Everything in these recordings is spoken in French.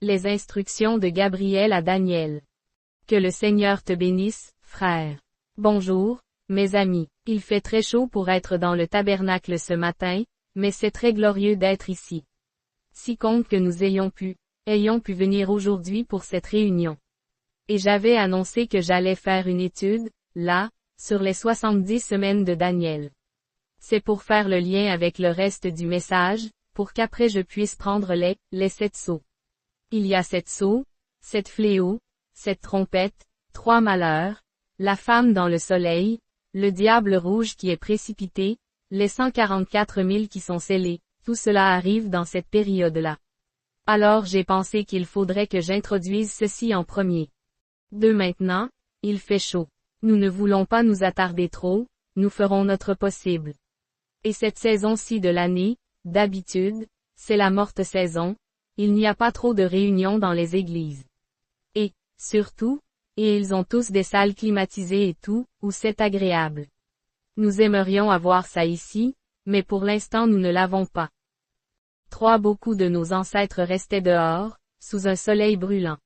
Les instructions de Gabriel à Daniel. Que le Seigneur te bénisse, frère. Bonjour, mes amis. Il fait très chaud pour être dans le tabernacle ce matin, mais c'est très glorieux d'être ici. Si compte que nous ayons pu venir aujourd'hui pour cette réunion. Et j'avais annoncé que j'allais faire une étude, là, sur les 70 semaines de Daniel. C'est pour faire le lien avec le reste du message, pour qu'après je puisse prendre les 7 sceaux. Il y a 7 sceaux, 7 fléaux, 7 trompettes, 3 malheurs, la femme dans le soleil, le diable rouge qui est précipité, les 144 000 qui sont scellés, tout cela arrive dans cette période-là. Alors j'ai pensé qu'il faudrait que j'introduise ceci en premier. Maintenant, il fait chaud. Nous ne voulons pas nous attarder trop, nous ferons notre possible. Et cette saison-ci de l'année, d'habitude, c'est la morte saison, il n'y a pas trop de réunions dans les églises. Et, surtout, ils ont tous des salles climatisées et tout, où c'est agréable. Nous aimerions avoir ça ici, mais pour l'instant nous ne l'avons pas. Beaucoup de nos ancêtres restaient dehors, sous un soleil brûlant.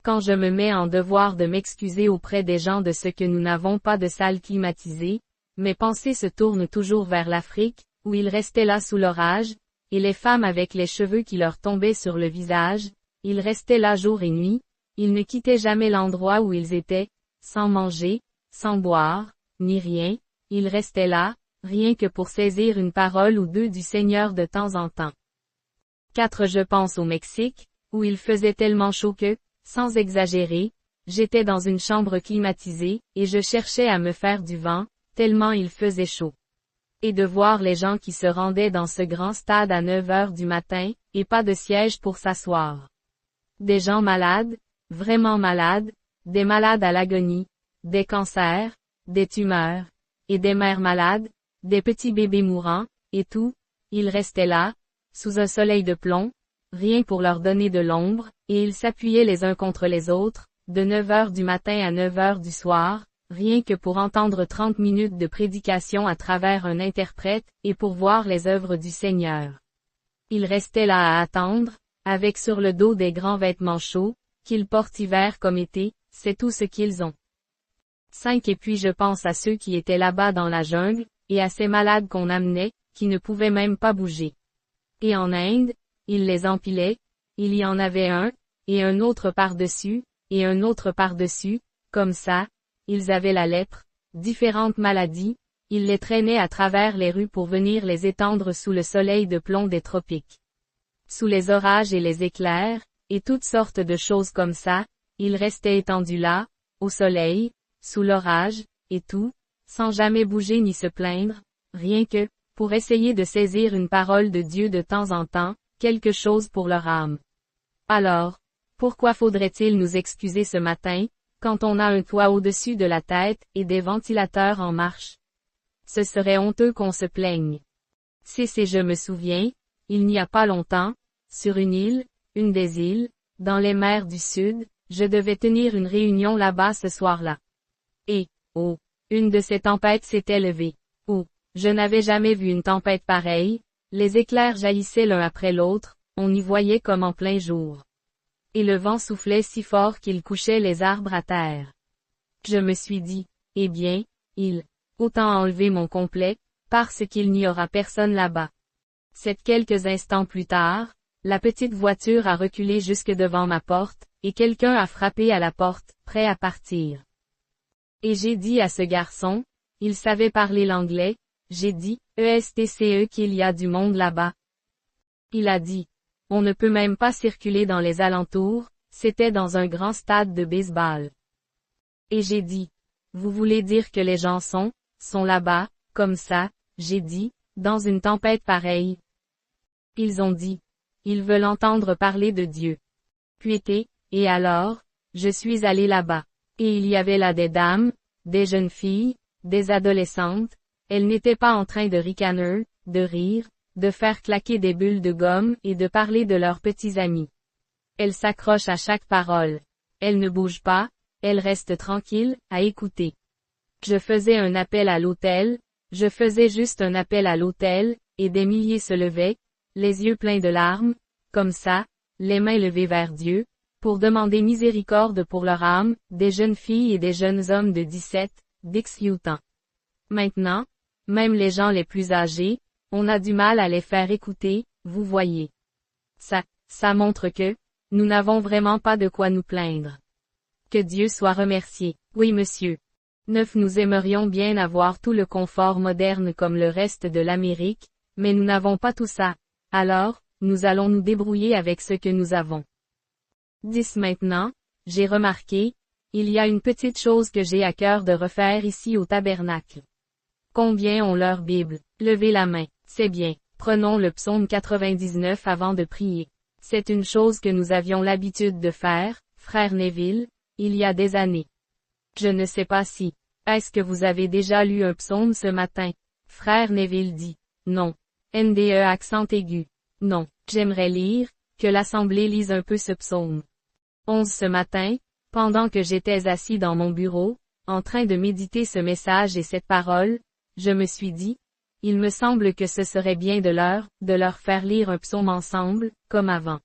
Quand je me mets en devoir de m'excuser auprès des gens de ce que nous n'avons pas de salle climatisée, mes pensées se tournent toujours vers l'Afrique, où ils restaient là sous l'orage, et les femmes avec les cheveux qui leur tombaient sur le visage, ils restaient là jour et nuit, ils ne quittaient jamais l'endroit où ils étaient, sans manger, sans boire, ni rien, ils restaient là, rien que pour saisir une parole ou deux du Seigneur de temps en temps. Je pense au Mexique, où il faisait tellement chaud que, sans exagérer, j'étais dans une chambre climatisée, et je cherchais à me faire du vent, tellement il faisait chaud. Et de voir les gens qui se rendaient dans ce grand stade à 9 heures du matin, et pas de siège pour s'asseoir. Des gens malades, vraiment malades, des malades à l'agonie, des cancers, des tumeurs, et des mères malades, des petits bébés mourants, et tout, ils restaient là, sous un soleil de plomb, rien pour leur donner de l'ombre, et ils s'appuyaient les uns contre les autres, de 9 heures du matin à 9 heures du soir, rien que pour entendre 30 minutes de prédication à travers un interprète, et pour voir les œuvres du Seigneur. Ils restaient là à attendre, avec sur le dos des grands vêtements chauds, qu'ils portent hiver comme été, c'est tout ce qu'ils ont. Et puis je pense à ceux qui étaient là-bas dans la jungle, et à ces malades qu'on amenait, qui ne pouvaient même pas bouger. Et en Inde, ils les empilaient, il y en avait un, et un autre par-dessus, et un autre par-dessus, comme ça, ils avaient la lèpre, différentes maladies, ils les traînaient à travers les rues pour venir les étendre sous le soleil de plomb des tropiques. Sous les orages et les éclairs, et toutes sortes de choses comme ça, ils restaient étendus là, au soleil, sous l'orage, et tout, sans jamais bouger ni se plaindre, rien que, pour essayer de saisir une parole de Dieu de temps en temps, quelque chose pour leur âme. Alors, pourquoi faudrait-il nous excuser ce matin, quand on a un toit au-dessus de la tête et des ventilateurs en marche? Ce serait honteux qu'on se plaigne. Je me souviens, il n'y a pas longtemps, sur une île, une des îles, dans les mers du Sud, je devais tenir une réunion là-bas ce soir-là. Et, une de ces tempêtes s'était levée. Je n'avais jamais vu une tempête pareille, les éclairs jaillissaient l'un après l'autre, on y voyait comme en plein jour. Et le vent soufflait si fort qu'il couchait les arbres à terre. Je me suis dit, eh bien, autant enlever mon complet, parce qu'il n'y aura personne là-bas. Quelques instants plus tard, la petite voiture a reculé jusque devant ma porte, et quelqu'un a frappé à la porte, prêt à partir. Et j'ai dit à ce garçon, il savait parler l'anglais, j'ai dit, ESTCE qu'il y a du monde là-bas. Il a dit, on ne peut même pas circuler dans les alentours, c'était dans un grand stade de baseball. Et j'ai dit, vous voulez dire que les gens sont là-bas, comme ça, j'ai dit, dans une tempête pareille. Ils ont dit, ils veulent entendre parler de Dieu. Puis et alors, je suis allé là-bas. Et il y avait là des dames, des jeunes filles, des adolescentes, elles n'étaient pas en train de ricaner, de rire, de faire claquer des bulles de gomme et de parler de leurs petits amis. Elles s'accrochent à chaque parole. Elles ne bougent pas, elles restent tranquilles, à écouter. Je faisais un appel à l'autel, je faisais juste un appel à l'autel, et des milliers se levaient, les yeux pleins de larmes, comme ça, les mains levées vers Dieu, pour demander miséricorde pour leur âme, des jeunes filles et des jeunes hommes de 17, d'X ans. Maintenant, même les gens les plus âgés, on a du mal à les faire écouter, vous voyez. Ça montre que, nous n'avons vraiment pas de quoi nous plaindre. Que Dieu soit remercié. Oui monsieur. 9 Nous aimerions bien avoir tout le confort moderne comme le reste de l'Amérique, mais nous n'avons pas tout ça. Alors, nous allons nous débrouiller avec ce que nous avons. 10 Maintenant, j'ai remarqué, il y a une petite chose que j'ai à cœur de refaire ici au tabernacle. Combien ont leur Bible? Levez la main. C'est bien. Prenons le psaume 99 avant de prier. C'est une chose que nous avions l'habitude de faire, frère Neville, il y a des années. Je ne sais pas si. Est-ce que vous avez déjà lu un psaume ce matin? Frère Neville dit. Non. NDE accent aigu. Non. J'aimerais lire, que l'Assemblée lise un peu ce psaume. 11 Ce matin, pendant que j'étais assis dans mon bureau, en train de méditer ce message et cette parole, je me suis dit, il me semble que ce serait bien de leur faire lire un psaume ensemble, comme avant.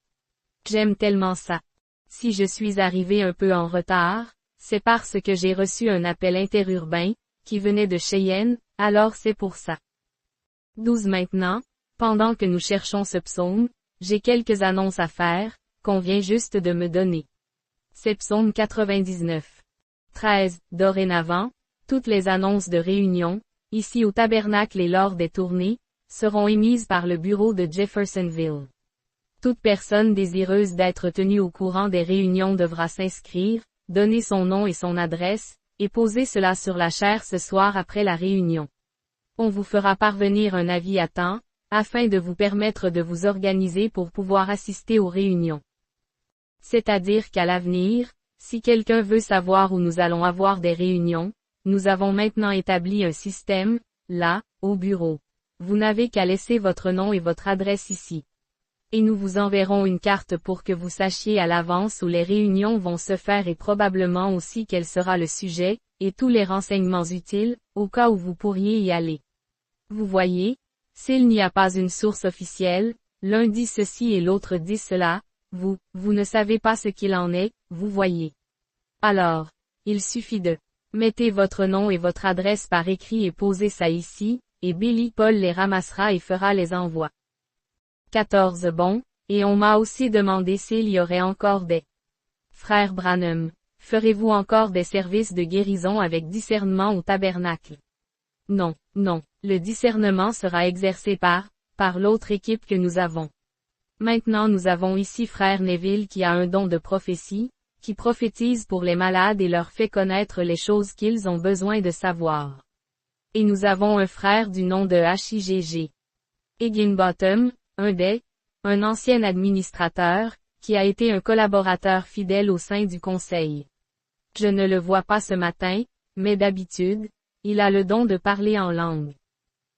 J'aime tellement ça. Si je suis arrivé un peu en retard, c'est parce que j'ai reçu un appel interurbain, qui venait de Cheyenne, alors c'est pour ça. 12 Maintenant, pendant que nous cherchons ce psaume, j'ai quelques annonces à faire, qu'on vient juste de me donner. C'est psaume 99. 13 Dorénavant, toutes les annonces de réunion, ici au tabernacle et lors des tournées, seront émises par le bureau de Jeffersonville. Toute personne désireuse d'être tenue au courant des réunions devra s'inscrire, donner son nom et son adresse, et poser cela sur la chaire ce soir après la réunion. On vous fera parvenir un avis à temps, afin de vous permettre de vous organiser pour pouvoir assister aux réunions. C'est-à-dire qu'à l'avenir, si quelqu'un veut savoir où nous allons avoir des réunions, nous avons maintenant établi un système, là, au bureau. Vous n'avez qu'à laisser votre nom et votre adresse ici. Et nous vous enverrons une carte pour que vous sachiez à l'avance où les réunions vont se faire et probablement aussi quel sera le sujet, et tous les renseignements utiles, au cas où vous pourriez y aller. Vous voyez, s'il n'y a pas une source officielle, l'un dit ceci et l'autre dit cela, vous ne savez pas ce qu'il en est, vous voyez. Alors, il suffit de mettez votre nom et votre adresse par écrit et posez ça ici, et Billy Paul les ramassera et fera les envois. 14 Bon, et on m'a aussi demandé s'il y aurait encore des frères Branham. Ferez-vous encore des services de guérison avec discernement au tabernacle? Non, le discernement sera exercé par l'autre équipe que nous avons. Maintenant nous avons ici frère Neville qui a un don de prophétie, qui prophétise pour les malades et leur fait connaître les choses qu'ils ont besoin de savoir. Et nous avons un frère du nom de Higg. Higginbottom, un ancien administrateur, qui a été un collaborateur fidèle au sein du conseil. Je ne le vois pas ce matin, mais d'habitude, il a le don de parler en langue.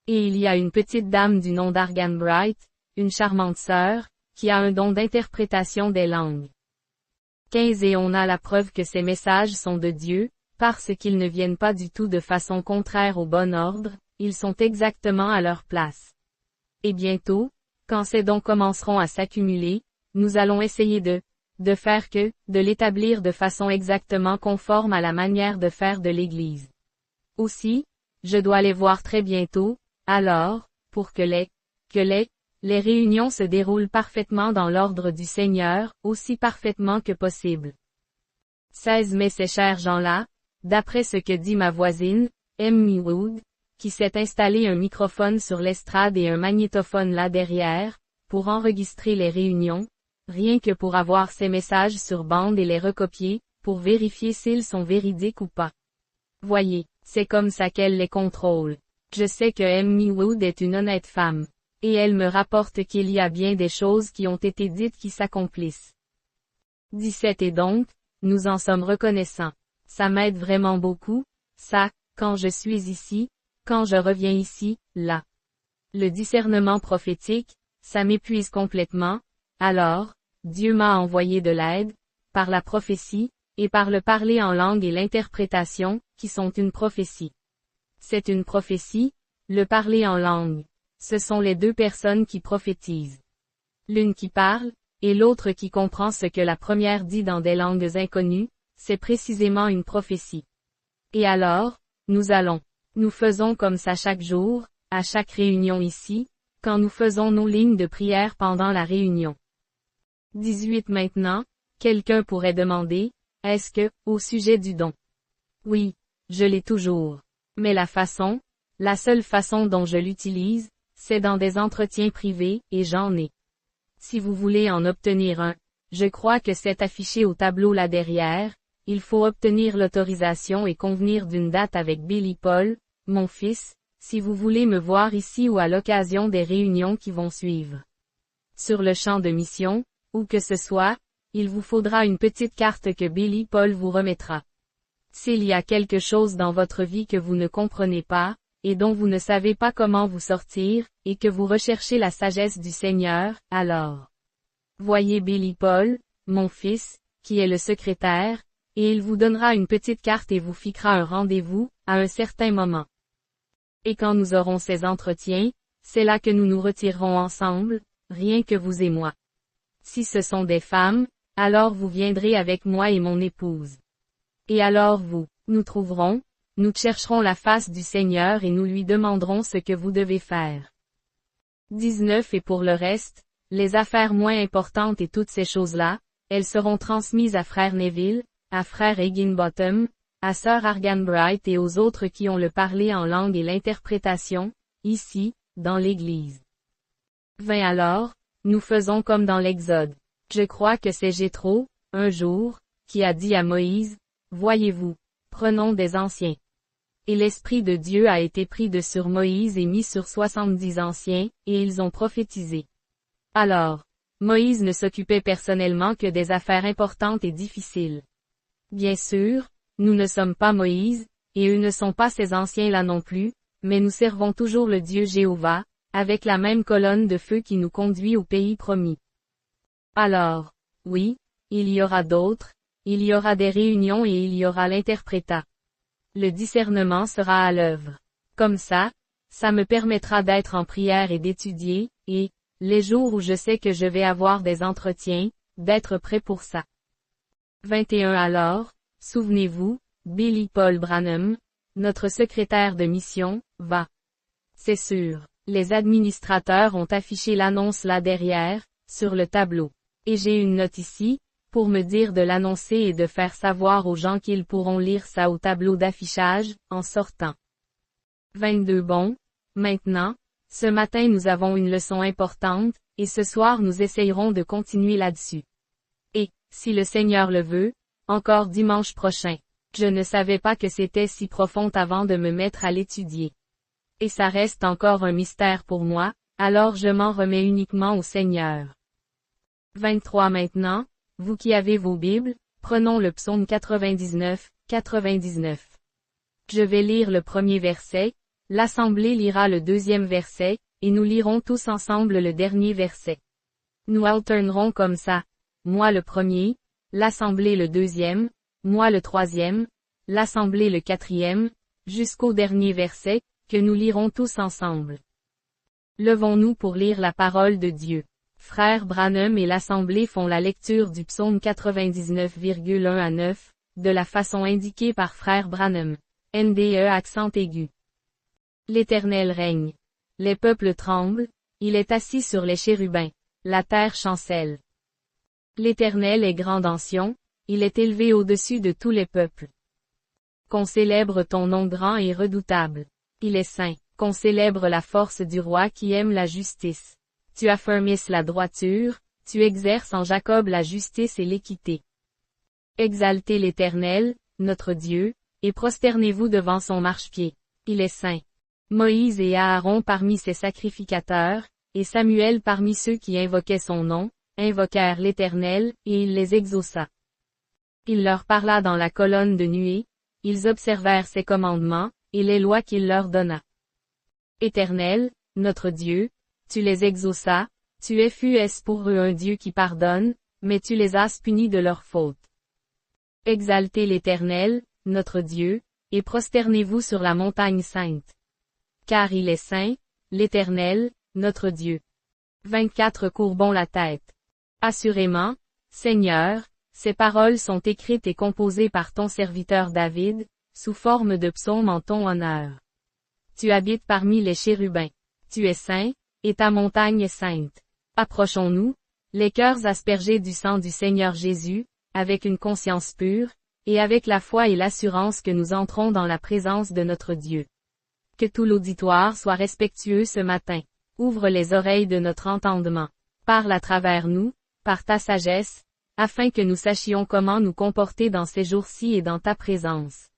Et il y a une petite dame du nom d'Argan Bright, une charmante sœur, qui a un don d'interprétation des langues. 15 Et on a la preuve que ces messages sont de Dieu, parce qu'ils ne viennent pas du tout de façon contraire au bon ordre, ils sont exactement à leur place. Et bientôt, quand ces dons commenceront à s'accumuler, nous allons essayer de l'établir de façon exactement conforme à la manière de faire de l'Église. Aussi, je dois les voir très bientôt, alors, pour que les réunions se déroulent parfaitement dans l'ordre du Seigneur, aussi parfaitement que possible. 16 Mais ces chers gens-là, d'après ce que dit ma voisine, Emmy Wood, qui s'est installé un microphone sur l'estrade et un magnétophone là derrière, pour enregistrer les réunions, rien que pour avoir ces messages sur bande et les recopier, pour vérifier s'ils sont véridiques ou pas. Voyez, c'est comme ça qu'elle les contrôle. Je sais que Emmy Wood est une honnête femme. Et elle me rapporte qu'il y a bien des choses qui ont été dites qui s'accomplissent. 17 Et donc, nous en sommes reconnaissants. Ça m'aide vraiment beaucoup, ça, quand je suis ici, quand je reviens ici, là. Le discernement prophétique, ça m'épuise complètement, alors, Dieu m'a envoyé de l'aide, par la prophétie, et par le parler en langue et l'interprétation, qui sont une prophétie. C'est une prophétie, le parler en langue. Ce sont les deux personnes qui prophétisent. L'une qui parle, et l'autre qui comprend ce que la première dit dans des langues inconnues, c'est précisément une prophétie. Et alors, nous faisons comme ça chaque jour, à chaque réunion ici, quand nous faisons nos lignes de prière pendant la réunion. 18 Maintenant, quelqu'un pourrait demander, est-ce que, au sujet du don? Oui, je l'ai toujours. Mais la seule façon dont je l'utilise, c'est dans des entretiens privés, et j'en ai. Si vous voulez en obtenir un, je crois que c'est affiché au tableau là derrière, il faut obtenir l'autorisation et convenir d'une date avec Billy Paul, mon fils, si vous voulez me voir ici ou à l'occasion des réunions qui vont suivre. Sur le champ de mission, où que ce soit, il vous faudra une petite carte que Billy Paul vous remettra. S'il y a quelque chose dans votre vie que vous ne comprenez pas, et dont vous ne savez pas comment vous sortir, et que vous recherchez la sagesse du Seigneur, alors voyez Billy Paul, mon fils, qui est le secrétaire, et il vous donnera une petite carte et vous fixera un rendez-vous, à un certain moment. Et quand nous aurons ces entretiens, c'est là que nous nous retirerons ensemble, rien que vous et moi. Si ce sont des femmes, alors vous viendrez avec moi et mon épouse. Et alors nous chercherons la face du Seigneur et nous lui demanderons ce que vous devez faire. 19 Et pour le reste, les affaires moins importantes et toutes ces choses-là, elles seront transmises à frère Neville, à frère Higginbottom, à sœur Arganbright et aux autres qui ont le parler en langue et l'interprétation, ici, dans l'Église. 20 Alors, nous faisons comme dans l'Exode. Je crois que c'est Jéthro, un jour, qui a dit à Moïse, « Voyez-vous, prenons des anciens. » Et l'Esprit de Dieu a été pris de sur Moïse et mis sur 70 anciens, et ils ont prophétisé. Alors, Moïse ne s'occupait personnellement que des affaires importantes et difficiles. Bien sûr, nous ne sommes pas Moïse, et eux ne sont pas ces anciens-là non plus, mais nous servons toujours le Dieu Jéhovah, avec la même colonne de feu qui nous conduit au pays promis. Alors, oui, il y aura d'autres, il y aura des réunions et il y aura l'interprétat. Le discernement sera à l'œuvre. Comme ça me permettra d'être en prière et d'étudier, et, les jours où je sais que je vais avoir des entretiens, d'être prêt pour ça. 21 Alors, souvenez-vous, Billy Paul Branham, notre secrétaire de mission, va. C'est sûr, les administrateurs ont affiché l'annonce là derrière, sur le tableau. Et j'ai une note ici, pour me dire de l'annoncer et de faire savoir aux gens qu'ils pourront lire ça au tableau d'affichage, en sortant. 22 Bon, maintenant, ce matin nous avons une leçon importante, et ce soir nous essayerons de continuer là-dessus. Et, si le Seigneur le veut, encore dimanche prochain. Je ne savais pas que c'était si profond avant de me mettre à l'étudier. Et ça reste encore un mystère pour moi, alors je m'en remets uniquement au Seigneur. 23 Maintenant, vous qui avez vos Bibles, prenons le psaume 99. Je vais lire le premier verset, l'assemblée lira le deuxième verset, et nous lirons tous ensemble le dernier verset. Nous alternerons comme ça, moi le premier, l'assemblée le deuxième, moi le troisième, l'assemblée le quatrième, jusqu'au dernier verset, que nous lirons tous ensemble. Levons-nous pour lire la parole de Dieu. Frère Branham et l'assemblée font la lecture du psaume 99,1 à 9, de la façon indiquée par frère Branham. NDE accent aigu. L'Éternel règne. Les peuples tremblent, il est assis sur les chérubins. La terre chancelle. L'Éternel est grand en Sion, il est élevé au-dessus de tous les peuples. Qu'on célèbre ton nom grand et redoutable. Il est saint, qu'on célèbre la force du roi qui aime la justice. Tu affermisses la droiture, tu exerces en Jacob la justice et l'équité. Exaltez l'Éternel, notre Dieu, et prosternez-vous devant son marchepied. Il est saint. Moïse et Aaron parmi ses sacrificateurs, et Samuel parmi ceux qui invoquaient son nom, invoquèrent l'Éternel, et il les exauça. Il leur parla dans la colonne de nuée, ils observèrent ses commandements, et les lois qu'il leur donna. Éternel, notre Dieu, tu les exauças, tu fus pour eux un Dieu qui pardonne, mais tu les as punis de leurs fautes. Exaltez l'Éternel, notre Dieu, et prosternez-vous sur la montagne sainte. Car il est saint, l'Éternel, notre Dieu. 24 Courbons la tête. Assurément, Seigneur, ces paroles sont écrites et composées par ton serviteur David, sous forme de psaumes en ton honneur. Tu habites parmi les chérubins. Tu es saint, et ta montagne est sainte. Approchons-nous, les cœurs aspergés du sang du Seigneur Jésus, avec une conscience pure, et avec la foi et l'assurance que nous entrons dans la présence de notre Dieu. Que tout l'auditoire soit respectueux ce matin. Ouvre les oreilles de notre entendement. Parle à travers nous, par ta sagesse, afin que nous sachions comment nous comporter dans ces jours-ci et dans ta présence.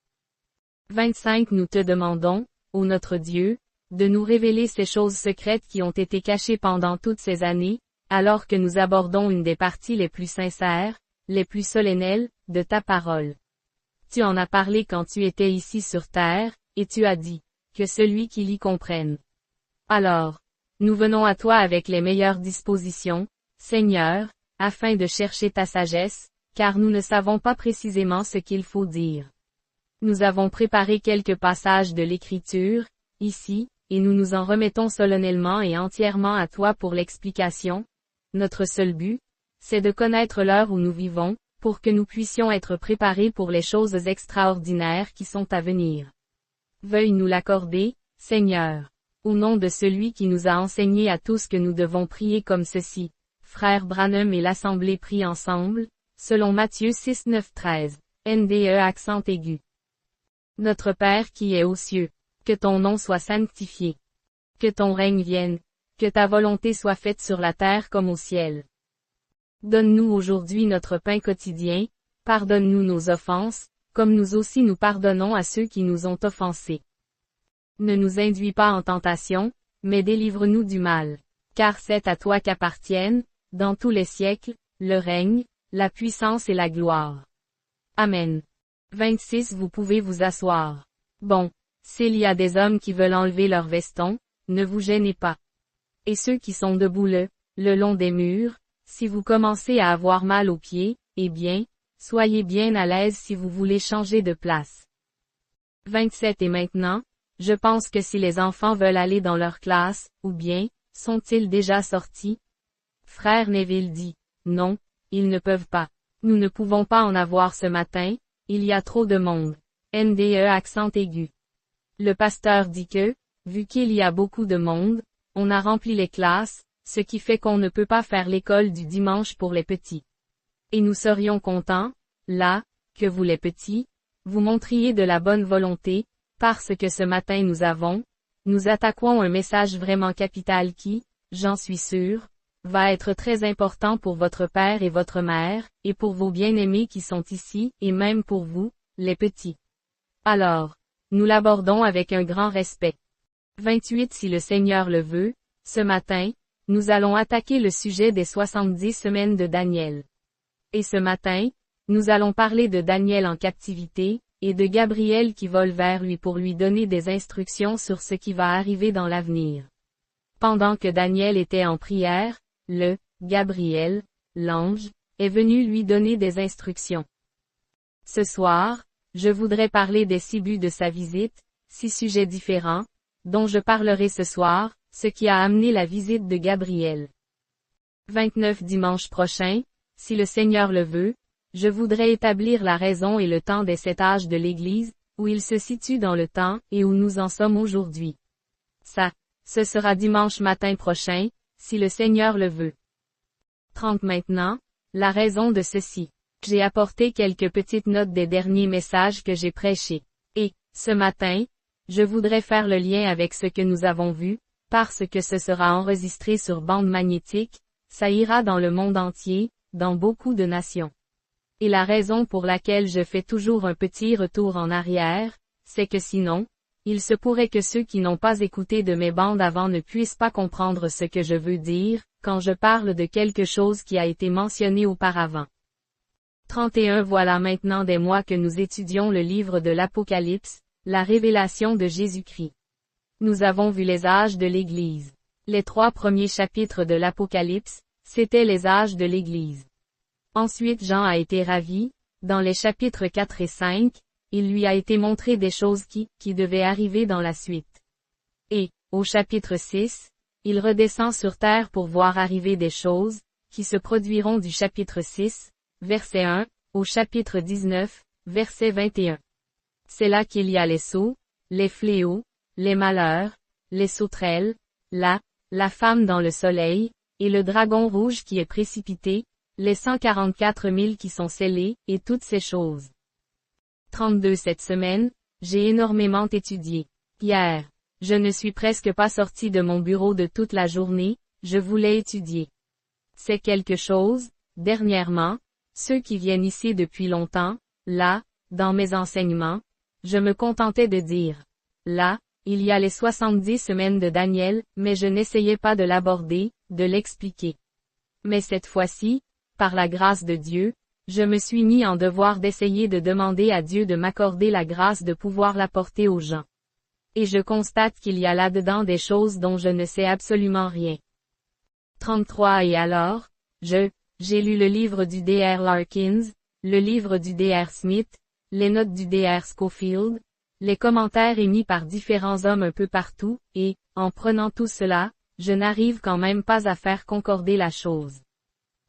25 Nous te demandons, ô notre Dieu, de nous révéler ces choses secrètes qui ont été cachées pendant toutes ces années, alors que nous abordons une des parties les plus sincères, les plus solennelles, de ta parole. Tu en as parlé quand tu étais ici sur terre, et tu as dit, que celui qui l'y comprenne. Alors, nous venons à toi avec les meilleures dispositions, Seigneur, afin de chercher ta sagesse, car nous ne savons pas précisément ce qu'il faut dire. Nous avons préparé quelques passages de l'Écriture, ici, et nous nous en remettons solennellement et entièrement à toi pour l'explication. Notre seul but, c'est de connaître l'heure où nous vivons, pour que nous puissions être préparés pour les choses extraordinaires qui sont à venir. Veuille nous l'accorder, Seigneur. Au nom de celui qui nous a enseigné à tous que nous devons prier comme ceci. Frère Branham et l'Assemblée prient ensemble, selon Matthieu 6, 9, 13, NDE accent aigu. Notre Père qui es aux cieux, que ton nom soit sanctifié. Que ton règne vienne, que ta volonté soit faite sur la terre comme au ciel. Donne-nous aujourd'hui notre pain quotidien, pardonne-nous nos offenses, comme nous aussi nous pardonnons à ceux qui nous ont offensés. Ne nous induis pas en tentation, mais délivre-nous du mal. Car c'est à toi qu'appartiennent, dans tous les siècles, le règne, la puissance et la gloire. Amen. 26 Vous pouvez vous asseoir. Bon, s'il y a des hommes qui veulent enlever leurs vestons, ne vous gênez pas. Et ceux qui sont debout le long des murs, si vous commencez à avoir mal aux pieds, eh bien, soyez bien à l'aise si vous voulez changer de place. 27 Et maintenant, je pense que si les enfants veulent aller dans leur classe, ou bien, sont-ils déjà sortis? Frère Neville dit, non, ils ne peuvent pas. Nous ne pouvons pas en avoir ce matin, il y a trop de monde. NDE accent aigu. Le pasteur dit que, vu qu'il y a beaucoup de monde, on a rempli les classes, ce qui fait qu'on ne peut pas faire l'école du dimanche pour les petits. Et nous serions contents, là, que vous les petits, vous montriez de la bonne volonté, parce que ce matin nous attaquons un message vraiment capital qui, j'en suis sûr, va être très important pour votre père et votre mère, et pour vos bien-aimés qui sont ici, et même pour vous, les petits. Alors, nous l'abordons avec un grand respect. 28 Si le Seigneur le veut, ce matin, nous allons attaquer le sujet des 70 semaines de Daniel. Et ce matin, nous allons parler de Daniel en captivité, et de Gabriel qui vole vers lui pour lui donner des instructions sur ce qui va arriver dans l'avenir. Pendant que Daniel était en prière, Gabriel, l'ange, est venu lui donner des instructions. Ce soir, je voudrais parler des 6 buts de sa visite, 6 sujets différents, dont je parlerai ce soir, ce qui a amené la visite de Gabriel. 29 Dimanche prochain, si le Seigneur le veut, je voudrais établir la raison et le temps des 7 âges de l'Église, où il se situe dans le temps et où nous en sommes aujourd'hui. Ce sera dimanche matin prochain, si le Seigneur le veut. 30 Maintenant, la raison de ceci. J'ai apporté quelques petites notes des derniers messages que j'ai prêchés. Et, ce matin, je voudrais faire le lien avec ce que nous avons vu, parce que ce sera enregistré sur bande magnétique, ça ira dans le monde entier, dans beaucoup de nations. Et la raison pour laquelle je fais toujours un petit retour en arrière, c'est que sinon, il se pourrait que ceux qui n'ont pas écouté de mes bandes avant ne puissent pas comprendre ce que je veux dire, quand je parle de quelque chose qui a été mentionné auparavant. 31 Voilà maintenant des mois que nous étudions le livre de l'Apocalypse, la révélation de Jésus-Christ. Nous avons vu les âges de l'Église. Les 3 premiers chapitres de l'Apocalypse, c'étaient les âges de l'Église. Ensuite Jean a été ravi, dans les chapitres 4 et 5, il lui a été montré des choses qui devaient arriver dans la suite. Et, au chapitre 6, il redescend sur terre pour voir arriver des choses, qui se produiront du chapitre 6, verset 1, au chapitre 19, verset 21. C'est là qu'il y a les sceaux, les fléaux, les malheurs, les sauterelles, la femme dans le soleil, et le dragon rouge qui est précipité, les 144 000 qui sont scellés, et toutes ces choses. 32 Cette semaine, j'ai énormément étudié. Hier, je ne suis presque pas sorti de mon bureau de toute la journée, je voulais étudier. C'est quelque chose, dernièrement, ceux qui viennent ici depuis longtemps, là, dans mes enseignements, je me contentais de dire. Là, il y a les 70 semaines de Daniel, mais je n'essayais pas de l'aborder, de l'expliquer. Mais cette fois-ci, par la grâce de Dieu, je me suis mis en devoir d'essayer de demander à Dieu de m'accorder la grâce de pouvoir l'apporter aux gens. Et je constate qu'il y a là-dedans des choses dont je ne sais absolument rien. 33 Et alors, j'ai lu le livre du Dr. Larkins, le livre du Dr. Smith, les notes du Dr. Scofield, les commentaires émis par différents hommes un peu partout, et, en prenant tout cela, je n'arrive quand même pas à faire concorder la chose.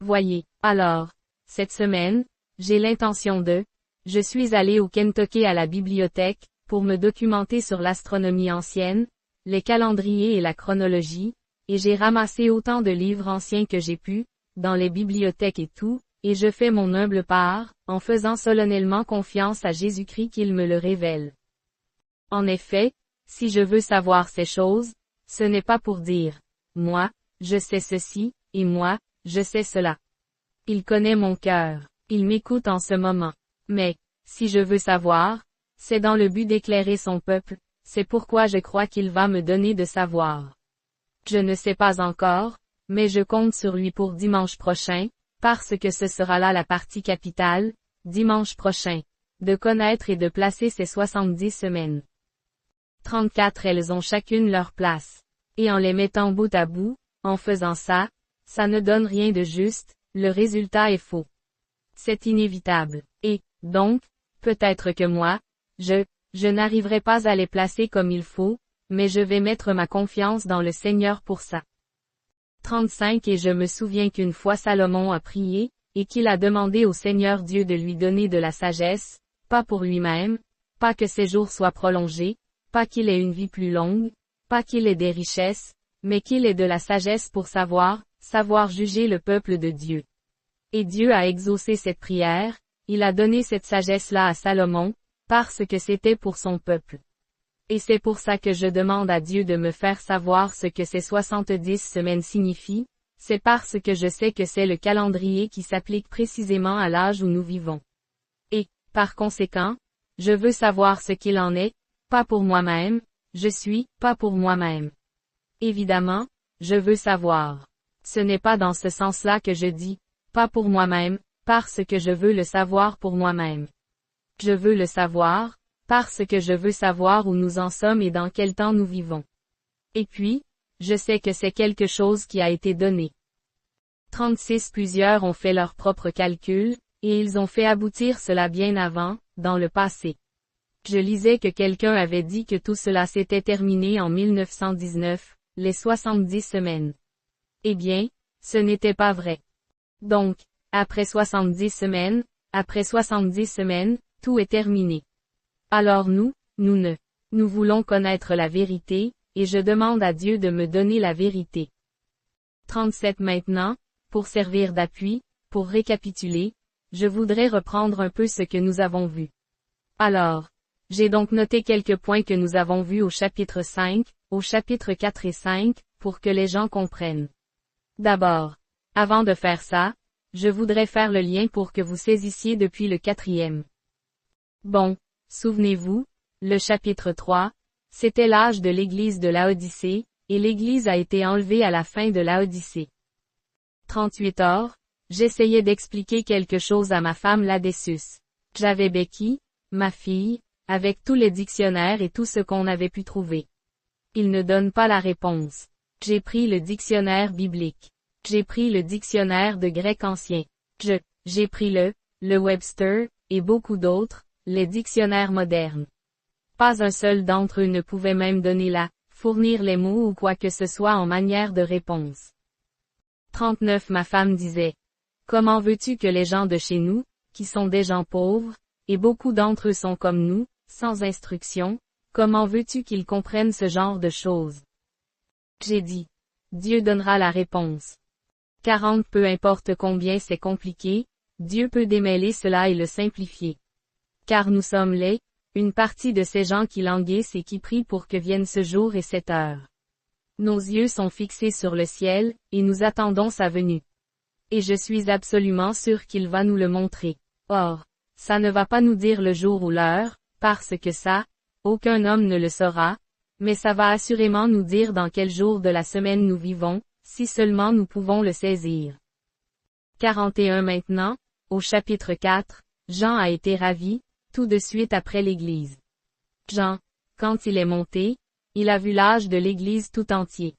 Voyez, alors, cette semaine, j'ai l'intention je suis allé au Kentucky à la bibliothèque, pour me documenter sur l'astronomie ancienne, les calendriers et la chronologie, et j'ai ramassé autant de livres anciens que j'ai pu, dans les bibliothèques et tout, et je fais mon humble part, en faisant solennellement confiance à Jésus-Christ qu'il me le révèle. En effet, si je veux savoir ces choses, ce n'est pas pour dire, moi, je sais ceci, et moi, je sais cela. Il connaît mon cœur, il m'écoute en ce moment. Mais, si je veux savoir, c'est dans le but d'éclairer son peuple, c'est pourquoi je crois qu'il va me donner de savoir. Je ne sais pas encore, mais je compte sur lui pour dimanche prochain, parce que ce sera là la partie capitale, dimanche prochain, de connaître et de placer ces 70 semaines. 34 Elles ont chacune leur place. Et en les mettant bout à bout, en faisant ça, ça ne donne rien de juste, le résultat est faux. C'est inévitable. Et, donc, peut-être que moi, je n'arriverai pas à les placer comme il faut, mais je vais mettre ma confiance dans le Seigneur pour ça. 35 Et je me souviens qu'une fois Salomon a prié, et qu'il a demandé au Seigneur Dieu de lui donner de la sagesse, pas pour lui-même, pas que ses jours soient prolongés, pas qu'il ait une vie plus longue, pas qu'il ait des richesses, mais qu'il ait de la sagesse pour savoir juger le peuple de Dieu. Et Dieu a exaucé cette prière, il a donné cette sagesse-là à Salomon, parce que c'était pour son peuple. Et c'est pour ça que je demande à Dieu de me faire savoir ce que ces 70 semaines signifient, c'est parce que je sais que c'est le calendrier qui s'applique précisément à l'âge où nous vivons. Et, par conséquent, je veux savoir ce qu'il en est, pas pour moi-même, pas pour moi-même. Évidemment, je veux savoir. Ce n'est pas dans ce sens-là que je dis, pas pour moi-même, parce que je veux le savoir pour moi-même. Je veux le savoir, parce que je veux savoir où nous en sommes et dans quel temps nous vivons. Et puis, je sais que c'est quelque chose qui a été donné. 36 Plusieurs ont fait leurs propres calculs, et ils ont fait aboutir cela bien avant, dans le passé. Je lisais que quelqu'un avait dit que tout cela s'était terminé en 1919, les 70 semaines. Eh bien, ce n'était pas vrai. Donc, après 70 semaines, tout est terminé. Alors nous voulons connaître la vérité, et je demande à Dieu de me donner la vérité. 37 Maintenant, pour servir d'appui, pour récapituler, je voudrais reprendre un peu ce que nous avons vu. Alors, j'ai donc noté quelques points que nous avons vus au chapitre 5, au chapitre 4 et 5, pour que les gens comprennent. D'abord, avant de faire ça, je voudrais faire le lien pour que vous saisissiez depuis le 4e. Bon, souvenez-vous, le chapitre 3, c'était l'âge de l'église de Laodicée, et l'église a été enlevée à la fin de Laodicée. 38 Or, j'essayais d'expliquer quelque chose à ma femme là-dessus. J'avais Becky, ma fille, avec tous les dictionnaires et tout ce qu'on avait pu trouver. Il ne donne pas la réponse. J'ai pris le dictionnaire biblique. J'ai pris le dictionnaire de grec ancien. J'ai pris le Webster, et beaucoup d'autres, les dictionnaires modernes. Pas un seul d'entre eux ne pouvait même donner fournir les mots ou quoi que ce soit en manière de réponse. 39 Ma femme disait. Comment veux-tu que les gens de chez nous, qui sont des gens pauvres, et beaucoup d'entre eux sont comme nous, sans instruction, comment veux-tu qu'ils comprennent ce genre de choses? J'ai dit. Dieu donnera la réponse. 40 Peu importe combien c'est compliqué, Dieu peut démêler cela et le simplifier. Car nous sommes une partie de ces gens qui languissent et qui prient pour que vienne ce jour et cette heure. Nos yeux sont fixés sur le ciel, et nous attendons sa venue. Et je suis absolument sûr qu'il va nous le montrer. Or, ça ne va pas nous dire le jour ou l'heure, parce que ça, aucun homme ne le saura, mais ça va assurément nous dire dans quel jour de la semaine nous vivons, si seulement nous pouvons le saisir. 41 Maintenant, au chapitre 4, Jean a été ravi, tout de suite après l'Église. Jean, quand il est monté, il a vu l'âge de l'Église tout entier.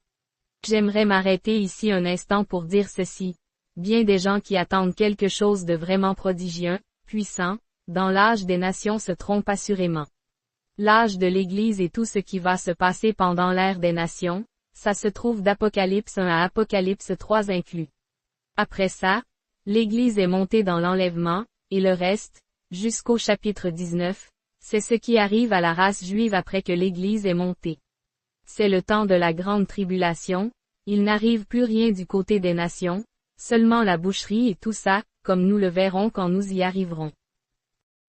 J'aimerais m'arrêter ici un instant pour dire ceci. Bien des gens qui attendent quelque chose de vraiment prodigieux, puissant, dans l'âge des nations se trompent assurément. L'âge de l'Église et tout ce qui va se passer pendant l'ère des nations, ça se trouve d'Apocalypse 1 à Apocalypse 3 inclus. Après ça, l'Église est montée dans l'enlèvement, et le reste, jusqu'au chapitre 19, c'est ce qui arrive à la race juive après que l'Église est montée. C'est le temps de la grande tribulation, il n'arrive plus rien du côté des nations, seulement la boucherie et tout ça, comme nous le verrons quand nous y arriverons.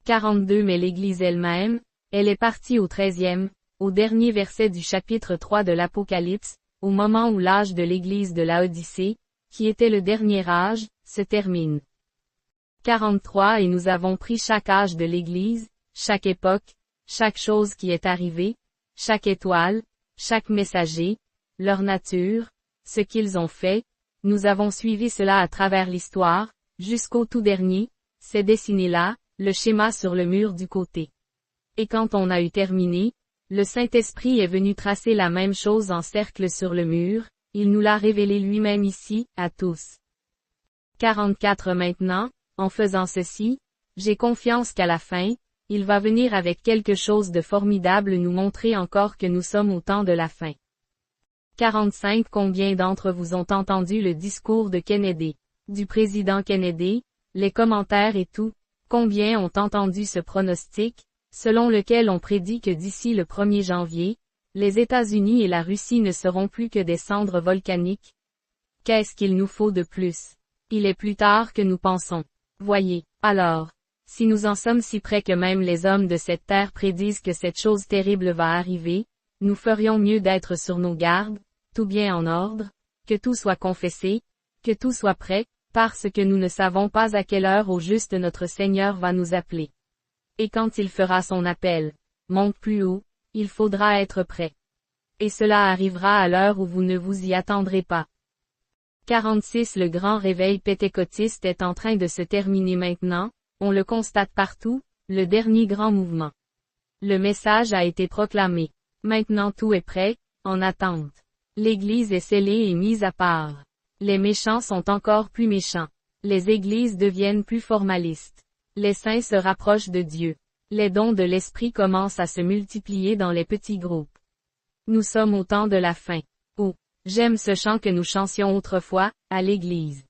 42 Mais l'Église elle-même, elle est partie au 13e, au dernier verset du chapitre 3 de l'Apocalypse, au moment où l'âge de l'Église de Laodicée, qui était le dernier âge, se termine. 43 Et nous avons pris chaque âge de l'Église, chaque époque, chaque chose qui est arrivée, chaque étoile, chaque messager, leur nature, ce qu'ils ont fait, nous avons suivi cela à travers l'histoire, jusqu'au tout dernier, c'est dessiné là, le schéma sur le mur du côté. Et quand on a eu terminé, le Saint-Esprit est venu tracer la même chose en cercle sur le mur, il nous l'a révélé lui-même ici, à tous. 44 Maintenant, en faisant ceci, j'ai confiance qu'à la fin, il va venir avec quelque chose de formidable nous montrer encore que nous sommes au temps de la fin. 45 Combien d'entre vous ont entendu le discours de Kennedy, du président Kennedy, les commentaires et tout, combien ont entendu ce pronostic, selon lequel on prédit que d'ici le 1er janvier, les États-Unis et la Russie ne seront plus que des cendres volcaniques? Qu'est-ce qu'il nous faut de plus? Il est plus tard que nous pensons. Voyez, alors, si nous en sommes si près que même les hommes de cette terre prédisent que cette chose terrible va arriver, nous ferions mieux d'être sur nos gardes, tout bien en ordre, que tout soit confessé, que tout soit prêt, parce que nous ne savons pas à quelle heure au juste notre Seigneur va nous appeler. Et quand il fera son appel, monte plus haut, il faudra être prêt. Et cela arrivera à l'heure où vous ne vous y attendrez pas. 46 Le grand réveil pentecôtiste est en train de se terminer maintenant, on le constate partout, le dernier grand mouvement. Le message a été proclamé. Maintenant tout est prêt, en attente. L'Église est scellée et mise à part. Les méchants sont encore plus méchants. Les églises deviennent plus formalistes. Les saints se rapprochent de Dieu. Les dons de l'Esprit commencent à se multiplier dans les petits groupes. Nous sommes au temps de la fin. Oh, j'aime ce chant que nous chantions autrefois, à l'Église.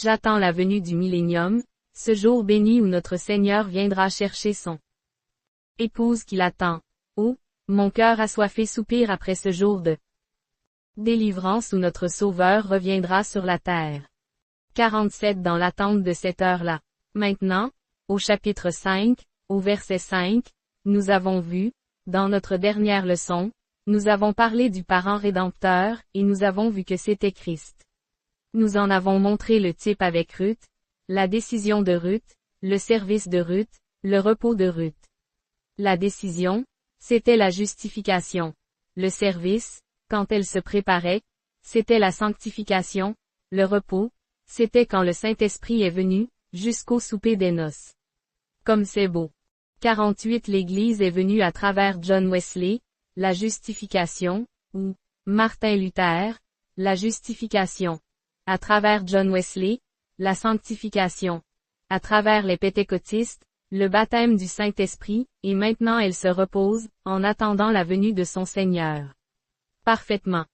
J'attends la venue du millénium, ce jour béni où notre Seigneur viendra chercher son épouse qu'il attend. Oh, mon cœur assoiffé soupire après ce jour de délivrance où notre Sauveur reviendra sur la terre. 47 Dans l'attente de cette heure-là. Maintenant, au chapitre 5, au verset 5, nous avons vu, dans notre dernière leçon, nous avons parlé du parent rédempteur, et nous avons vu que c'était Christ. Nous en avons montré le type avec Ruth, la décision de Ruth, le service de Ruth, le repos de Ruth. La décision, c'était la justification. Le service, quand elle se préparait, c'était la sanctification. Le repos, c'était quand le Saint-Esprit est venu, jusqu'au souper des noces. Comme c'est beau. 48 L'Église est venue à travers John Wesley, la justification, ou Martin Luther, la justification. À travers John Wesley, la sanctification. À travers les pentecôtistes, le baptême du Saint-Esprit, et maintenant elle se repose, en attendant la venue de son Seigneur. Parfaitement.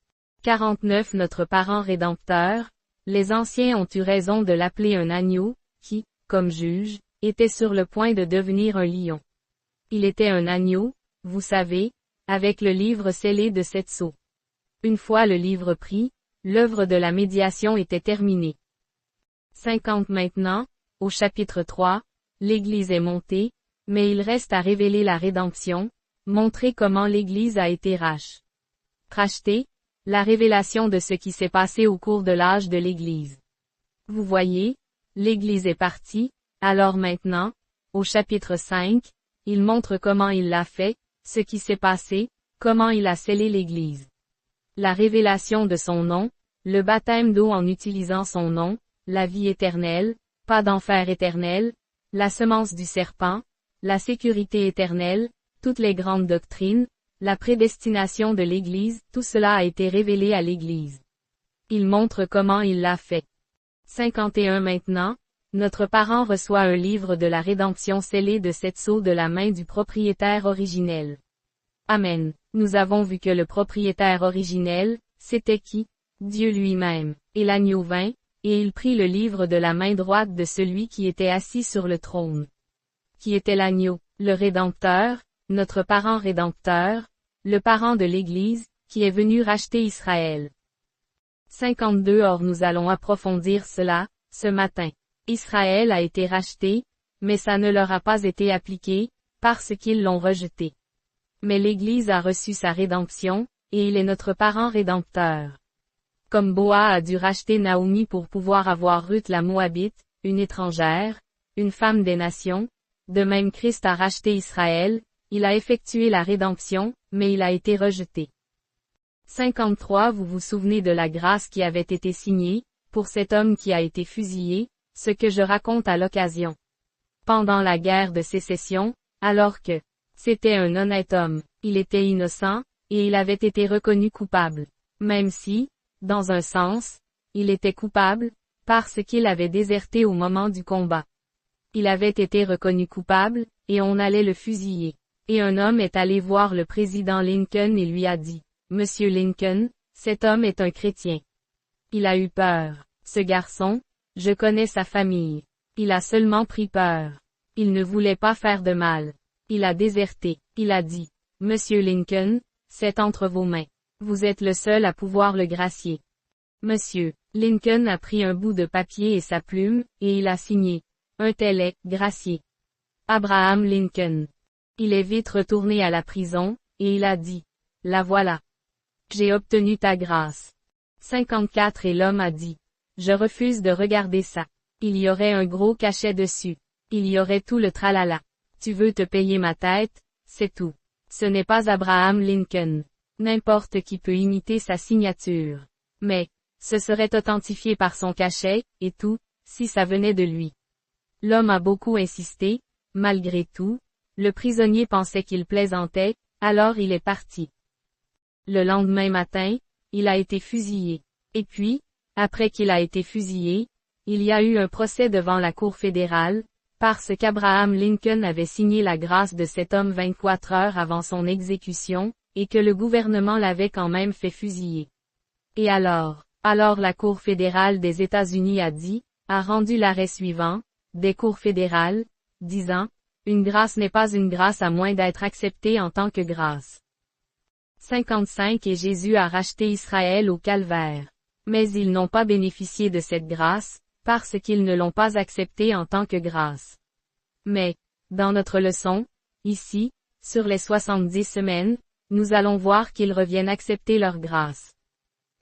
49 Notre parent rédempteur, Les anciens ont eu raison de l'appeler un agneau, qui, comme juge, était sur le point de devenir un lion. Il était un agneau, vous savez, avec le livre scellé de 7 sceaux. Une fois le livre pris, l'œuvre de la médiation était terminée. 50 maintenant, au chapitre 3, l'Église est montée, mais il reste à révéler la rédemption, montrer comment l'Église a été rachetée, la révélation de ce qui s'est passé au cours de l'âge de l'Église. Vous voyez, l'Église est partie, alors maintenant, au chapitre 5, il montre comment il l'a fait, ce qui s'est passé, comment il a scellé l'Église. La révélation de son nom, le baptême d'eau en utilisant son nom, la vie éternelle, pas d'enfer éternel, la semence du serpent, la sécurité éternelle, toutes les grandes doctrines, la prédestination de l'Église, tout cela a été révélé à l'Église. Il montre comment il l'a fait. 51 maintenant, notre parent reçoit un livre de la rédemption scellé de 7 sceaux de la main du propriétaire originel. Amen. Nous avons vu que le propriétaire originel, c'était qui? Dieu lui-même. Et l'agneau vint, et il prit le livre de la main droite de celui qui était assis sur le trône. Qui était l'agneau? Le Rédempteur, notre parent rédempteur, le parent de l'Église, qui est venu racheter Israël. 52 Or nous allons approfondir cela, ce matin. Israël a été racheté, mais ça ne leur a pas été appliqué, parce qu'ils l'ont rejeté. Mais l'Église a reçu sa rédemption, et il est notre parent rédempteur. Comme Boaz a dû racheter Naomi pour pouvoir avoir Ruth la Moabite, une étrangère, une femme des nations, de même Christ a racheté Israël, il a effectué la rédemption, mais il a été rejeté. 53 Vous vous souvenez de la grâce qui avait été signée, pour cet homme qui a été fusillé, ce que je raconte à l'occasion. Pendant la guerre de sécession, alors que c'était un honnête homme, il était innocent, et il avait été reconnu coupable. Même si, dans un sens, il était coupable, parce qu'il avait déserté au moment du combat. Il avait été reconnu coupable, et on allait le fusiller. Et un homme est allé voir le président Lincoln et lui a dit, « Monsieur Lincoln, cet homme est un chrétien. » Il a eu peur. Ce garçon, je connais sa famille. Il a seulement pris peur. Il ne voulait pas faire de mal. Il a déserté. Il a dit, « Monsieur Lincoln, c'est entre vos mains. Vous êtes le seul à pouvoir le gracier. » Monsieur Lincoln a pris un bout de papier et sa plume, et il a signé. Un tel est, gracié. Abraham Lincoln. Il est vite retourné à la prison, et il a dit, « La voilà. J'ai obtenu ta grâce. » 54 Et l'homme a dit, « Je refuse de regarder ça. Il y aurait un gros cachet dessus. Il y aurait tout le tralala. Tu veux te payer ma tête, c'est tout. » Ce n'est pas Abraham Lincoln. N'importe qui peut imiter sa signature. Mais, ce serait authentifié par son cachet, et tout, si ça venait de lui. L'homme a beaucoup insisté, malgré tout. Le prisonnier pensait qu'il plaisantait, alors il est parti. Le lendemain matin, il a été fusillé. Et puis, après qu'il a été fusillé, il y a eu un procès devant la Cour fédérale, parce qu'Abraham Lincoln avait signé la grâce de cet homme 24 heures avant son exécution, et que le gouvernement l'avait quand même fait fusiller. Et alors la Cour fédérale des États-Unis a rendu l'arrêt suivant, des cours fédérales, disant, une grâce n'est pas une grâce à moins d'être acceptée en tant que grâce. 55 Et Jésus a racheté Israël au calvaire. Mais ils n'ont pas bénéficié de cette grâce, parce qu'ils ne l'ont pas acceptée en tant que grâce. Mais, dans notre leçon, ici, sur les 70 semaines, nous allons voir qu'ils reviennent accepter leur grâce.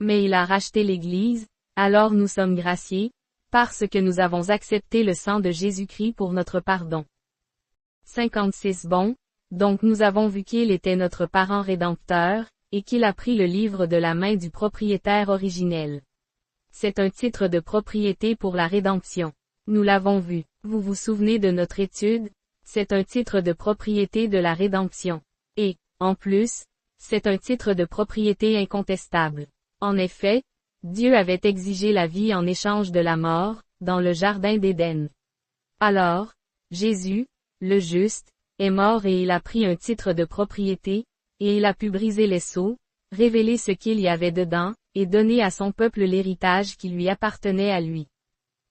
Mais il a racheté l'Église, alors nous sommes graciés, parce que nous avons accepté le sang de Jésus-Christ pour notre pardon. 56 Bon, donc nous avons vu qu'il était notre parent rédempteur, et qu'il a pris le livre de la main du propriétaire originel. C'est un titre de propriété pour la rédemption. Nous l'avons vu. Vous vous souvenez de notre étude? C'est un titre de propriété de la rédemption. Et, en plus, c'est un titre de propriété incontestable. En effet, Dieu avait exigé la vie en échange de la mort, dans le jardin d'Éden. Alors, Jésus, le juste, est mort et il a pris un titre de propriété, et il a pu briser les sceaux, révéler ce qu'il y avait dedans, et donner à son peuple l'héritage qui lui appartenait à lui.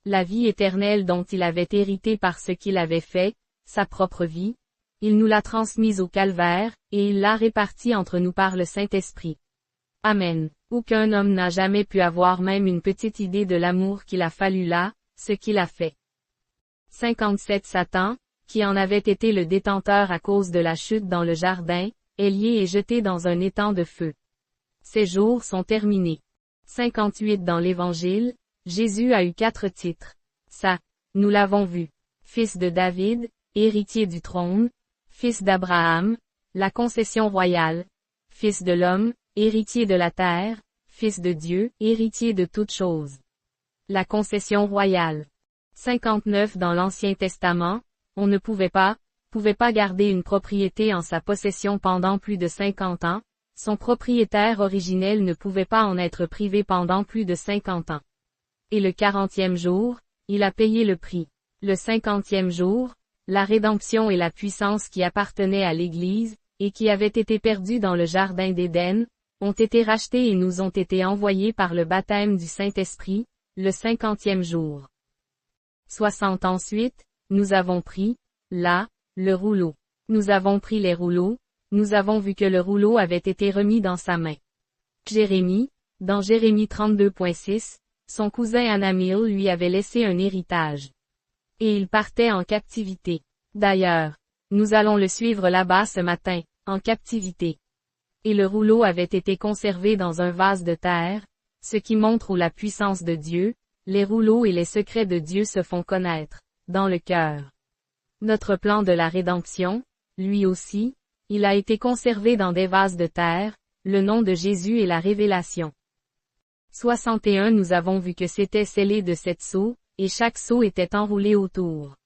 La vie éternelle dont il avait hérité par ce qu'il avait fait, sa propre vie, il nous l'a transmise au calvaire, et il l'a répartie entre nous par le Saint-Esprit. Amen. Aucun homme n'a jamais pu avoir même une petite idée de l'amour qu'il a fallu là, ce qu'il a fait. 57 Satan, qui en avait été le détenteur à cause de la chute dans le jardin, est lié et jeté dans un étang de feu. Ses jours sont terminés. 58 Dans l'Évangile, Jésus a eu 4 titres. Nous l'avons vu. Fils de David, héritier du trône. Fils d'Abraham, la concession royale. Fils de l'homme, héritier de la terre. Fils de Dieu, héritier de toutes choses. La concession royale. 59 Dans l'Ancien Testament, on ne pouvait pas garder une propriété en sa possession pendant plus de 50 ans, son propriétaire originel ne pouvait pas en être privé pendant plus de 50 ans. Et le 40e jour, il a payé le prix. Le 50e jour, la rédemption et la puissance qui appartenaient à l'Église, et qui avaient été perdues dans le Jardin d'Éden, ont été rachetés et nous ont été envoyés par le baptême du Saint-Esprit, le 50e jour. 60 Ensuite, nous avons pris, là, le rouleau. Nous avons pris les rouleaux, nous avons vu que le rouleau avait été remis dans sa main. Jérémie, dans Jérémie 32.6, son cousin Anamil lui avait laissé un héritage. Et il partait en captivité. D'ailleurs, nous allons le suivre là-bas ce matin, en captivité. Et le rouleau avait été conservé dans un vase de terre, ce qui montre où la puissance de Dieu, les rouleaux et les secrets de Dieu se font connaître, dans le cœur. Notre plan de la rédemption, lui aussi, il a été conservé dans des vases de terre, le nom de Jésus et la révélation. 61 Nous avons vu que c'était scellé de 7 sceaux, et chaque sceau était enroulé autour.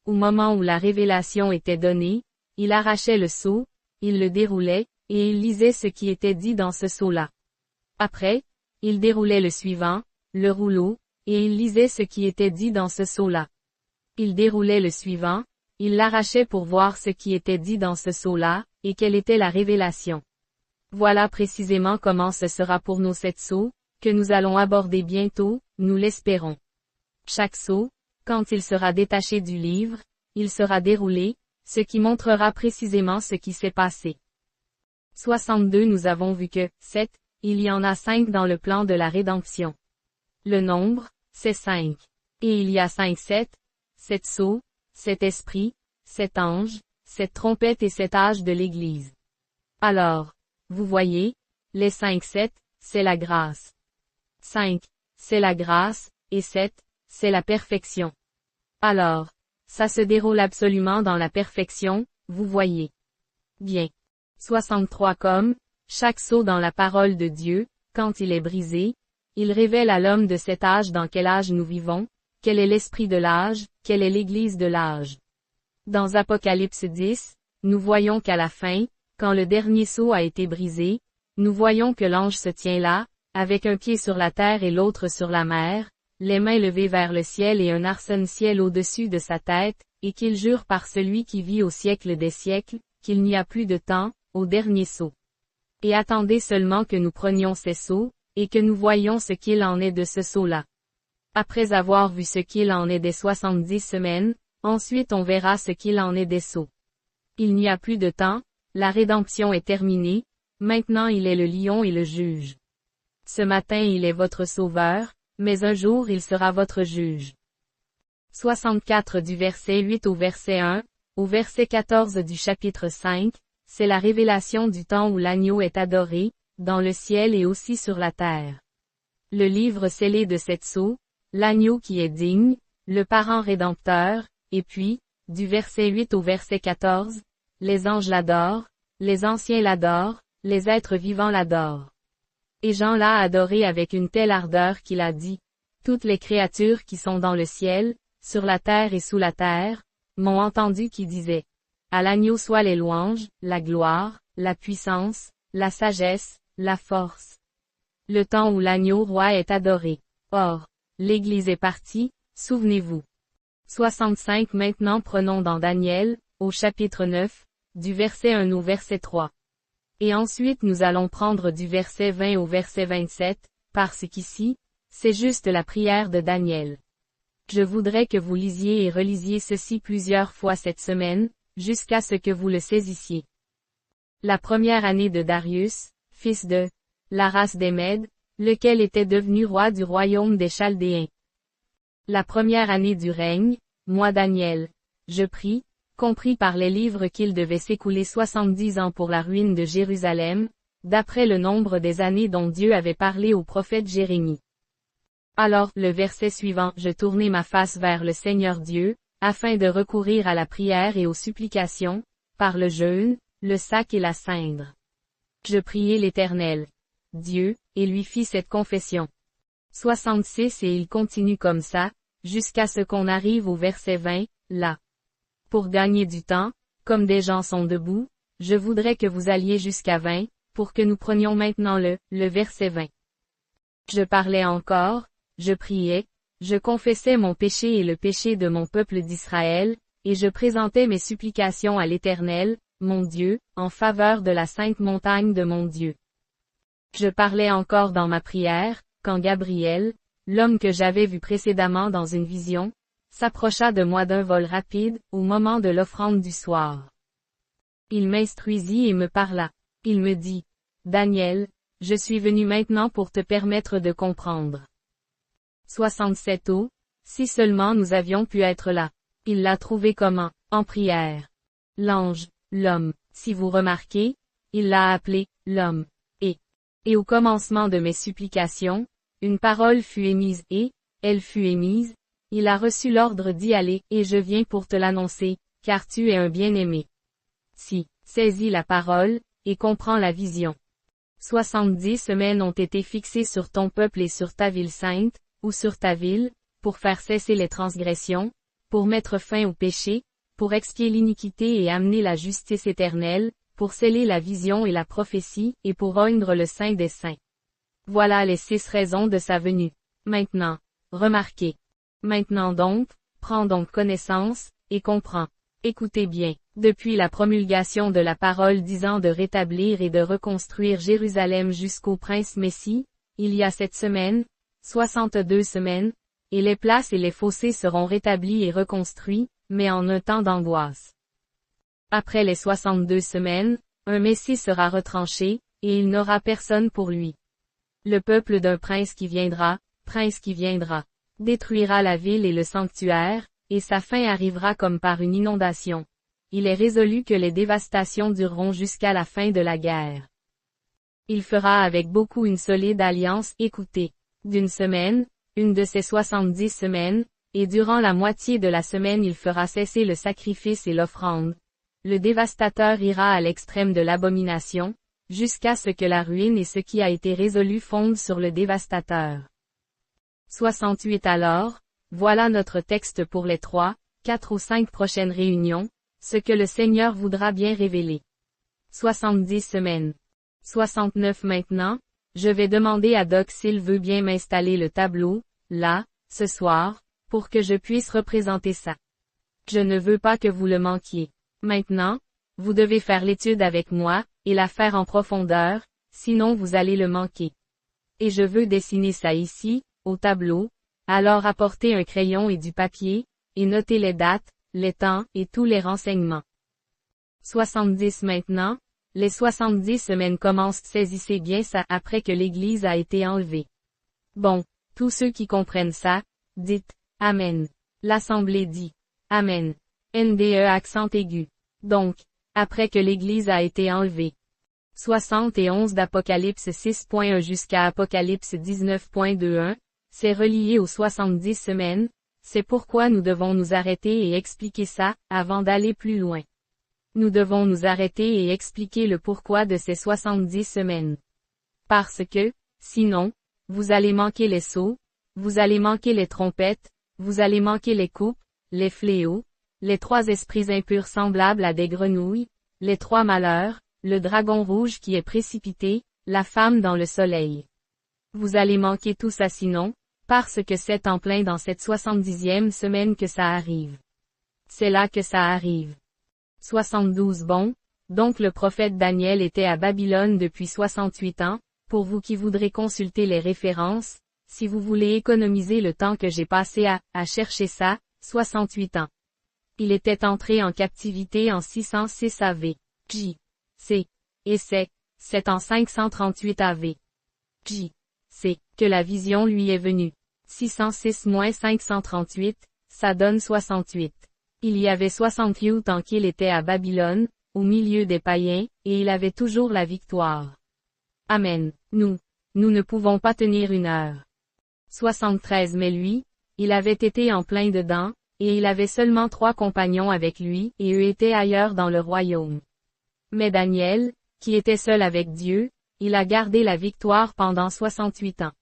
Au moment où la révélation était donnée, il arrachait le sceau, il le déroulait, et il lisait ce qui était dit dans ce sceau-là. Après, il déroulait le suivant, le rouleau, et il lisait ce qui était dit dans ce sceau-là. Il déroulait le suivant, il l'arrachait pour voir ce qui était dit dans ce sceau-là, et quelle était la révélation. Voilà précisément comment ce sera pour nos 7 sceaux, que nous allons aborder bientôt, nous l'espérons. Chaque sceau, quand il sera détaché du livre, il sera déroulé, ce qui montrera précisément ce qui s'est passé. 62 Nous avons vu que, 7, il y en a 5 dans le plan de la rédemption. Le nombre, c'est 5. Et il y a 7 sceaux, 7 esprits, 7 anges, 7 trompettes et 7 âges de l'Église. Alors, vous voyez, les 7, c'est la grâce. 5, c'est la grâce, et 7, c'est la perfection. Alors, ça se déroule absolument dans la perfection, vous voyez. Bien. 63 Comme, chaque sceau dans la parole de Dieu, quand il est brisé, il révèle à l'homme de cet âge dans quel âge nous vivons, quel est l'esprit de l'âge, quelle est l'Église de l'âge. Dans Apocalypse 10, nous voyons qu'à la fin, quand le dernier sceau a été brisé, nous voyons que l'ange se tient là, avec un pied sur la terre et l'autre sur la mer, les mains levées vers le ciel et un arc-en-ciel au-dessus de sa tête, et qu'il jure par celui qui vit au siècle des siècles, qu'il n'y a plus de temps, au dernier sceau. Et attendez seulement que nous prenions ces sceaux, et que nous voyions ce qu'il en est de ce sceau-là. Après avoir vu ce qu'il en est des 70 semaines, ensuite on verra ce qu'il en est des sceaux. Il n'y a plus de temps, la rédemption est terminée, maintenant il est le lion et le juge. Ce matin il est votre sauveur, mais un jour il sera votre juge. 64 Du verset 8 au verset 1, au verset 14 du chapitre 5, c'est la révélation du temps où l'agneau est adoré, dans le ciel et aussi sur la terre. Le livre scellé de 7 sceaux, l'agneau qui est digne, le parent rédempteur, et puis, du verset 8 au verset 14, les anges l'adorent, les anciens l'adorent, les êtres vivants l'adorent. Et Jean l'a adoré avec une telle ardeur qu'il a dit, toutes les créatures qui sont dans le ciel, sur la terre et sous la terre, m'ont entendu qui disait, à l'agneau soient les louanges, la gloire, la puissance, la sagesse, la force. Le temps où l'agneau roi est adoré. Or, l'Église est partie, souvenez-vous. 65 Maintenant prenons dans Daniel, au chapitre 9, du verset 1 au verset 3. Et ensuite nous allons prendre du verset 20 au verset 27, parce qu'ici, c'est juste la prière de Daniel. Je voudrais que vous lisiez et relisiez ceci plusieurs fois cette semaine, jusqu'à ce que vous le saisissiez. La première année de Darius, fils de la race des Mèdes, lequel était devenu roi du royaume des Chaldéens. La première année du règne, moi Daniel, je prie, compris par les livres qu'il devait s'écouler 70 ans pour la ruine de Jérusalem, d'après le nombre des années dont Dieu avait parlé au prophète Jérémie. Alors, le verset suivant, je tournai ma face vers le Seigneur Dieu, afin de recourir à la prière et aux supplications, par le jeûne, le sac et la cendre. Je priai l'Éternel, Dieu, et lui fis cette confession. 66 et il continue comme ça, jusqu'à ce qu'on arrive au verset 20, là. Pour gagner du temps, comme des gens sont debout, je voudrais que vous alliez jusqu'à 20, pour que nous prenions maintenant le verset 20. Je parlais encore, je priais, je confessais mon péché et le péché de mon peuple d'Israël, et je présentais mes supplications à l'Éternel, mon Dieu, en faveur de la sainte montagne de mon Dieu. Je parlais encore dans ma prière, quand Gabriel, l'homme que j'avais vu précédemment dans une vision, s'approcha de moi d'un vol rapide, au moment de l'offrande du soir. Il m'instruisit et me parla. Il me dit, Daniel, je suis venu maintenant pour te permettre de comprendre. 67 Oh, si seulement nous avions pu être là. Il l'a trouvé comment? En prière. L'ange, l'homme, si vous remarquez, il l'a appelé, l'homme. Et au commencement de mes supplications, une parole fut émise et, elle fut émise, il a reçu l'ordre d'y aller, et je viens pour te l'annoncer, car tu es un bien-aimé. Si, saisis la parole, et comprends la vision. 70 semaines ont été fixées sur ton peuple et sur ta ville sainte, ou sur ta ville, pour faire cesser les transgressions, pour mettre fin au péché, pour expier l'iniquité et amener la justice éternelle, pour sceller la vision et la prophétie, et pour oindre le Saint des Saints. Voilà les 6 raisons de sa venue. Maintenant, remarquez. Maintenant donc, prends donc connaissance, et comprends. Écoutez bien, depuis la promulgation de la parole disant de rétablir et de reconstruire Jérusalem jusqu'au prince Messie, il y a 7 semaines, 62 semaines, et les places et les fossés seront rétablis et reconstruits, mais en un temps d'angoisse. Après les 62 semaines, un Messie sera retranché, et il n'aura personne pour lui. Le peuple d'un prince qui viendra, détruira la ville et le sanctuaire, et sa fin arrivera comme par une inondation. Il est résolu que les dévastations dureront jusqu'à la fin de la guerre. Il fera avec beaucoup une solide alliance, écoutez, d'une semaine, une de ces 70 semaines, et durant la moitié de la semaine il fera cesser le sacrifice et l'offrande. Le dévastateur ira à l'extrême de l'abomination, jusqu'à ce que la ruine et ce qui a été résolu fondent sur le dévastateur. 68 Alors, voilà notre texte pour les 3, 4 ou 5 prochaines réunions, ce que le Seigneur voudra bien révéler. 70 semaines. 69 Maintenant, je vais demander à Doc s'il veut bien m'installer le tableau, là, ce soir, pour que je puisse représenter ça. Je ne veux pas que vous le manquiez. Maintenant, vous devez faire l'étude avec moi, et la faire en profondeur, sinon vous allez le manquer. Et je veux dessiner ça ici, au tableau, alors apportez un crayon et du papier, et notez les dates, les temps, et tous les renseignements. 70 Maintenant, les 70 semaines commencent, saisissez bien ça après que l'Église a été enlevée. Bon, tous ceux qui comprennent ça, dites, Amen. L'Assemblée dit, Amen. NDE accent aigu. Donc, après que l'Église a été enlevée. 71 d'Apocalypse 6.1 jusqu'à Apocalypse 19.21, c'est relié aux 70 semaines, c'est pourquoi nous devons nous arrêter et expliquer ça, avant d'aller plus loin. Nous devons nous arrêter et expliquer le pourquoi de ces 70 semaines. Parce que, sinon, vous allez manquer les sceaux, vous allez manquer les trompettes, vous allez manquer les coupes, les fléaux, les 3 esprits impurs semblables à des grenouilles, les 3 malheurs, le dragon rouge qui est précipité, la femme dans le soleil. Vous allez manquer tout ça sinon, parce que c'est en plein dans cette 70e semaine que ça arrive. C'est là que ça arrive. 72 Bon, Donc le prophète Daniel était à Babylone depuis 68 ans, pour vous qui voudrez consulter les références, si vous voulez économiser le temps que j'ai passé à chercher ça, 68 ans. Il était entré en captivité en 606 AV. J. C. Et c'est en 538 AV. J. C. que la vision lui est venue. 606-538, ça donne 68. Il y avait 68 ans qu'il était à Babylone, au milieu des païens, et il avait toujours la victoire. Amen. Nous ne pouvons pas tenir une heure. 73 Mais lui, il avait été en plein dedans, et il avait seulement 3 compagnons avec lui, et eux étaient ailleurs dans le royaume. Mais Daniel, qui était seul avec Dieu, il a gardé la victoire pendant 68 ans.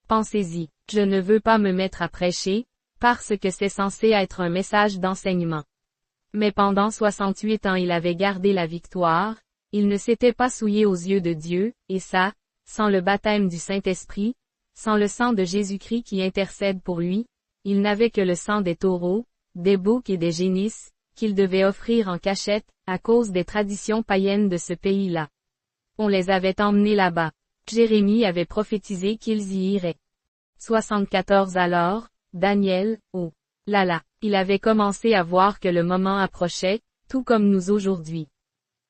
Pensez-y, je ne veux pas me mettre à prêcher, parce que c'est censé être un message d'enseignement. Mais pendant 68 ans il avait gardé la victoire, il ne s'était pas souillé aux yeux de Dieu, et ça, sans le baptême du Saint-Esprit, sans le sang de Jésus-Christ qui intercède pour lui, il n'avait que le sang des taureaux, des boucs et des génisses, qu'il devait offrir en cachette, à cause des traditions païennes de ce pays-là. On les avait emmenés là-bas. Jérémie avait prophétisé qu'ils y iraient. 74 Alors, Daniel, oh là, il avait commencé à voir que le moment approchait, tout comme nous aujourd'hui.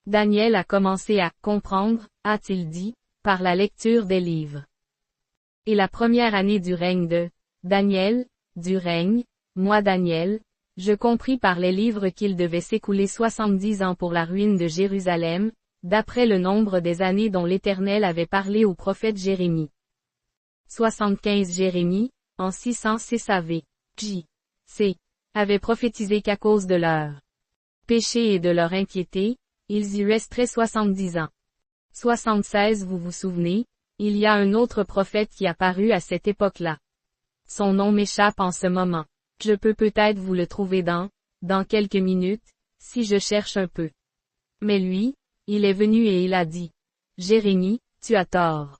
Daniel a commencé à comprendre, a-t-il dit, par la lecture des livres. Et la première année du règne de Daniel, du règne, moi Daniel, je compris par les livres qu'il devait s'écouler 70 ans pour la ruine de Jérusalem, d'après le nombre des années dont l'Éternel avait parlé au prophète Jérémie. 75 Jérémie, en 606 AV. J. C. avait prophétisé qu'à cause de leur péché et de leur inquiété, ils y resteraient 70 ans. 76 Vous vous souvenez, il y a un autre prophète qui a paru à cette époque-là. Son nom m'échappe en ce moment. Je peux peut-être vous le trouver dans quelques minutes, si je cherche un peu. Mais lui, il est venu et il a dit, Jérémie, tu as tort.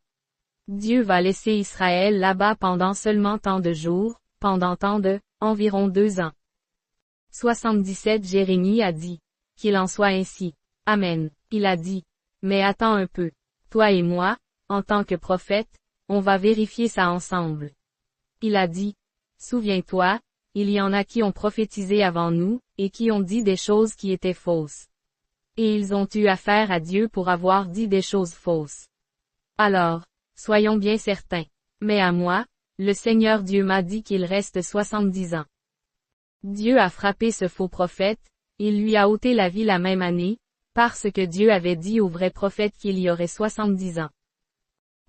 Dieu va laisser Israël là-bas pendant seulement tant de jours, pendant environ 2 ans. 77 Jérémie a dit, qu'il en soit ainsi. Amen. Il a dit, mais attends un peu. Toi et moi, en tant que prophète, on va vérifier ça ensemble. Il a dit, souviens-toi, il y en a qui ont prophétisé avant nous, et qui ont dit des choses qui étaient fausses. Et ils ont eu affaire à Dieu pour avoir dit des choses fausses. Alors, soyons bien certains. Mais à moi, le Seigneur Dieu m'a dit qu'il reste 70 ans. Dieu a frappé ce faux prophète, il lui a ôté la vie la même année, parce que Dieu avait dit au vrai prophète qu'il y aurait 70 ans.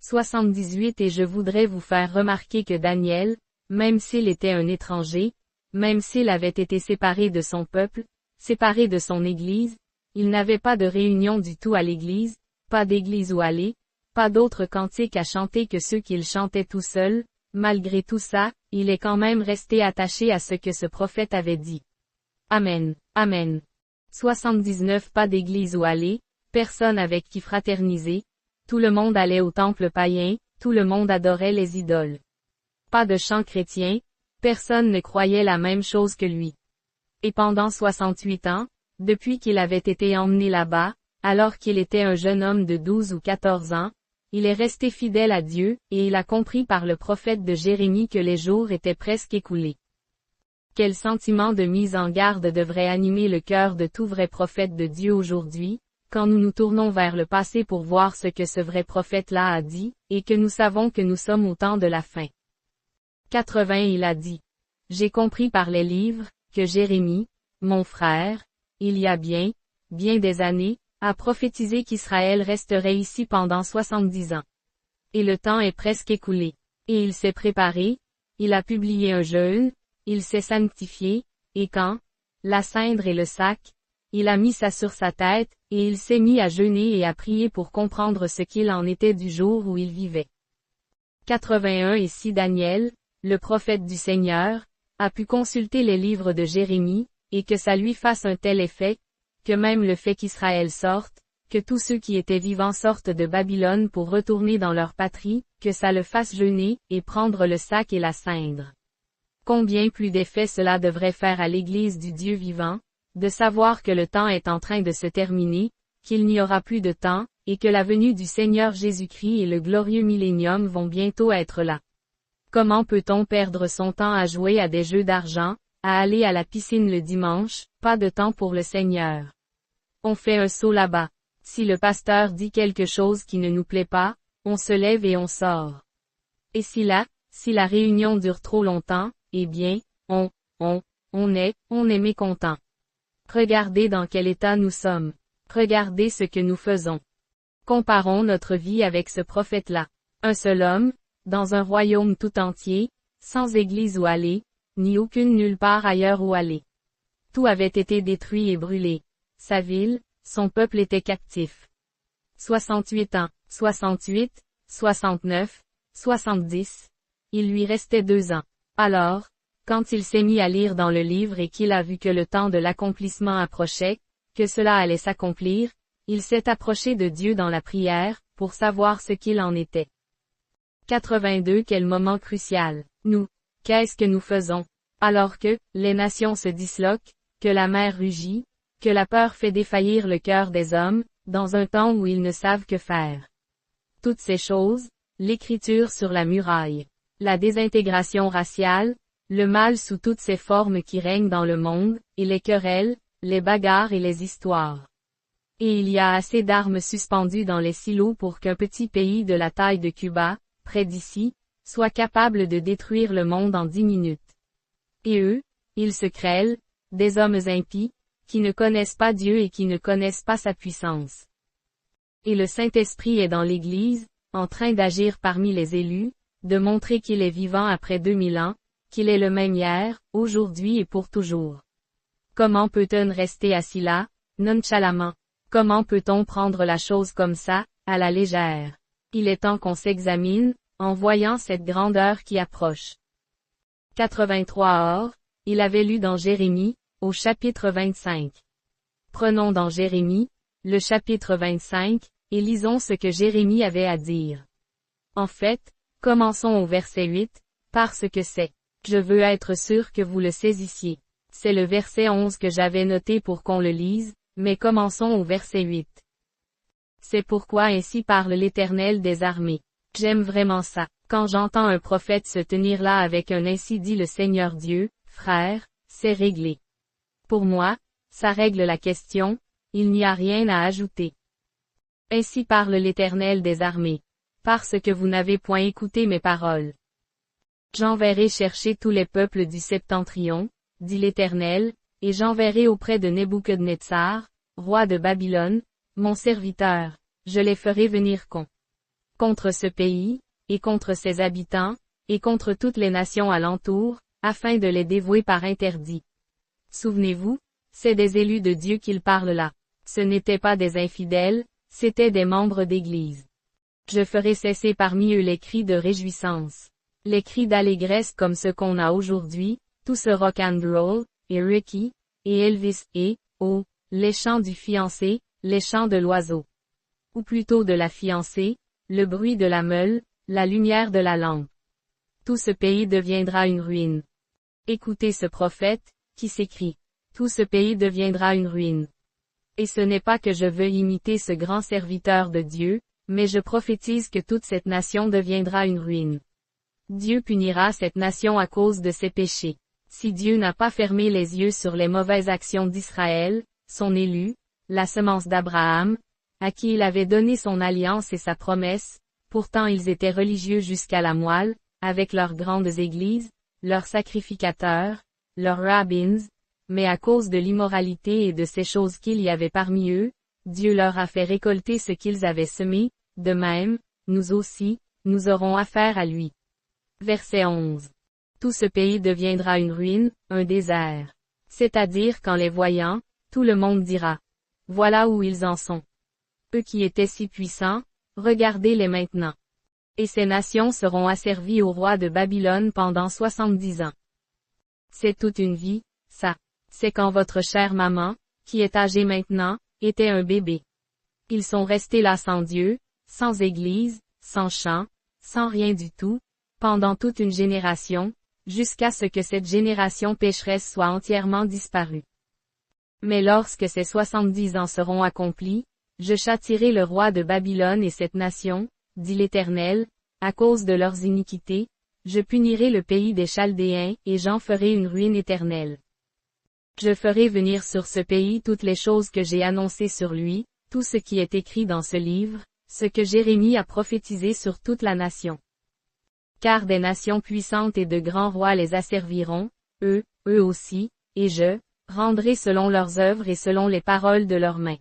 78 Et je voudrais vous faire remarquer que Daniel, même s'il était un étranger, même s'il avait été séparé de son peuple, séparé de son église, il n'avait pas de réunion du tout à l'église, pas d'église où aller, pas d'autres cantiques à chanter que ceux qu'il chantait tout seul, malgré tout ça, il est quand même resté attaché à ce que ce prophète avait dit. Amen, Amen. 79 Pas d'église où aller, personne avec qui fraterniser, tout le monde allait au temple païen, tout le monde adorait les idoles. Pas de chant chrétien, personne ne croyait la même chose que lui. Et pendant 68 ans, depuis qu'il avait été emmené là-bas, alors qu'il était un jeune homme de 12 ou 14 ans, il est resté fidèle à Dieu, et il a compris par le prophète de Jérémie que les jours étaient presque écoulés. Quel sentiment de mise en garde devrait animer le cœur de tout vrai prophète de Dieu aujourd'hui, quand nous nous tournons vers le passé pour voir ce que ce vrai prophète-là a dit, et que nous savons que nous sommes au temps de la fin. 80 Il a dit. J'ai compris par les livres, que Jérémie, mon frère, il y a bien des années, a prophétisé qu'Israël resterait ici pendant 70 ans. Et le temps est presque écoulé. Et il s'est préparé, il a publié un jeûne, il s'est sanctifié, et quand, la cendre et le sac, il a mis ça sur sa tête, et il s'est mis à jeûner et à prier pour comprendre ce qu'il en était du jour où il vivait. 81 Et si Daniel, le prophète du Seigneur, a pu consulter les livres de Jérémie, et que ça lui fasse un tel effet, que même le fait qu'Israël sorte, que tous ceux qui étaient vivants sortent de Babylone pour retourner dans leur patrie, que ça le fasse jeûner, et prendre le sac et la cendre. Combien plus d'effet cela devrait faire à l'Église du Dieu vivant, de savoir que le temps est en train de se terminer, qu'il n'y aura plus de temps, et que la venue du Seigneur Jésus-Christ et le glorieux millénium vont bientôt être là. Comment peut-on perdre son temps à jouer à des jeux d'argent, à aller à la piscine le dimanche, pas de temps pour le Seigneur. On fait un saut là-bas. Si le pasteur dit quelque chose qui ne nous plaît pas, on se lève et on sort. Et si la réunion dure trop longtemps, eh bien, on est mécontent. Regardez dans quel état nous sommes. Regardez ce que nous faisons. Comparons notre vie avec ce prophète-là. Un seul homme, dans un royaume tout entier, sans église où aller, ni aucune nulle part ailleurs où aller. Tout avait été détruit et brûlé. Sa ville, son peuple était captif. 68 ans, 68, 69, 70. Il lui restait 2 ans. Alors, quand il s'est mis à lire dans le livre et qu'il a vu que le temps de l'accomplissement approchait, que cela allait s'accomplir, il s'est approché de Dieu dans la prière, pour savoir ce qu'il en était. 82 Quel moment crucial. Nous, qu'est-ce que nous faisons? Alors que, les nations se disloquent, que la mer rugit, que la peur fait défaillir le cœur des hommes, dans un temps où ils ne savent que faire. Toutes ces choses, l'écriture sur la muraille, la désintégration raciale, le mal sous toutes ses formes qui règnent dans le monde, et les querelles, les bagarres et les histoires. Et il y a assez d'armes suspendues dans les silos pour qu'un petit pays de la taille de Cuba, près d'ici, soit capable de détruire le monde en 10 minutes. Et eux, ils se crêlent, des hommes impies, qui ne connaissent pas Dieu et qui ne connaissent pas sa puissance. Et le Saint-Esprit est dans l'Église, en train d'agir parmi les élus, de montrer qu'il est vivant après 2000 ans, qu'il est le même hier, aujourd'hui et pour toujours. Comment peut-on rester assis là, nonchalamment? Comment peut-on prendre la chose comme ça, à la légère? Il est temps qu'on s'examine, en voyant cette grandeur qui approche. 83 Or, il avait lu dans Jérémie, au chapitre 25. Prenons dans Jérémie, le chapitre 25, et lisons ce que Jérémie avait à dire. En fait, commençons au verset 8, parce que c'est, je veux être sûr que vous le saisissiez. C'est le verset 11 que j'avais noté pour qu'on le lise, mais commençons au verset 8. C'est pourquoi ainsi parle l'Éternel des armées. J'aime vraiment ça. Quand j'entends un prophète se tenir là avec un ainsi dit le Seigneur Dieu, frère, c'est réglé. Pour moi, ça règle la question, il n'y a rien à ajouter. Ainsi parle l'Éternel des armées. Parce que vous n'avez point écouté mes paroles. J'enverrai chercher tous les peuples du septentrion, dit l'Éternel, et j'enverrai auprès de Nebuchadnezzar, roi de Babylone, mon serviteur, je les ferai venir contre ce pays, et contre ses habitants, et contre toutes les nations alentour, afin de les dévouer par interdit. Souvenez-vous, c'est des élus de Dieu qu'il parle là. Ce n'étaient pas des infidèles, c'étaient des membres d'Église. Je ferai cesser parmi eux les cris de réjouissance. Les cris d'allégresse comme ceux qu'on a aujourd'hui, tout ce rock and roll, et Ricky, et Elvis, et, oh, les chants du fiancé, les chants de l'oiseau. Ou plutôt de la fiancée, le bruit de la meule, la lumière de la lampe. Tout ce pays deviendra une ruine. Écoutez ce prophète, qui s'écrie. Tout ce pays deviendra une ruine. Et ce n'est pas que je veux imiter ce grand serviteur de Dieu, mais je prophétise que toute cette nation deviendra une ruine. Dieu punira cette nation à cause de ses péchés. Si Dieu n'a pas fermé les yeux sur les mauvaises actions d'Israël, son élu, la semence d'Abraham, à qui il avait donné son alliance et sa promesse, pourtant ils étaient religieux jusqu'à la moelle, avec leurs grandes églises, leurs sacrificateurs, leurs rabbins, mais à cause de l'immoralité et de ces choses qu'il y avait parmi eux, Dieu leur a fait récolter ce qu'ils avaient semé, de même, nous aussi, nous aurons affaire à lui. Verset 11. Tout ce pays deviendra une ruine, un désert. C'est-à-dire qu'en les voyant, tout le monde dira. Voilà où ils en sont. Eux qui étaient si puissants, regardez-les maintenant. Et ces nations seront asservies au roi de Babylone pendant 70 ans. C'est toute une vie, ça. C'est quand votre chère maman, qui est âgée maintenant, était un bébé. Ils sont restés là sans Dieu, sans église, sans chant, sans rien du tout, pendant toute une génération, jusqu'à ce que cette génération pécheresse soit entièrement disparue. Mais lorsque ces 70 ans seront accomplis, Je châtierai le roi de Babylone et cette nation, dit l'Éternel, à cause de leurs iniquités, je punirai le pays des Chaldéens et j'en ferai une ruine éternelle. Je ferai venir sur ce pays toutes les choses que j'ai annoncées sur lui, tout ce qui est écrit dans ce livre, ce que Jérémie a prophétisé sur toute la nation. Car des nations puissantes et de grands rois les asserviront, eux aussi, et je rendrai selon leurs œuvres et selon les paroles de leurs mains.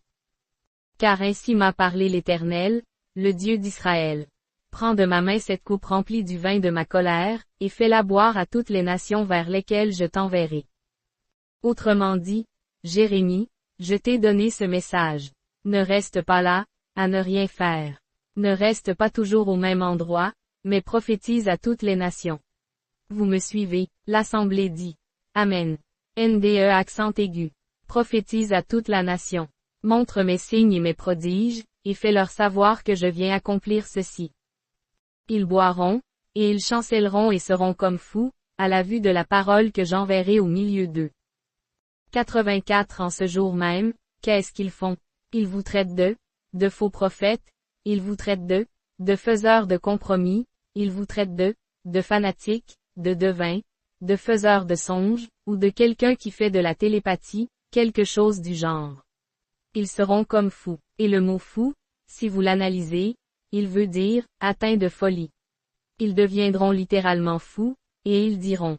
Car ainsi m'a parlé l'Éternel, le Dieu d'Israël. Prends de ma main cette coupe remplie du vin de ma colère, et fais-la boire à toutes les nations vers lesquelles je t'enverrai. Autrement dit, Jérémie, je t'ai donné ce message. Ne reste pas là, à ne rien faire. Ne reste pas toujours au même endroit, mais prophétise à toutes les nations. Vous me suivez, l'assemblée dit. Amen. NDE accent aigu. Prophétise à toute la nation. Montre mes signes et mes prodiges, et fais-leur savoir que je viens accomplir ceci. Ils boiront, et ils chancelleront et seront comme fous, à la vue de la parole que j'enverrai au milieu d'eux. 84 En ce jour même, qu'est-ce qu'ils font? Ils vous traitent de faux prophètes, ils vous traitent de faiseurs de compromis, ils vous traitent de fanatiques, de devins, de faiseurs de songes, ou de quelqu'un qui fait de la télépathie, quelque chose du genre. Ils seront comme fous. Et le mot fou, si vous l'analysez, il veut dire, atteint de folie. Ils deviendront littéralement fous, et ils diront,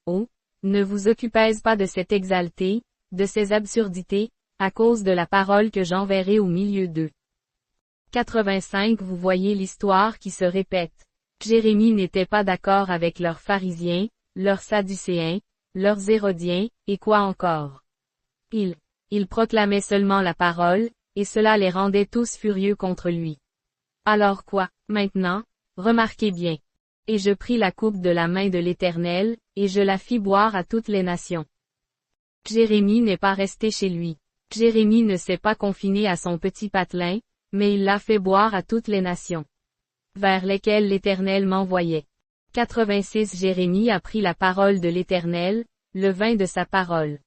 oh, ne vous occupez pas de cette exalté, de ces absurdités, à cause de la parole que j'enverrai au milieu d'eux. 85 Vous voyez l'histoire qui se répète. Jérémie n'était pas d'accord avec leurs pharisiens, leurs sadducéens, leurs hérodiens, et quoi encore. Ils proclamaient seulement la parole, et cela les rendait tous furieux contre lui. Alors quoi, maintenant, remarquez bien. Et je pris la coupe de la main de l'Éternel, et je la fis boire à toutes les nations. Jérémie n'est pas resté chez lui. Jérémie ne s'est pas confiné à son petit patelin, mais il l'a fait boire à toutes les nations, vers lesquelles l'Éternel m'envoyait. 86 Jérémie a pris la parole de l'Éternel, le vin de sa parole.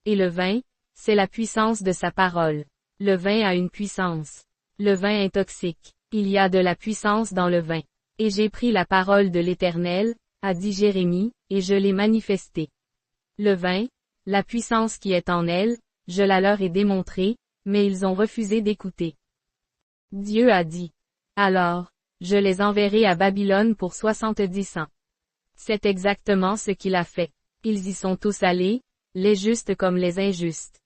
Et le vin, c'est la puissance de sa parole. Le vin a une puissance. Le vin intoxique. Il y a de la puissance dans le vin. Et j'ai pris la parole de l'Éternel, a dit Jérémie, et je l'ai manifestée. Le vin, la puissance qui est en elle, je la leur ai démontrée, mais ils ont refusé d'écouter. Dieu a dit. Alors, je les enverrai à Babylone pour 70 ans. C'est exactement ce qu'il a fait. Ils y sont tous allés, les justes comme les injustes.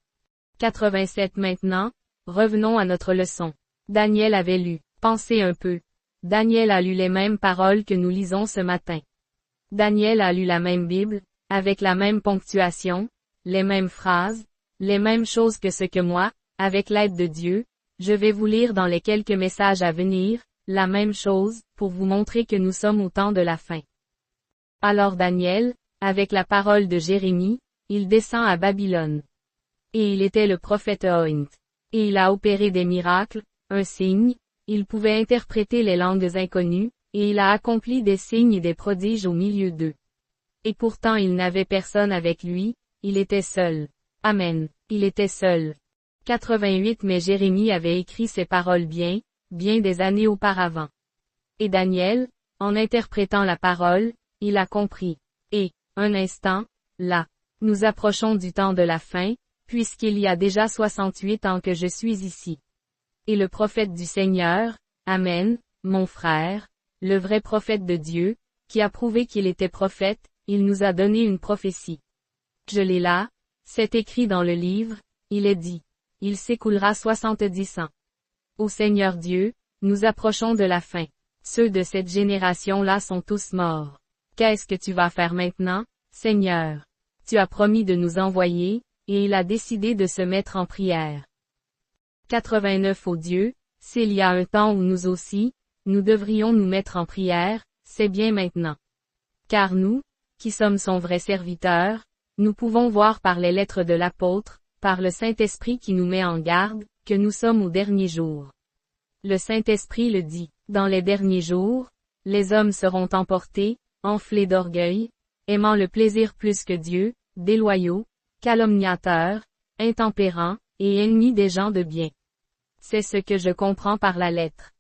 87 Maintenant, revenons à notre leçon. Daniel avait lu. Pensez un peu. Daniel a lu les mêmes paroles que nous lisons ce matin. Daniel a lu la même Bible, avec la même ponctuation, les mêmes phrases, les mêmes choses que ce que moi, avec l'aide de Dieu, je vais vous lire dans les quelques messages à venir, la même chose, pour vous montrer que nous sommes au temps de la fin. Alors Daniel, avec la parole de Jérémie, il descend à Babylone. Et il était le prophète Oint. Et il a opéré des miracles, un signe, il pouvait interpréter les langues inconnues, et il a accompli des signes et des prodiges au milieu d'eux. Et pourtant il n'avait personne avec lui, il était seul. Amen. Il était seul. 88 Mais Jérémie avait écrit ces paroles bien des années auparavant. Et Daniel, en interprétant la parole, il a compris. Et, un instant, là, nous approchons du temps de la fin, puisqu'il y a déjà 68 ans que je suis ici. Et le prophète du Seigneur, Amen, mon frère, le vrai prophète de Dieu, qui a prouvé qu'il était prophète, il nous a donné une prophétie. Je l'ai là, c'est écrit dans le livre, il est dit. Il s'écoulera 70 ans. Ô Seigneur Dieu, nous approchons de la fin. Ceux de cette génération-là sont tous morts. Qu'est-ce que tu vas faire maintenant, Seigneur? Tu as promis de nous envoyer, et il a décidé de se mettre en prière. 89 Ô Dieu, s'il y a un temps où nous aussi, nous devrions nous mettre en prière, c'est bien maintenant. Car nous, qui sommes son vrai serviteur, nous pouvons voir par les lettres de l'apôtre, par le Saint-Esprit qui nous met en garde, que nous sommes au dernier jour. Le Saint-Esprit le dit, dans les derniers jours, les hommes seront emportés, enflés d'orgueil, aimant le plaisir plus que Dieu, déloyaux, calomniateurs, intempérants, et ennemis des gens de bien. C'est ce que je comprends par la lettre.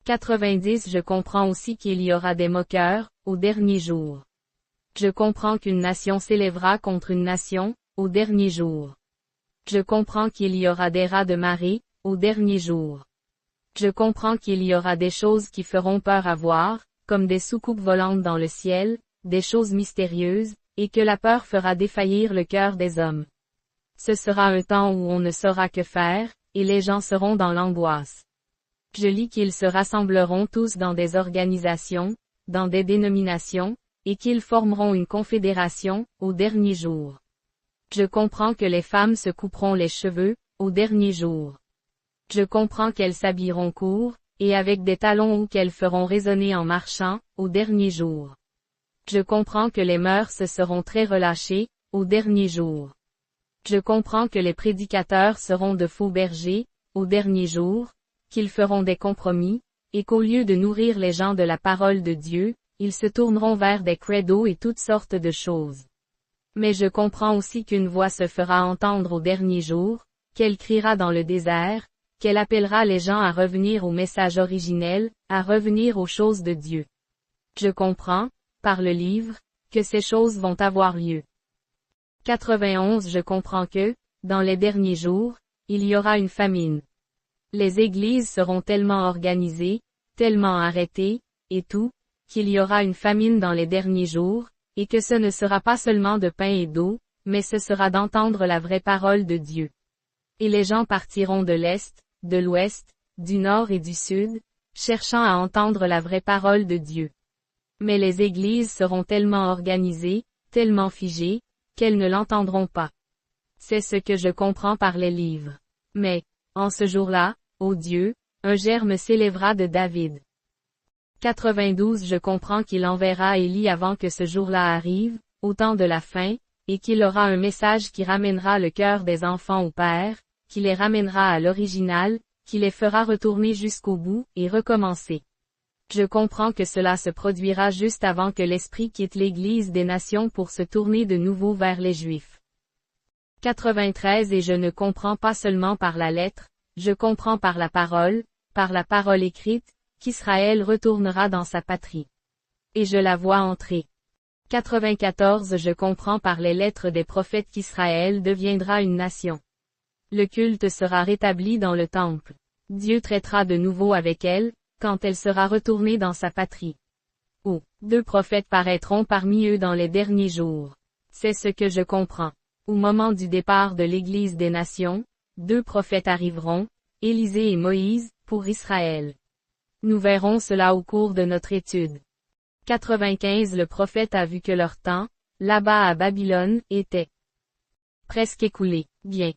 90 Je comprends aussi qu'il y aura des moqueurs, au dernier jour. Je comprends qu'une nation s'élèvera contre une nation, au dernier jour. Je comprends qu'il y aura des rats de marée, au dernier jour. Je comprends qu'il y aura des choses qui feront peur à voir, comme des soucoupes volantes dans le ciel, des choses mystérieuses, et que la peur fera défaillir le cœur des hommes. Ce sera un temps où on ne saura que faire, et les gens seront dans l'angoisse. Je lis qu'ils se rassembleront tous dans des organisations, dans des dénominations, et qu'ils formeront une confédération, au dernier jour. Je comprends que les femmes se couperont les cheveux, au dernier jour. Je comprends qu'elles s'habilleront court, et avec des talons ou qu'elles feront résonner en marchant, au dernier jour. Je comprends que les mœurs seront très relâchées, au dernier jour. Je comprends que les prédicateurs seront de faux bergers, au dernier jour, qu'ils feront des compromis, et qu'au lieu de nourrir les gens de la parole de Dieu, ils se tourneront vers des credos et toutes sortes de choses. Mais je comprends aussi qu'une voix se fera entendre au dernier jour, qu'elle criera dans le désert, qu'elle appellera les gens à revenir au message originel, à revenir aux choses de Dieu. Je comprends, par le livre, que ces choses vont avoir lieu. 91 Je comprends que, dans les derniers jours, il y aura une famine. Les églises seront tellement organisées, tellement arrêtées, et tout, qu'il y aura une famine dans les derniers jours, et que ce ne sera pas seulement de pain et d'eau, mais ce sera d'entendre la vraie parole de Dieu. Et les gens partiront de l'Est, de l'Ouest, du Nord et du Sud, cherchant à entendre la vraie parole de Dieu. Mais les églises seront tellement organisées, tellement figées, qu'elles ne l'entendront pas. C'est ce que je comprends par les livres. Mais, en ce jour-là, ô Dieu, un germe s'élèvera de David. 92 Je comprends qu'il enverra Élie avant que ce jour-là arrive, au temps de la fin, et qu'il aura un message qui ramènera le cœur des enfants au Père, qui les ramènera à l'original, qui les fera retourner jusqu'au bout, et recommencer. Je comprends que cela se produira juste avant que l'Esprit quitte l'Église des nations pour se tourner de nouveau vers les Juifs. 93 Et je ne comprends pas seulement par la lettre, je comprends par la parole écrite, qu'Israël retournera dans sa patrie. Et je la vois entrer. 94 Je comprends par les lettres des prophètes qu'Israël deviendra une nation. Le culte sera rétabli dans le temple. Dieu traitera de nouveau avec elle, quand elle sera retournée dans sa patrie. Oh, 2 prophètes paraîtront parmi eux dans les derniers jours. C'est ce que je comprends. Au moment du départ de l'Église des nations, 2 prophètes arriveront, Élisée et Moïse, pour Israël. Nous verrons cela au cours de notre étude. 95 Le prophète a vu que leur temps, là-bas à Babylone, était presque écoulé. Bien.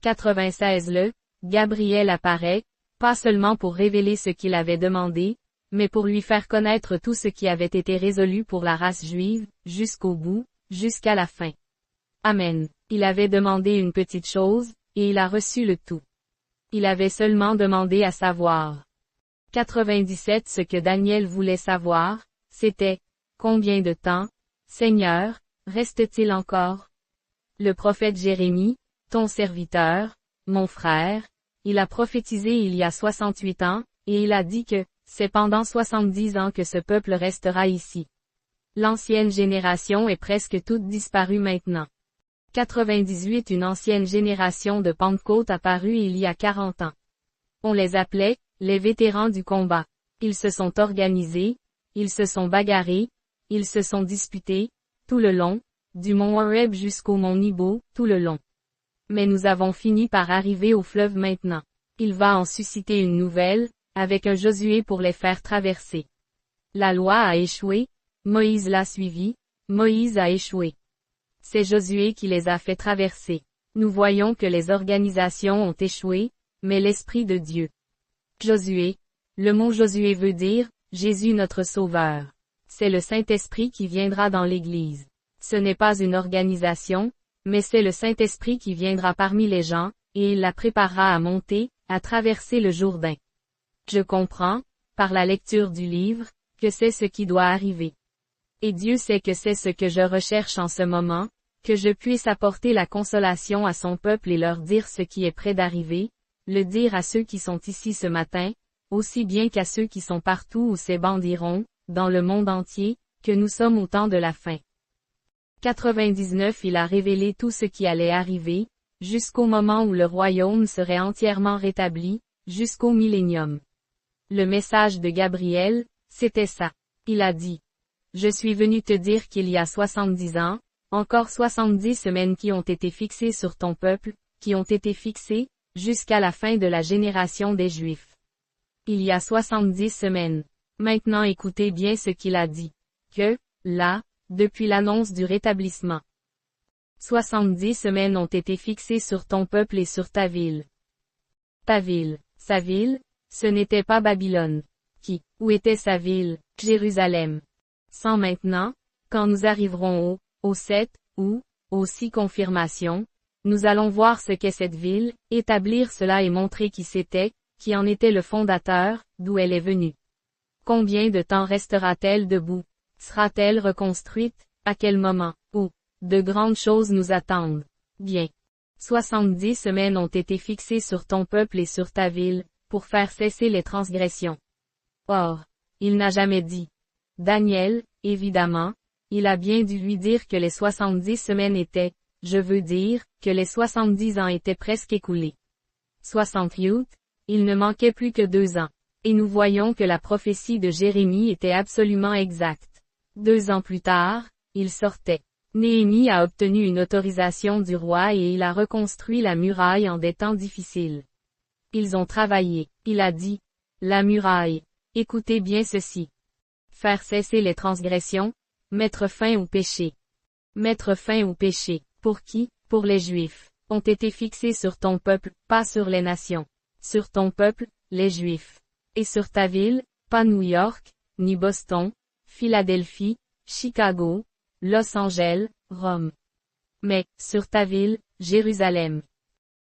96 Gabriel apparaît, pas seulement pour révéler ce qu'il avait demandé, mais pour lui faire connaître tout ce qui avait été résolu pour la race juive, jusqu'au bout, jusqu'à la fin. Amen. Il avait demandé une petite chose, et il a reçu le tout. Il avait seulement demandé à savoir. 97 Ce que Daniel voulait savoir, c'était, combien de temps, Seigneur, reste-t-il encore? Le prophète Jérémie, ton serviteur, mon frère, il a prophétisé il y a 68 ans, et il a dit que, c'est pendant 70 ans que ce peuple restera ici. L'ancienne génération est presque toute disparue maintenant. 98 Une ancienne génération de Pentecôte apparut il y a 40 ans. On les appelait, les vétérans du combat. Ils se sont organisés, ils se sont bagarrés, ils se sont disputés, tout le long, du mont Horeb jusqu'au mont Nebo, tout le long. Mais nous avons fini par arriver au fleuve maintenant. Il va en susciter une nouvelle, avec un Josué pour les faire traverser. La loi a échoué, Moïse l'a suivi, Moïse a échoué. C'est Josué qui les a fait traverser. Nous voyons que les organisations ont échoué, mais l'Esprit de Dieu. Josué. Le mot Josué veut dire, Jésus notre Sauveur. C'est le Saint-Esprit qui viendra dans l'Église. Ce n'est pas une organisation, mais c'est le Saint-Esprit qui viendra parmi les gens, et il la préparera à monter, à traverser le Jourdain. Je comprends, par la lecture du livre, que c'est ce qui doit arriver. Et Dieu sait que c'est ce que je recherche en ce moment, que je puisse apporter la consolation à son peuple et leur dire ce qui est près d'arriver, le dire à ceux qui sont ici ce matin, aussi bien qu'à ceux qui sont partout où ces bandes iront, dans le monde entier, que nous sommes au temps de la fin. 99 Il a révélé tout ce qui allait arriver, jusqu'au moment où le royaume serait entièrement rétabli, jusqu'au millénium. Le message de Gabriel, c'était ça. Il a dit: Je suis venu te dire qu'il y a 70 ans, encore 70 semaines qui ont été fixées sur ton peuple, qui ont été fixées, jusqu'à la fin de la génération des Juifs. Il y a 70 semaines. Maintenant écoutez bien ce qu'il a dit. Que, là, depuis l'annonce du rétablissement, 70 semaines ont été fixées sur ton peuple et sur ta ville. Ta ville, sa ville, ce n'était pas Babylone. Où était sa ville, Jérusalem? Sans maintenant, quand nous arriverons au 7, ou, au 6 confirmation, nous allons voir ce qu'est cette ville, établir cela et montrer qui c'était, qui en était le fondateur, d'où elle est venue. Combien de temps restera-t-elle debout? Sera-t-elle reconstruite? À quel moment? Où? De grandes choses nous attendent. Bien. 70 semaines ont été fixées sur ton peuple et sur ta ville, pour faire cesser les transgressions. Or, il n'a jamais dit. Daniel, évidemment, il a bien dû lui dire que les 70 semaines étaient, je veux dire, que les 70 ans étaient presque écoulés. 68, il ne manquait plus que 2 ans. Et nous voyons que la prophétie de Jérémie était absolument exacte. 2 ans plus tard, il sortait. Néhémie a obtenu une autorisation du roi et il a reconstruit la muraille en des temps difficiles. Ils ont travaillé. Il a dit, la muraille. Écoutez bien ceci. Faire cesser les transgressions, mettre fin au péché. Mettre fin au péché. Pour qui? Pour les Juifs. Ont été fixés sur ton peuple, pas sur les nations. Sur ton peuple, les Juifs. Et sur ta ville, pas New York, ni Boston, Philadelphie, Chicago, Los Angeles, Rome. Mais, sur ta ville, Jérusalem.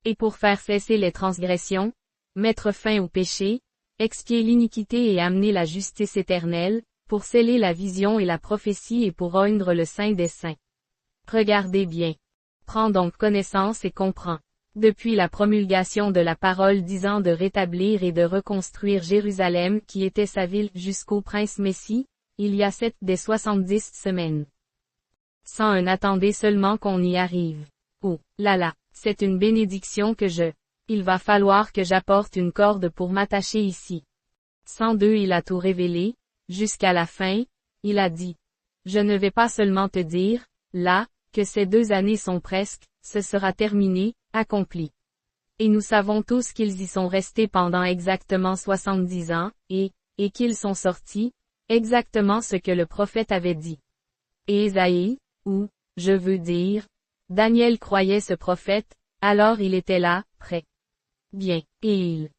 Et pour faire cesser les transgressions, mettre fin au péché, expier l'iniquité et amener la justice éternelle, pour sceller la vision et la prophétie et pour oindre le Saint des Saints. Regardez bien. Prends donc connaissance et comprends. Depuis la promulgation de la parole disant de rétablir et de reconstruire Jérusalem qui était sa ville jusqu'au prince Messie, il y a 7 des 70 semaines. 101 Attendez seulement qu'on y arrive. Oh, là, c'est une bénédiction que il va falloir que j'apporte une corde pour m'attacher ici. 102 Il a tout révélé, jusqu'à la fin, il a dit. Je ne vais pas seulement te dire, là, que ces 2 années sont presque, ce sera terminé, accompli. Et nous savons tous qu'ils y sont restés pendant exactement 70 ans, et qu'ils sont sortis, exactement ce que le prophète avait dit. Et Ésaïe, ou, je veux dire, Daniel croyait ce prophète, alors il était là, prêt. Bien, et il.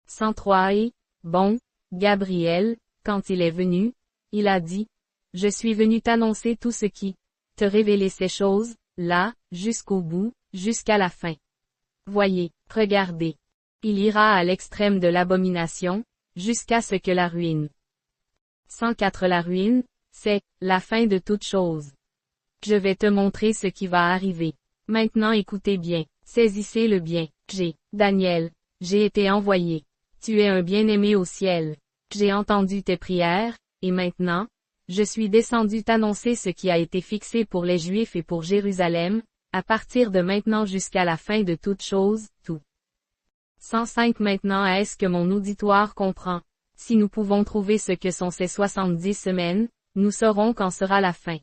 103 Et, bon, Gabriel, quand il est venu, il a dit, je suis venu t'annoncer tout ce qui, te révéler ces choses, là, jusqu'au bout, jusqu'à la fin. Voyez, regardez. Il ira à l'extrême de l'abomination, jusqu'à ce que la ruine. 104 La ruine, c'est, la fin de toute chose. Je vais te montrer ce qui va arriver. Maintenant écoutez bien, saisissez le bien. Daniel, j'ai été envoyé. Tu es un bien-aimé au ciel. J'ai entendu tes prières, et maintenant, je suis descendu t'annoncer ce qui a été fixé pour les Juifs et pour Jérusalem, à partir de maintenant jusqu'à la fin de toute chose, tout. 105 Maintenant est-ce que mon auditoire comprend? Si nous pouvons trouver ce que sont ces 70 semaines, nous saurons quand sera la fin.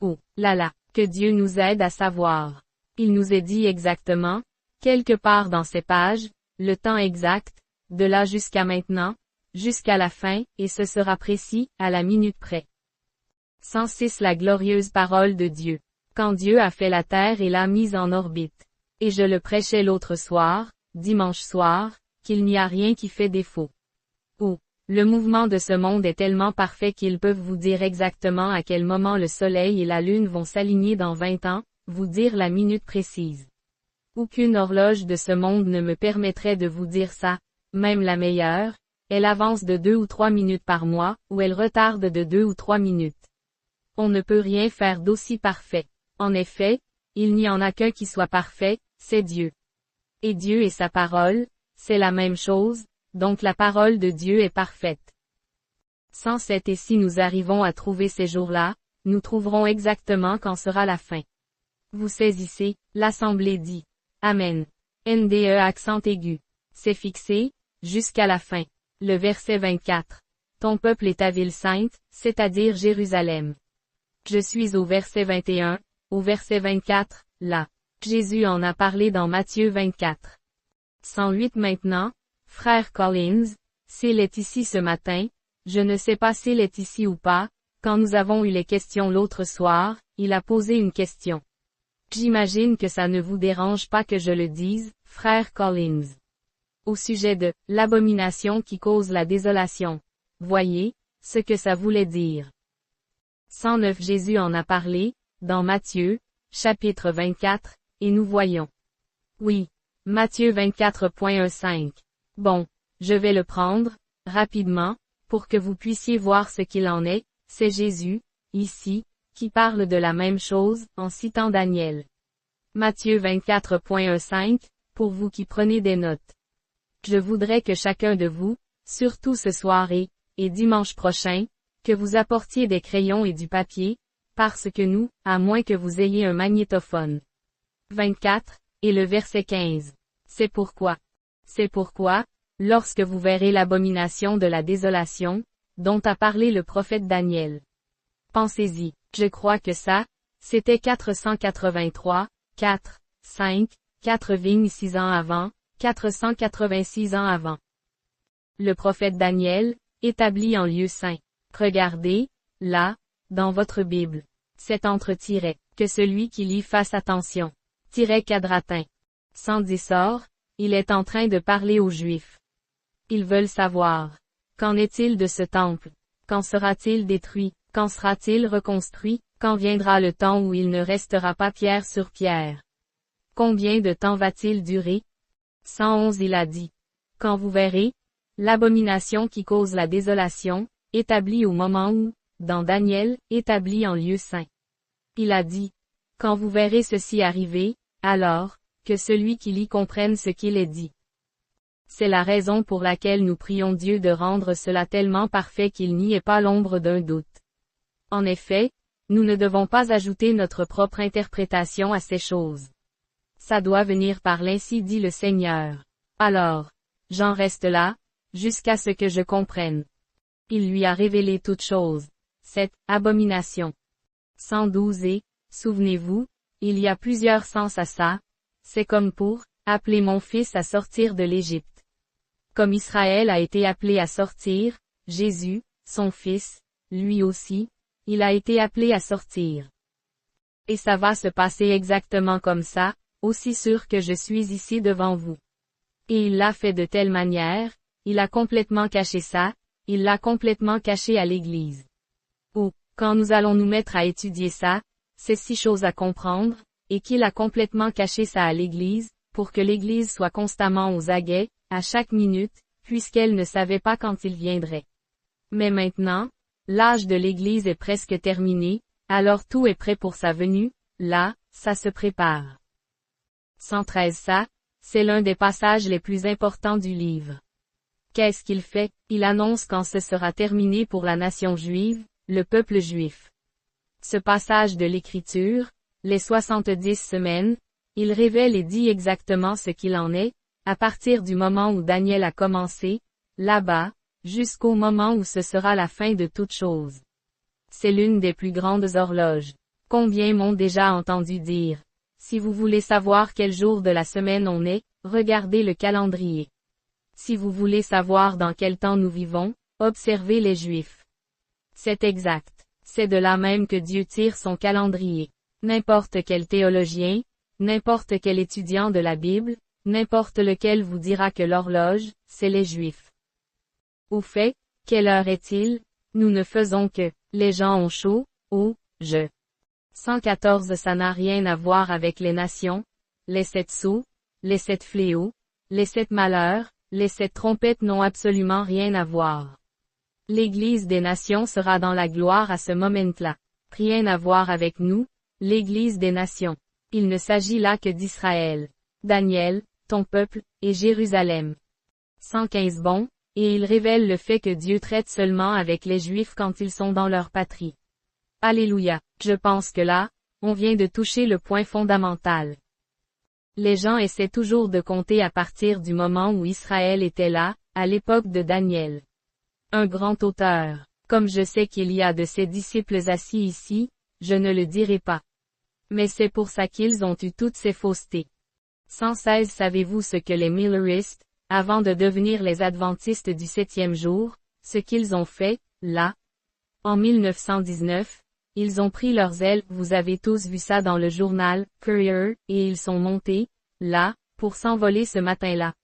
Oh, là, que Dieu nous aide à savoir. Il nous est dit exactement, quelque part dans ces pages, le temps exact, de là jusqu'à maintenant, jusqu'à la fin, et ce sera précis, à la minute près. 106 La glorieuse parole de Dieu. Quand Dieu a fait la terre et l'a mise en orbite. Et je le prêchais l'autre soir, dimanche soir, qu'il n'y a rien qui fait défaut. Oh, le mouvement de ce monde est tellement parfait qu'ils peuvent vous dire exactement à quel moment le soleil et la lune vont s'aligner dans 20 ans, vous dire la minute précise. Aucune horloge de ce monde ne me permettrait de vous dire ça, même la meilleure, elle avance de 2 ou 3 minutes par mois, ou elle retarde de 2 ou 3 minutes. On ne peut rien faire d'aussi parfait. En effet, il n'y en a qu'un qui soit parfait, c'est Dieu. Et Dieu et sa parole, c'est la même chose, donc la parole de Dieu est parfaite. 107 Et si nous arrivons à trouver ces jours-là, nous trouverons exactement quand sera la fin. Vous saisissez, l'Assemblée dit. Amen. NDE accent aigu. C'est fixé, jusqu'à la fin. Le verset 24. Ton peuple est ta ville sainte, c'est-à-dire Jérusalem. Je suis au verset 21, au verset 24, là. Jésus en a parlé dans Matthieu 24. 108 Maintenant, frère Collins, s'il est ici ce matin, je ne sais pas s'il est ici ou pas, quand nous avons eu les questions l'autre soir, il a posé une question. J'imagine que ça ne vous dérange pas que je le dise, frère Collins. Au sujet de « l'abomination qui cause la désolation ». Voyez, ce que ça voulait dire. 109 Jésus en a parlé, dans Matthieu, chapitre 24, et nous voyons. Oui, Matthieu 24.15. Bon, je vais le prendre, rapidement, pour que vous puissiez voir ce qu'il en est, c'est Jésus, ici, qui parle de la même chose, en citant Daniel. Matthieu 24.15, pour vous qui prenez des notes. Je voudrais que chacun de vous, surtout ce soir et dimanche prochain, que vous apportiez des crayons et du papier, parce que nous, à moins que vous ayez un magnétophone. 24, et le verset 15. C'est pourquoi, lorsque vous verrez l'abomination de la désolation, dont a parlé le prophète Daniel. Pensez-y, je crois que ça, c'était 483, 4 vignes 6 ans avant, 486 ans avant. Le prophète Daniel, établi en lieu saint. Regardez, là, dans votre Bible. C'est entre tirets, que celui qui lit fasse attention. Tiret quadratin. 110 Or, il est en train de parler aux Juifs. Ils veulent savoir. Qu'en est-il de ce temple? Quand sera-t-il détruit? Quand sera-t-il reconstruit? Quand viendra le temps où il ne restera pas pierre sur pierre? Combien de temps va-t-il durer? 111 Il a dit. Quand vous verrez, l'abomination qui cause la désolation, établie au moment où, dans Daniel, établi en lieu saint. Il a dit. Quand vous verrez ceci arriver, alors, que celui qui lit comprenne ce qu'il est dit. C'est la raison pour laquelle nous prions Dieu de rendre cela tellement parfait qu'il n'y ait pas l'ombre d'un doute. En effet, nous ne devons pas ajouter notre propre interprétation à ces choses. Ça doit venir par l'ainsi dit le Seigneur. Alors, j'en reste là, jusqu'à ce que je comprenne. Il lui a révélé toutes choses. Cette abomination. 112 Et, souvenez-vous, il y a plusieurs sens à ça. C'est comme pour appeler mon fils à sortir de l'Égypte. Comme Israël a été appelé à sortir, Jésus, son fils, lui aussi, il a été appelé à sortir. Et ça va se passer exactement comme ça, aussi sûr que je suis ici devant vous. Et il l'a fait de telle manière, il a complètement caché ça, il l'a complètement caché à l'Église. Oh, quand nous allons nous mettre à étudier ça, c'est 6 choses à comprendre, et qu'il a complètement caché ça à l'Église, pour que l'Église soit constamment aux aguets, à chaque minute, puisqu'elle ne savait pas quand il viendrait. Mais maintenant, l'âge de l'Église est presque terminé, alors tout est prêt pour sa venue, là, ça se prépare. 113 Ça, c'est l'un des passages les plus importants du livre. Qu'est-ce qu'il fait? Il annonce quand ce sera terminé pour la nation juive, le peuple juif. Ce passage de l'Écriture, les 70 semaines, il révèle et dit exactement ce qu'il en est, à partir du moment où Daniel a commencé, là-bas, jusqu'au moment où ce sera la fin de toute chose. C'est l'une des plus grandes horloges. Combien m'ont déjà entendu dire? Si vous voulez savoir quel jour de la semaine on est, regardez le calendrier. Si vous voulez savoir dans quel temps nous vivons, observez les Juifs. C'est exact. C'est de là même que Dieu tire son calendrier. N'importe quel théologien, n'importe quel étudiant de la Bible, n'importe lequel vous dira que l'horloge, c'est les Juifs. Au fait, quelle heure est-il? Nous ne faisons que, les gens ont chaud, je. 114 Ça n'a rien à voir avec les nations, les 7 sceaux, les 7 fléaux, les 7 malheurs, les 7 trompettes n'ont absolument rien à voir. L'Église des nations sera dans la gloire à ce moment-là. Rien à voir avec nous, l'Église des nations. Il ne s'agit là que d'Israël. Daniel, ton peuple, et Jérusalem. 115 bon, et il révèle le fait que Dieu traite seulement avec les Juifs quand ils sont dans leur patrie. Alléluia. Je pense que là, on vient de toucher le point fondamental. Les gens essaient toujours de compter à partir du moment où Israël était là, à l'époque de Daniel. Un grand auteur. Comme je sais qu'il y a de ses disciples assis ici, je ne le dirai pas. Mais c'est pour ça qu'ils ont eu toutes ces faussetés. 116 Savez-vous ce que les Milleristes, avant de devenir les Adventistes du 7e jour, ce qu'ils ont fait, là? En 1919, ils ont pris leurs ailes, vous avez tous vu ça dans le journal, Courier, et ils sont montés, là, pour s'envoler ce matin-là.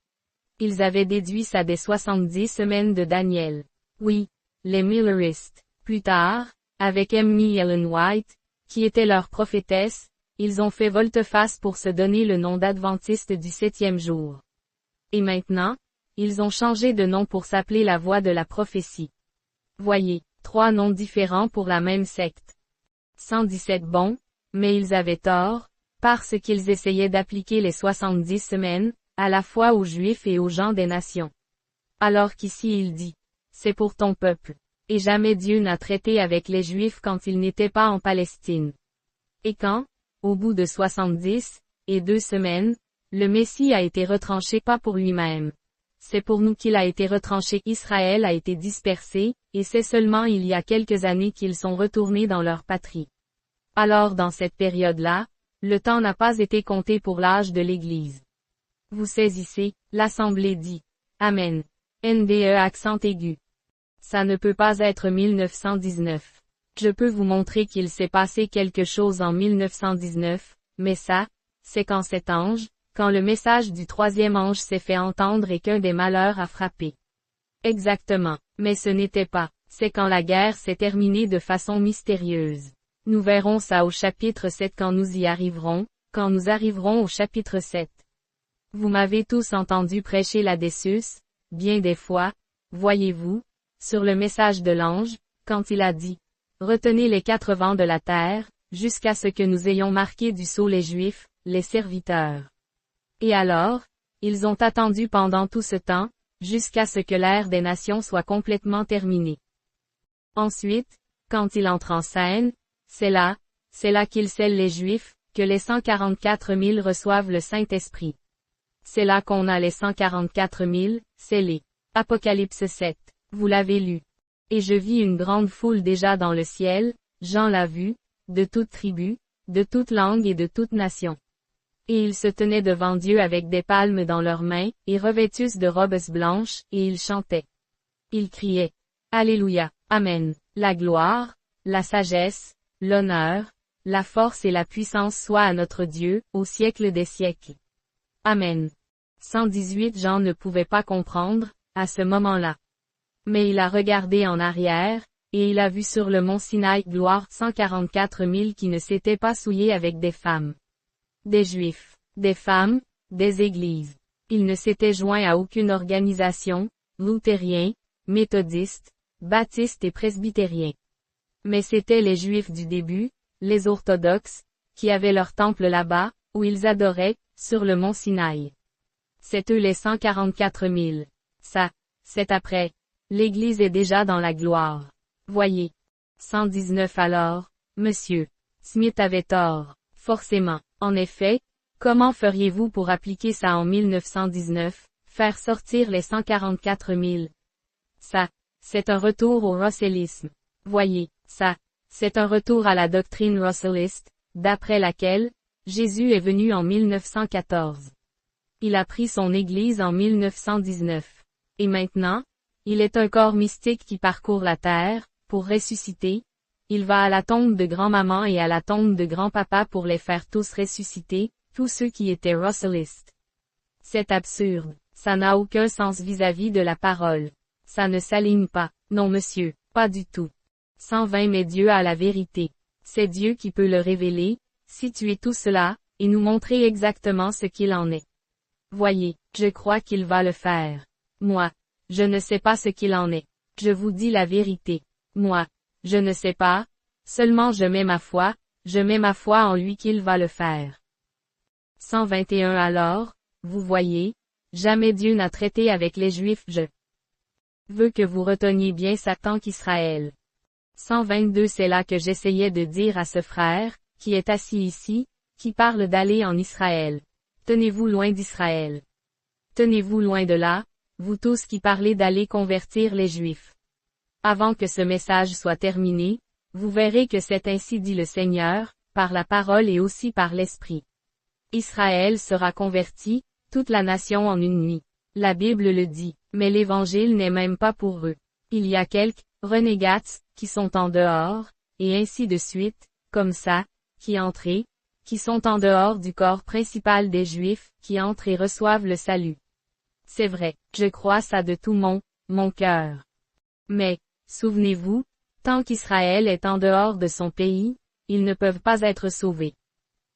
Ils avaient déduit ça des 70 semaines de Daniel. Oui, les Milleristes. Plus tard, avec Amy Ellen White, qui était leur prophétesse, ils ont fait volte-face pour se donner le nom d'Adventistes du 7e jour. Et maintenant, ils ont changé de nom pour s'appeler la Voix de la prophétie. Voyez, 3 noms différents pour la même secte. 117 bon, mais ils avaient tort, parce qu'ils essayaient d'appliquer les 70 semaines, à la fois aux Juifs et aux gens des nations. Alors qu'ici il dit, c'est pour ton peuple. Et jamais Dieu n'a traité avec les Juifs quand ils n'étaient pas en Palestine. Et quand, au bout de 70, et 2 semaines, le Messie a été retranché pas pour lui-même. C'est pour nous qu'il a été retranché. Israël a été dispersé, et c'est seulement il y a quelques années qu'ils sont retournés dans leur patrie. Alors dans cette période-là, le temps n'a pas été compté pour l'âge de l'Église. Vous saisissez, l'Assemblée dit. Amen. NDE accent aigu. Ça ne peut pas être 1919. Je peux vous montrer qu'il s'est passé quelque chose en 1919, mais ça, c'est quand cet ange, quand le message du 3e ange s'est fait entendre et qu'un des malheurs a frappé. Exactement, mais ce n'était pas, c'est quand la guerre s'est terminée de façon mystérieuse. Nous verrons ça au chapitre 7 quand nous y arriverons, quand nous arriverons au chapitre 7. Vous m'avez tous entendu prêcher là-dessus, bien des fois, voyez-vous, sur le message de l'ange, quand il a dit, « Retenez les 4 vents de la terre, jusqu'à ce que nous ayons marqué du sceau les Juifs, les serviteurs. » Et alors, ils ont attendu pendant tout ce temps, jusqu'à ce que l'ère des nations soit complètement terminée. Ensuite, quand il entre en scène, c'est là qu'il scelle les Juifs, que les 144 000 reçoivent le Saint-Esprit. C'est là qu'on a les 144 000, scellés. Apocalypse 7. Vous l'avez lu. Et je vis une grande foule déjà dans le ciel, Jean l'a vu, de toute tribu, de toute langue et de toute nation. Et ils se tenaient devant Dieu avec des palmes dans leurs mains, et revêtus de robes blanches, et ils chantaient. Ils criaient. Alléluia, Amen. La gloire, la sagesse, l'honneur, la force et la puissance soient à notre Dieu, au siècle des siècles. Amen. 118 Jean ne pouvait pas comprendre, à ce moment-là. Mais il a regardé en arrière, et il a vu sur le mont Sinaï gloire 144 000 qui ne s'étaient pas souillés avec des femmes. Des Juifs, des femmes, des églises. Ils ne s'étaient joints à aucune organisation, luthériens, méthodistes, baptistes et presbytériens. Mais c'étaient les Juifs du début, les orthodoxes, qui avaient leur temple là-bas, où ils adoraient, sur le mont Sinaï. C'est eux les 144 000. Ça, c'est après. L'Église est déjà dans la gloire. Voyez. 119 Alors, Monsieur Smith avait tort, forcément. En effet, comment feriez-vous pour appliquer ça en 1919, faire sortir les 144 000? Ça, c'est un retour au russellisme. Voyez, ça, c'est un retour à la doctrine russelliste, d'après laquelle, Jésus est venu en 1914. Il a pris son Église en 1919. Et maintenant, il est un corps mystique qui parcourt la terre, pour ressusciter. Il va à la tombe de grand-maman et à la tombe de grand-papa pour les faire tous ressusciter, tous ceux qui étaient russellistes. C'est absurde. Ça n'a aucun sens vis-à-vis de la parole. Ça ne s'aligne pas. Non monsieur, pas du tout. 120 Mais Dieu a la vérité. C'est Dieu qui peut le révéler, situer tout cela, et nous montrer exactement ce qu'il en est. Voyez, je crois qu'il va le faire. Moi, je ne sais pas ce qu'il en est. Je vous dis la vérité. Moi, je ne sais pas, seulement je mets ma foi en lui qu'il va le faire. 121 Alors, vous voyez, Jamais Dieu n'a traité avec les Juifs. Je veux que vous reteniez bien Satan qu'Israël. 122 C'est là que j'essayais de dire à ce frère, qui est assis ici, qui parle d'aller en Israël. Tenez-vous loin d'Israël. Tenez-vous loin de là, vous tous qui parlez d'aller convertir les Juifs. Avant que ce message soit terminé, vous verrez que c'est ainsi dit le Seigneur, par la parole et aussi par l'Esprit. Israël sera converti, toute la nation en une nuit. La Bible le dit, mais l'Évangile n'est même pas pour eux. Il y a quelques renégats qui sont en dehors, et ainsi de suite, comme ça, qui entrent, qui sont en dehors du corps principal des Juifs, qui entrent et reçoivent le salut. C'est vrai, je crois ça de tout mon cœur. Mais, souvenez-vous, tant qu'Israël est en dehors de son pays, ils ne peuvent pas être sauvés.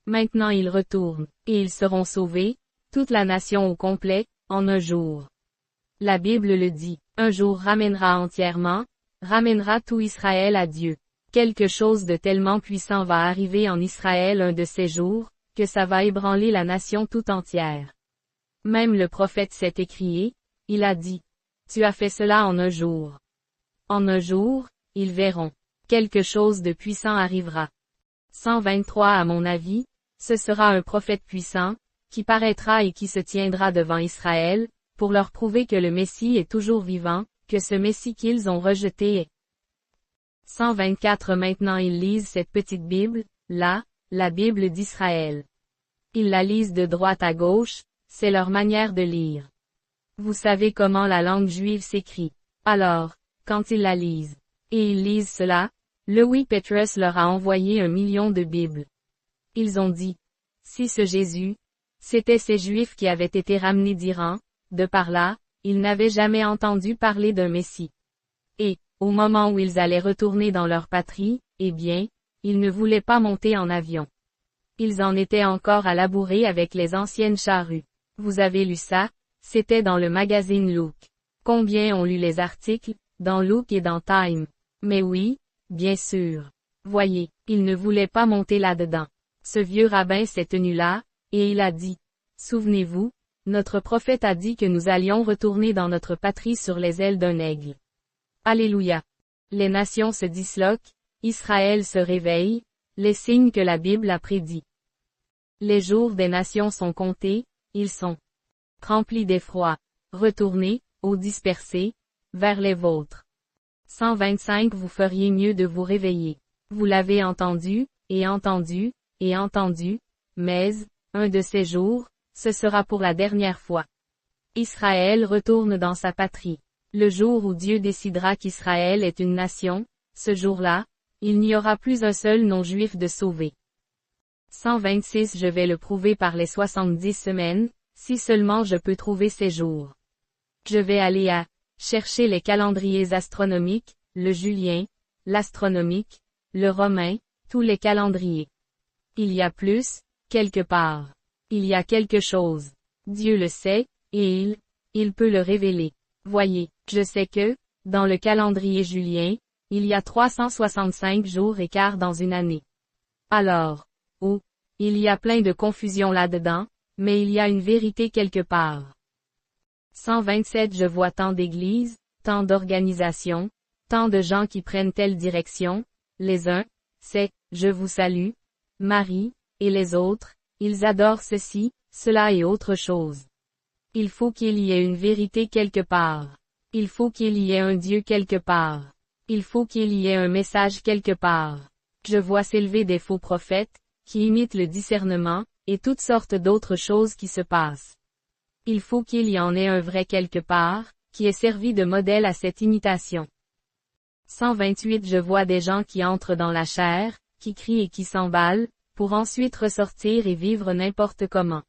Maintenant ils retournent, et ils seront sauvés, toute la nation au complet, en un jour. La Bible le dit, un jour ramènera entièrement, ramènera tout Israël à Dieu. Quelque chose de tellement puissant va arriver en Israël un de ces jours, que ça va ébranler la nation tout entière. Même le prophète s'est écrié, il a dit, tu as fait cela en un jour. En un jour, ils verront. Quelque chose de puissant arrivera. 123 À mon avis, ce sera un prophète puissant, qui paraîtra et qui se tiendra devant Israël, pour leur prouver que le Messie est toujours vivant, que ce Messie qu'ils ont rejeté est. 124 Maintenant ils lisent cette petite Bible, là, la Bible d'Israël. Ils la lisent de droite à gauche, c'est leur manière de lire. Vous savez comment la langue juive s'écrit. Alors, quand ils la lisent, et ils lisent cela, Louis Petrus leur a envoyé 1 million de Bibles. Ils ont dit, si ce Jésus, c'était ces Juifs qui avaient été ramenés d'Iran, de par là, ils n'avaient jamais entendu parler d'un Messie. Et, au moment où ils allaient retourner dans leur patrie, eh bien, ils ne voulaient pas monter en avion. Ils en étaient encore à labourer avec les anciennes charrues. Vous avez lu ça? C'était dans le magazine Look. Combien ont lu les articles, dans Look et dans Time? Mais oui, bien sûr. Voyez, ils ne voulaient pas monter là-dedans. Ce vieux rabbin s'est tenu là, et il a dit, souvenez-vous, notre prophète a dit que nous allions retourner dans notre patrie sur les ailes d'un aigle. Alléluia. Les nations se disloquent, Israël se réveille, les signes que la Bible a prédits. Les jours des nations sont comptés, ils sont remplis d'effroi. Retournez, ô dispersés, vers les vôtres. 125 Vous feriez mieux de vous réveiller. Vous l'avez entendu, et entendu, et entendu, mais, un de ces jours, ce sera pour la dernière fois. Israël retourne dans sa patrie. Le jour où Dieu décidera qu'Israël est une nation, ce jour-là, il n'y aura plus un seul non-juif de sauvé. 126 Je vais le prouver par les 70 semaines, si seulement je peux trouver ces jours. Je vais aller chercher les calendriers astronomiques, le julien, l'astronomique, le romain, tous les calendriers. Il y a plus, quelque part. Il y a quelque chose. Dieu le sait, et il peut le révéler. Voyez, je sais que, dans le calendrier julien, il y a 365 jours et quart dans une année. Alors, il y a plein de confusion là-dedans, mais il y a une vérité quelque part. 127 Je vois tant d'églises, tant d'organisations, tant de gens qui prennent telle direction, les uns, c'est, je vous salue, Marie, et les autres, ils adorent ceci, cela et autre chose. Il faut qu'il y ait une vérité quelque part. Il faut qu'il y ait un Dieu quelque part. Il faut qu'il y ait un message quelque part. Je vois s'élever des faux prophètes, qui imitent le discernement, et toutes sortes d'autres choses qui se passent. Il faut qu'il y en ait un vrai quelque part, qui ait servi de modèle à cette imitation. 128 Je vois des gens qui entrent dans la chair, qui crient et qui s'emballent, pour ensuite ressortir et vivre n'importe comment.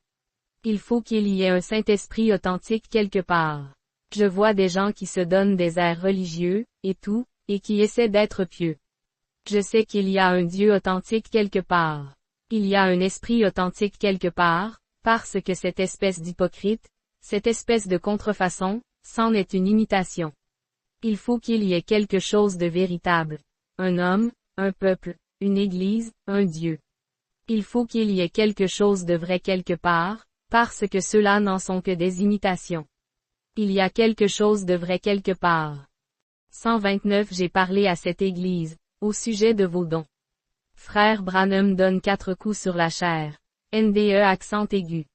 Il faut qu'il y ait un Saint-Esprit authentique quelque part. Je vois des gens qui se donnent des airs religieux, et tout, et qui essaient d'être pieux. Je sais qu'il y a un Dieu authentique quelque part. Il y a un esprit authentique quelque part, parce que cette espèce d'hypocrite, cette espèce de contrefaçon, c'en est une imitation. Il faut qu'il y ait quelque chose de véritable. Un homme, un peuple, une église, un Dieu. Il faut qu'il y ait quelque chose de vrai quelque part, parce que ceux-là n'en sont que des imitations. Il y a quelque chose de vrai quelque part. 129 J'ai parlé à cette Église, au sujet de vos dons. Frère Branham donne 4 coups sur la chair. NDE accent aigu.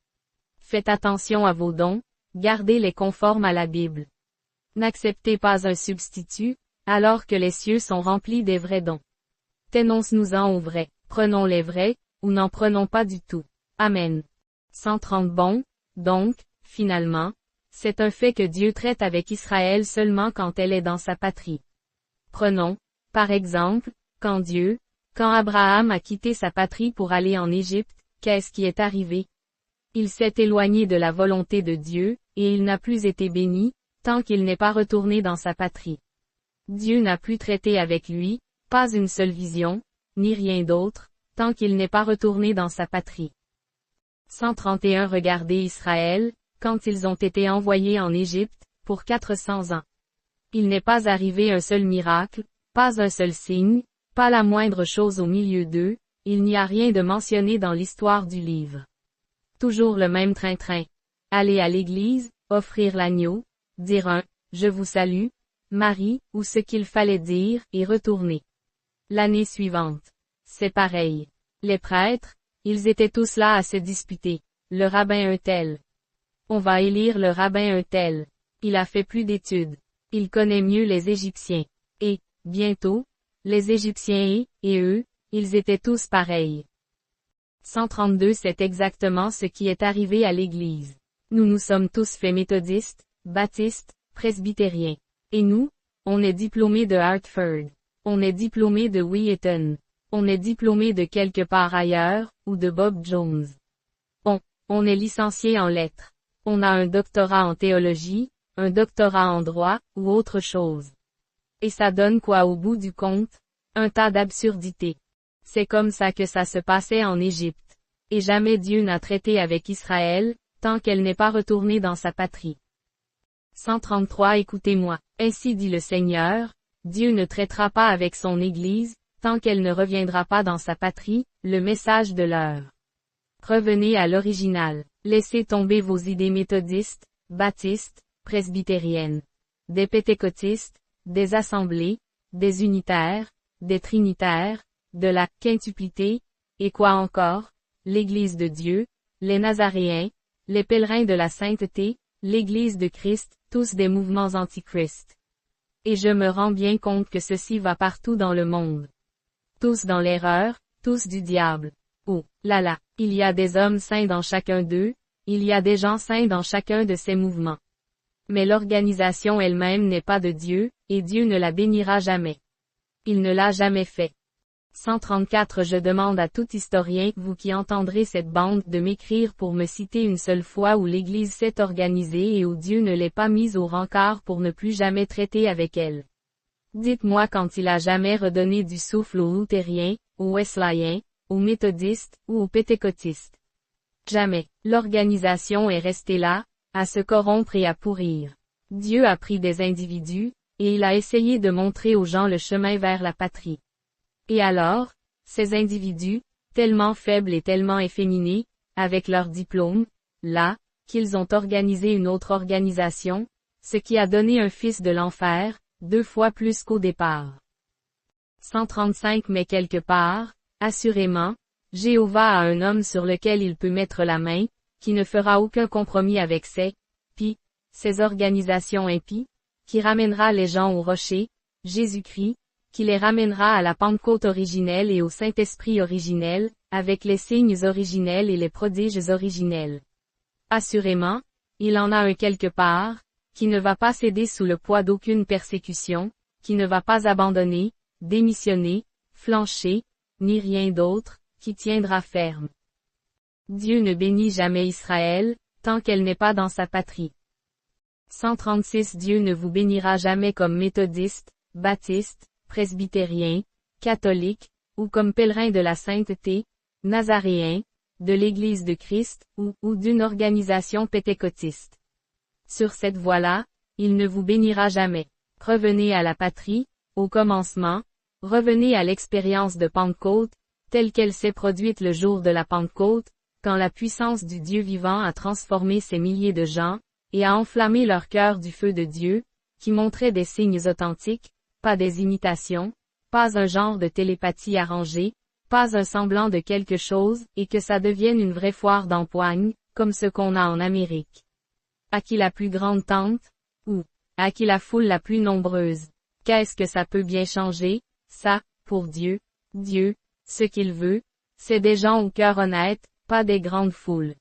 Faites attention à vos dons, gardez-les conformes à la Bible. N'acceptez pas un substitut, alors que les cieux sont remplis des vrais dons. Tenons-nous-en aux vrais, prenons les vrais, ou n'en prenons pas du tout. Amen. 130 Bon, donc, finalement, c'est un fait que Dieu traite avec Israël seulement quand elle est dans sa patrie. Prenons, par exemple, quand Abraham a quitté sa patrie pour aller en Égypte, qu'est-ce qui est arrivé? Il s'est éloigné de la volonté de Dieu, et il n'a plus été béni, tant qu'il n'est pas retourné dans sa patrie. Dieu n'a plus traité avec lui, pas une seule vision, ni rien d'autre, tant qu'il n'est pas retourné dans sa patrie. 131 Regardez Israël, quand ils ont été envoyés en Égypte, pour 400 ans. Il n'est pas arrivé un seul miracle, pas un seul signe, pas la moindre chose au milieu d'eux, il n'y a rien de mentionné dans l'histoire du livre. Toujours le même train-train. Aller à l'église, offrir l'agneau, dire un « Je vous salue », Marie, ou ce qu'il fallait dire, et retourner. L'année suivante. C'est pareil. Les prêtres, ils étaient tous là à se disputer. Le rabbin un tel. On va élire le rabbin un tel. Il a fait plus d'études. Il connaît mieux les Égyptiens. Et, bientôt, les Égyptiens et eux, ils étaient tous pareils. 132 C'est exactement ce qui est arrivé à l'Église. Nous sommes tous faits méthodistes, baptistes, presbytériens. Et nous, on est diplômés de Hartford. On est diplômés de Wheaton. On est diplômés de quelque part ailleurs, ou de Bob Jones. On est licencié en lettres. On a un doctorat en théologie, un doctorat en droit, ou autre chose. Et ça donne quoi au bout du compte? Un tas d'absurdités. C'est comme ça que ça se passait en Égypte. Et jamais Dieu n'a traité avec Israël, tant qu'elle n'est pas retournée dans sa patrie. 133 Écoutez-moi, ainsi dit le Seigneur, Dieu ne traitera pas avec son Église, tant qu'elle ne reviendra pas dans sa patrie, le message de l'heure. Revenez à l'original, laissez tomber vos idées méthodistes, baptistes, presbytériennes, des pétécotistes, des assemblées, des unitaires, des trinitaires, de la quintuplité, et quoi encore, l'Église de Dieu, les Nazaréens, les pèlerins de la sainteté, l'Église de Christ, tous des mouvements antichrist. Et je me rends bien compte que ceci va partout dans le monde. Tous dans l'erreur, tous du diable. Oh, là, il y a des hommes saints dans chacun d'eux, il y a des gens saints dans chacun de ces mouvements. Mais l'organisation elle-même n'est pas de Dieu, et Dieu ne la bénira jamais. Il ne l'a jamais fait. 134 Je demande à tout historien, vous qui entendrez cette bande, de m'écrire pour me citer une seule fois où l'Église s'est organisée et où Dieu ne l'ait pas mise au rencard pour ne plus jamais traiter avec elle. Dites-moi quand il a jamais redonné du souffle aux luthériens, aux wesleyens, aux méthodistes, ou aux pétécotistes. Jamais. L'organisation est restée là, à se corrompre et à pourrir. Dieu a pris des individus, et il a essayé de montrer aux gens le chemin vers la patrie. Et alors, ces individus, tellement faibles et tellement efféminés, avec leur diplôme, là, qu'ils ont organisé une autre organisation, ce qui a donné un fils de l'enfer, 2 fois plus qu'au départ. 135 Mais quelque part, assurément, Jéhovah a un homme sur lequel il peut mettre la main, qui ne fera aucun compromis avec ces organisations impies, qui ramènera les gens au rocher, Jésus-Christ, qui les ramènera à la Pentecôte originelle et au Saint-Esprit originel, avec les signes originels et les prodiges originels. Assurément, il en a un quelque part, qui ne va pas céder sous le poids d'aucune persécution, qui ne va pas abandonner, démissionner, flancher, ni rien d'autre, qui tiendra ferme. Dieu ne bénit jamais Israël, tant qu'elle n'est pas dans sa patrie. 136 Dieu ne vous bénira jamais comme méthodiste, baptiste, presbytérien, catholique, ou comme pèlerin de la sainteté, nazaréen, de l'Église de Christ, ou d'une organisation pétécotiste. Sur cette voie-là, il ne vous bénira jamais. Revenez à la patrie, au commencement, revenez à l'expérience de Pentecôte, telle qu'elle s'est produite le jour de la Pentecôte, quand la puissance du Dieu vivant a transformé ces milliers de gens, et a enflammé leur cœur du feu de Dieu, qui montrait des signes authentiques, pas des imitations, pas un genre de télépathie arrangée, pas un semblant de quelque chose, et que ça devienne une vraie foire d'empoigne, comme ce qu'on a en Amérique. À qui la plus grande tente? Ou, à qui la foule la plus nombreuse? Qu'est-ce que ça peut bien changer? Ça, pour Dieu, ce qu'il veut, c'est des gens au cœur honnête, pas des grandes foules.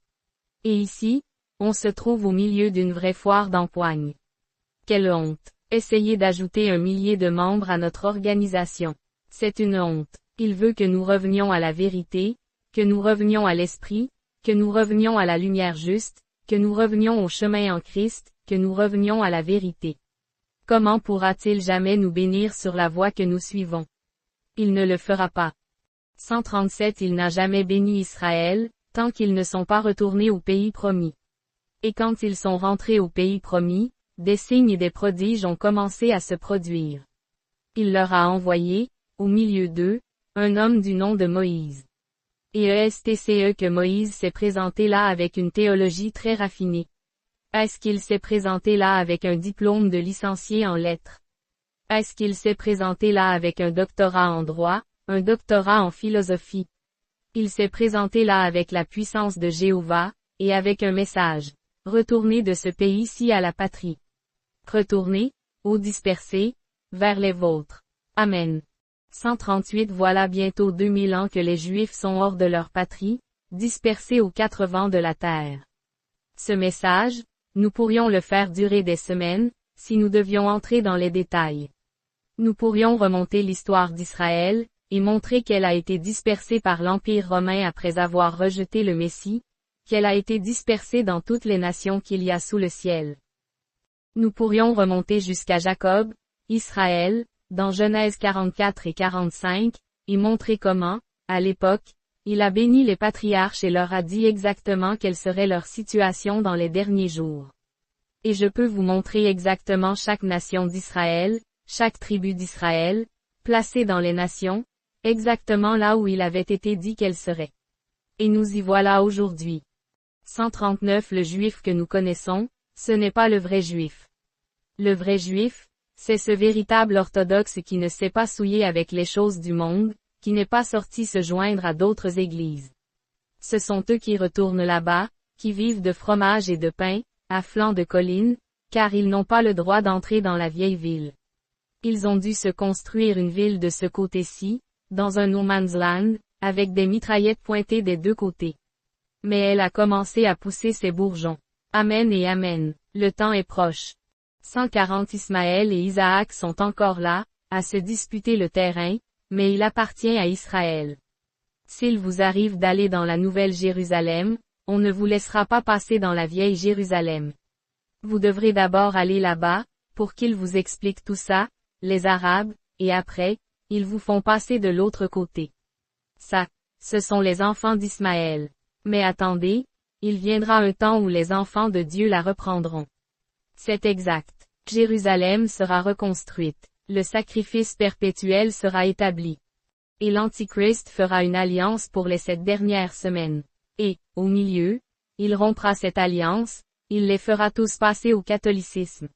Et ici, on se trouve au milieu d'une vraie foire d'empoigne. Quelle honte! Essayer d'ajouter 1 millier de membres à notre organisation. C'est une honte. Il veut que nous revenions à la vérité, que nous revenions à l'esprit, que nous revenions à la lumière juste, que nous revenions au chemin en Christ, que nous revenions à la vérité. Comment pourra-t-il jamais nous bénir sur la voie que nous suivons? Il ne le fera pas. 137 Il n'a jamais béni Israël, tant qu'ils ne sont pas retournés au pays promis. Et quand ils sont rentrés au pays promis, des signes et des prodiges ont commencé à se produire. Il leur a envoyé, au milieu d'eux, un homme du nom de Moïse. Et ESTCE que Moïse s'est présenté là avec une théologie très raffinée. Est-ce qu'il s'est présenté là avec un diplôme de licencié en lettres? Est-ce qu'il s'est présenté là avec un doctorat en droit, un doctorat en philosophie? Il s'est présenté là avec la puissance de Jéhovah, et avec un message. Retournez de ce pays-ci à la patrie. Retournez, ô dispersés, vers les vôtres. Amen. 138 Voilà bientôt 2000 ans que les Juifs sont hors de leur patrie, dispersés aux 4 vents de la terre. Ce message, nous pourrions le faire durer des semaines, si nous devions entrer dans les détails. Nous pourrions remonter l'histoire d'Israël, et montrer qu'elle a été dispersée par l'Empire romain après avoir rejeté le Messie, qu'elle a été dispersée dans toutes les nations qu'il y a sous le ciel. Nous pourrions remonter jusqu'à Jacob, Israël, dans Genèse 44 et 45, et montrer comment, à l'époque, il a béni les patriarches et leur a dit exactement quelle serait leur situation dans les derniers jours. Et je peux vous montrer exactement chaque nation d'Israël, chaque tribu d'Israël, placée dans les nations, exactement là où il avait été dit qu'elle serait. Et nous y voilà aujourd'hui. 139 Le Juif que nous connaissons, ce n'est pas le vrai Juif. Le vrai Juif, c'est ce véritable orthodoxe qui ne s'est pas souillé avec les choses du monde, qui n'est pas sorti se joindre à d'autres églises. Ce sont eux qui retournent là-bas, qui vivent de fromage et de pain, à flanc de colline, car ils n'ont pas le droit d'entrer dans la vieille ville. Ils ont dû se construire une ville de ce côté-ci, dans un no man's land, avec des mitraillettes pointées des deux côtés. Mais elle a commencé à pousser ses bourgeons. Amen et amen, le temps est proche. 140 Ismaël et Isaac sont encore là, à se disputer le terrain, mais il appartient à Israël. S'il vous arrive d'aller dans la nouvelle Jérusalem, on ne vous laissera pas passer dans la vieille Jérusalem. Vous devrez d'abord aller là-bas, pour qu'ils vous expliquent tout ça, les Arabes, et après, ils vous font passer de l'autre côté. Ça, ce sont les enfants d'Ismaël. Mais attendez, il viendra un temps où les enfants de Dieu la reprendront. C'est exact. Jérusalem sera reconstruite. Le sacrifice perpétuel sera établi. Et l'Antichrist fera une alliance pour les 7 dernières semaines. Et, au milieu, il rompra cette alliance, il les fera tous passer au catholicisme.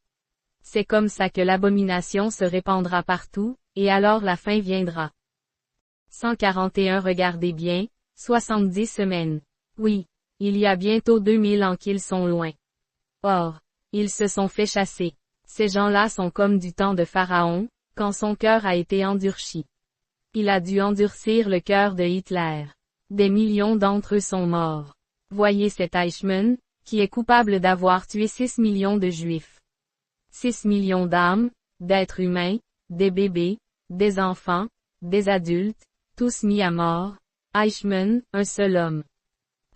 C'est comme ça que l'abomination se répandra partout, et alors la fin viendra. 141 Regardez bien, 70 semaines. Oui, il y a bientôt 2000 ans qu'ils sont loin. Or, ils se sont fait chasser. Ces gens-là sont comme du temps de Pharaon, quand son cœur a été endurci. Il a dû endurcir le cœur de Hitler. Des millions d'entre eux sont morts. Voyez cet Eichmann, qui est coupable d'avoir tué 6 millions de Juifs. 6 millions d'âmes, d'êtres humains, des bébés, des enfants, des adultes, tous mis à mort. Eichmann, un seul homme.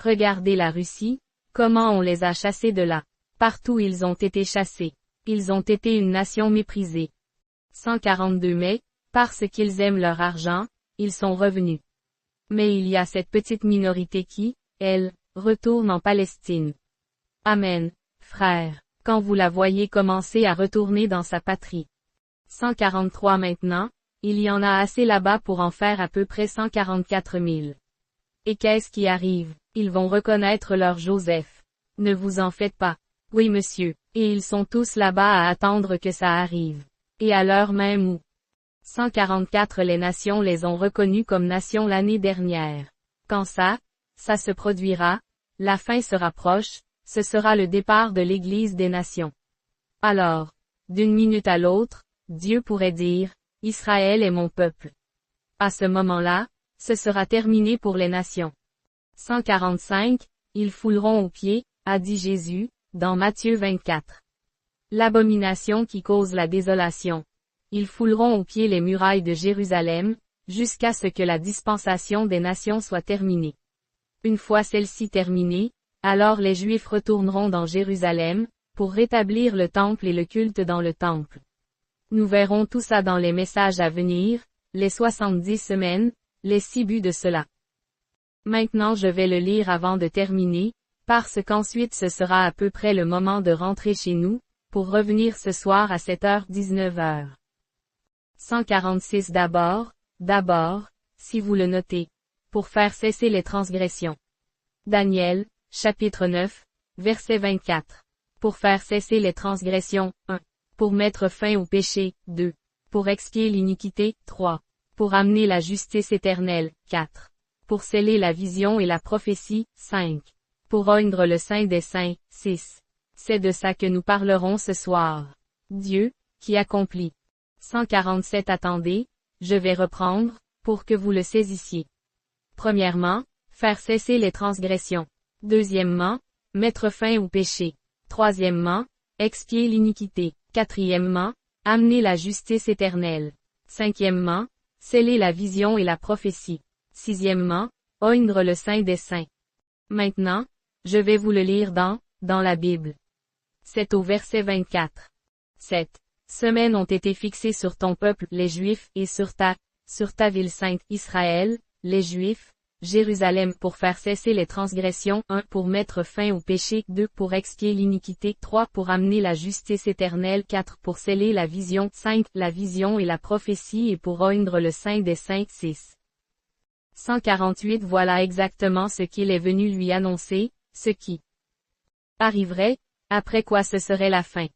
Regardez la Russie, comment on les a chassés de là. Partout ils ont été chassés. Ils ont été une nation méprisée. 142 Mais, parce qu'ils aiment leur argent, ils sont revenus. Mais il y a cette petite minorité qui, elle, retourne en Palestine. Amen, frères, quand vous la voyez commencer à retourner dans sa patrie. 143 Maintenant, il y en a assez là-bas pour en faire à peu près 144 000. Et qu'est-ce qui arrive? Ils vont reconnaître leur Joseph. Ne vous en faites pas. Oui monsieur, et ils sont tous là-bas à attendre que ça arrive. Et à l'heure même où 144 les nations les ont reconnus comme nation l'année dernière. Quand ça se produira, la fin sera proche, ce sera le départ de l'Église des nations. Alors, d'une minute à l'autre, Dieu pourrait dire, Israël est mon peuple. À ce moment-là, ce sera terminé pour les nations. 145, ils fouleront aux pieds, a dit Jésus, dans Matthieu 24. L'abomination qui cause la désolation. Ils fouleront aux pieds les murailles de Jérusalem, jusqu'à ce que la dispensation des nations soit terminée. Une fois celle-ci terminée, alors les Juifs retourneront dans Jérusalem, pour rétablir le temple et le culte dans le temple. Nous verrons tout ça dans les messages à venir, les 70 semaines, les 6 buts de cela. Maintenant je vais le lire avant de terminer, parce qu'ensuite ce sera à peu près le moment de rentrer chez nous, pour revenir ce soir à 7h-19h. 146 d'abord, si vous le notez, pour faire cesser les transgressions. Daniel, chapitre 9, verset 24. Pour faire cesser les transgressions, 1. Pour mettre fin au péché, 2. Pour expier l'iniquité, 3. Pour amener la justice éternelle, 4. Pour sceller la vision et la prophétie, 5. Pour oindre le sein des saints, 6. C'est de ça que nous parlerons ce soir. Dieu, qui accomplit. 147 Attendez, je vais reprendre, pour que vous le saisissiez. Premièrement, faire cesser les transgressions. Deuxièmement, mettre fin au péché. Troisièmement, expier l'iniquité. Quatrièmement, amener la justice éternelle. Cinquièmement, sceller la vision et la prophétie. Sixièmement, oindre le sein des saints. Maintenant, je vais vous le lire dans la Bible. C'est au verset 24. 7. Semaines ont été fixées sur ton peuple, les Juifs, et sur ta ville sainte, Israël, les Juifs, Jérusalem pour faire cesser les transgressions, 1 pour mettre fin au péché, 2 pour expier l'iniquité, 3 pour amener la justice éternelle, 4 pour sceller la vision, 5 la vision et la prophétie et pour oindre le sein des saints, 6. 148 Voilà exactement ce qu'il est venu lui annoncer, ce qui arriverait, après quoi ce serait la fin.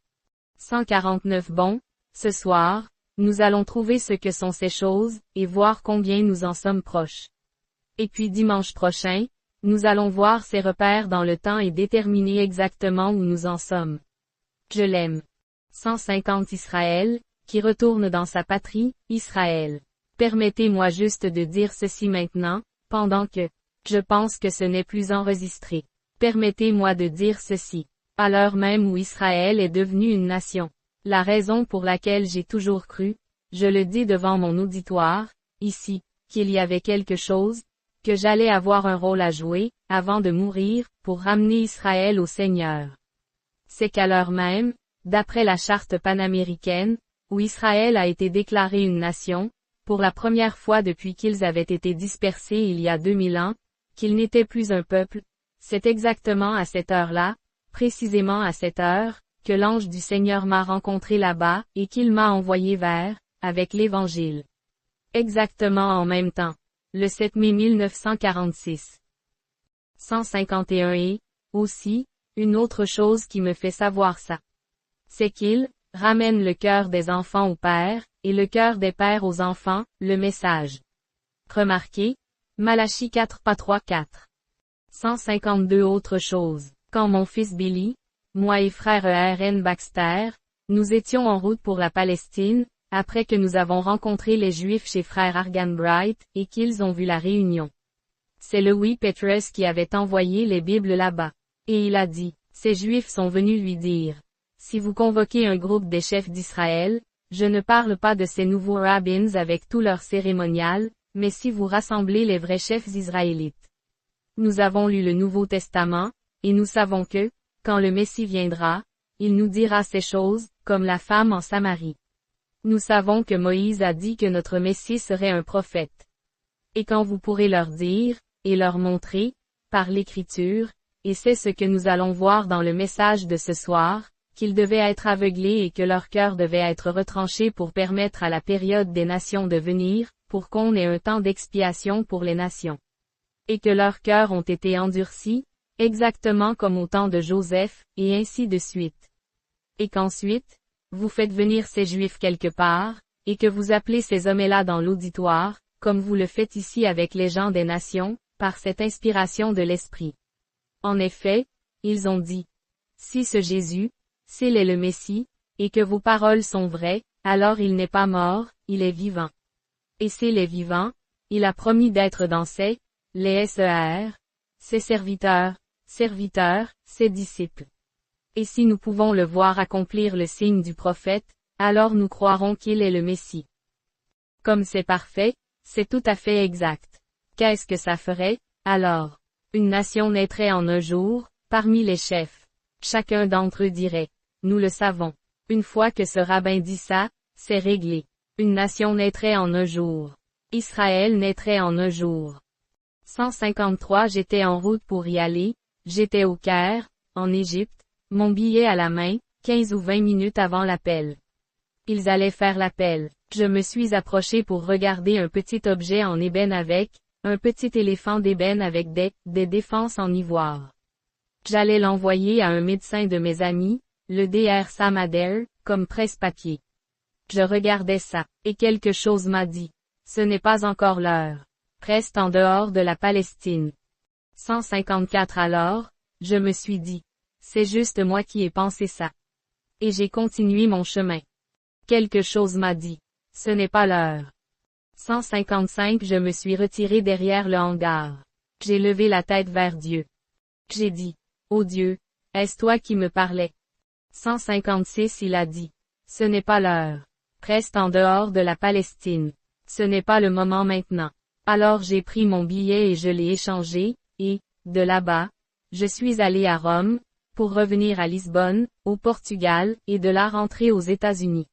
149 Bon, ce soir, nous allons trouver ce que sont ces choses, et voir combien nous en sommes proches. Et puis dimanche prochain, nous allons voir ces repères dans le temps et déterminer exactement où nous en sommes. Je l'aime. 150 Israël, qui retourne dans sa patrie, Israël. Permettez-moi juste de dire ceci maintenant, pendant que je pense que ce n'est plus enregistré. Permettez-moi de dire ceci. À l'heure même où Israël est devenu une nation. La raison pour laquelle j'ai toujours cru, je le dis devant mon auditoire, ici, qu'il y avait quelque chose, que j'allais avoir un rôle à jouer, avant de mourir, pour ramener Israël au Seigneur. C'est qu'à l'heure même, d'après la charte panaméricaine, où Israël a été déclaré une nation, pour la première fois depuis qu'ils avaient été dispersés il y a 2000 ans, qu'ils n'étaient plus un peuple, c'est exactement à cette heure-là, précisément à cette heure, que l'ange du Seigneur m'a rencontré là-bas, et qu'il m'a envoyé vers, avec l'Évangile. Exactement en même temps. Le 7 mai 1946. 151 Et, aussi, une autre chose qui me fait savoir ça. C'est qu'il ramène le cœur des enfants aux pères, et le cœur des pères aux enfants, le message. Remarquez, Malachie 4 pas 3 4. 152 Autre chose. Quand mon fils Billy, moi et frère R.N. Baxter, nous étions en route pour la Palestine, après que nous avons rencontré les Juifs chez frère Argan Bright, et qu'ils ont vu la réunion. C'est Louis Petrus qui avait envoyé les Bibles là-bas. Et il a dit, ces Juifs sont venus lui dire, si vous convoquez un groupe des chefs d'Israël, je ne parle pas de ces nouveaux rabbins avec tout leur cérémonial, mais si vous rassemblez les vrais chefs israélites. Nous avons lu le Nouveau Testament, et nous savons que, quand le Messie viendra, il nous dira ces choses, comme la femme en Samarie. Nous savons que Moïse a dit que notre Messie serait un prophète. Et quand vous pourrez leur dire, et leur montrer, par l'Écriture, et c'est ce que nous allons voir dans le message de ce soir, qu'ils devaient être aveuglés et que leur cœur devait être retranché pour permettre à la période des nations de venir, pour qu'on ait un temps d'expiation pour les nations. et que leurs cœurs ont été endurcis, exactement comme au temps de Joseph, et ainsi de suite. Et qu'ensuite, vous faites venir ces Juifs quelque part, et que vous appelez ces hommes-là dans l'auditoire, comme vous le faites ici avec les gens des nations, par cette inspiration de l'Esprit. En effet, ils ont dit, si ce Jésus, s'il est le Messie, et que vos paroles sont vraies, alors il n'est pas mort, il est vivant. Et s'il est vivant, il a promis d'être dans les ses serviteurs, ses disciples. Et si nous pouvons le voir accomplir le signe du prophète, alors nous croirons qu'il est le Messie. Comme c'est parfait, c'est tout à fait exact. Qu'est-ce que ça ferait, alors? Une nation naîtrait en un jour, parmi les chefs. Chacun d'entre eux dirait, nous le savons. Une fois que ce rabbin dit ça, c'est réglé. Une nation naîtrait en un jour. Israël naîtrait en un jour. 153 J'étais en route pour y aller, j'étais au Caire, en Égypte, mon billet à la main, 15 ou 20 minutes avant l'appel. Ils allaient faire l'appel. Je me suis approché pour regarder un petit objet en ébène avec, un petit éléphant d'ébène avec des défenses en ivoire. J'allais l'envoyer à un médecin de mes amis, le Dr Sam Adair, comme presse-papier. Je regardais ça, et quelque chose m'a dit. Ce n'est pas encore l'heure. Reste en dehors de la Palestine. 154 Alors, je me suis dit. C'est juste moi qui ai pensé ça. Et j'ai continué mon chemin. Quelque chose m'a dit. Ce n'est pas l'heure. 155 Je me suis retiré derrière le hangar. J'ai levé la tête vers Dieu. J'ai dit. Ô Dieu, est-ce toi qui me parlais? 156 Il a dit. Ce n'est pas l'heure. Reste en dehors de la Palestine. Ce n'est pas le moment maintenant. Alors j'ai pris mon billet et je l'ai échangé, et, de là-bas, je suis allé à Rome, pour revenir à Lisbonne, au Portugal, et de là rentrer aux États-Unis.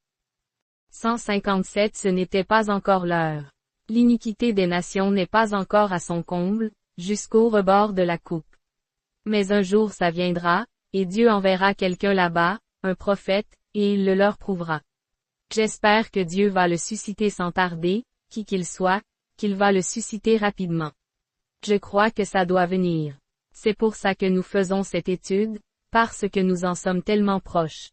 157 Ce n'était pas encore l'heure. L'iniquité des nations n'est pas encore à son comble, jusqu'au rebord de la coupe. Mais un jour ça viendra, et Dieu enverra quelqu'un là-bas, un prophète, et il le leur prouvera. J'espère que Dieu va le susciter sans tarder, qui qu'il soit, qu'il va le susciter rapidement. Je crois que ça doit venir. C'est pour ça que nous faisons cette étude, parce que nous en sommes tellement proches.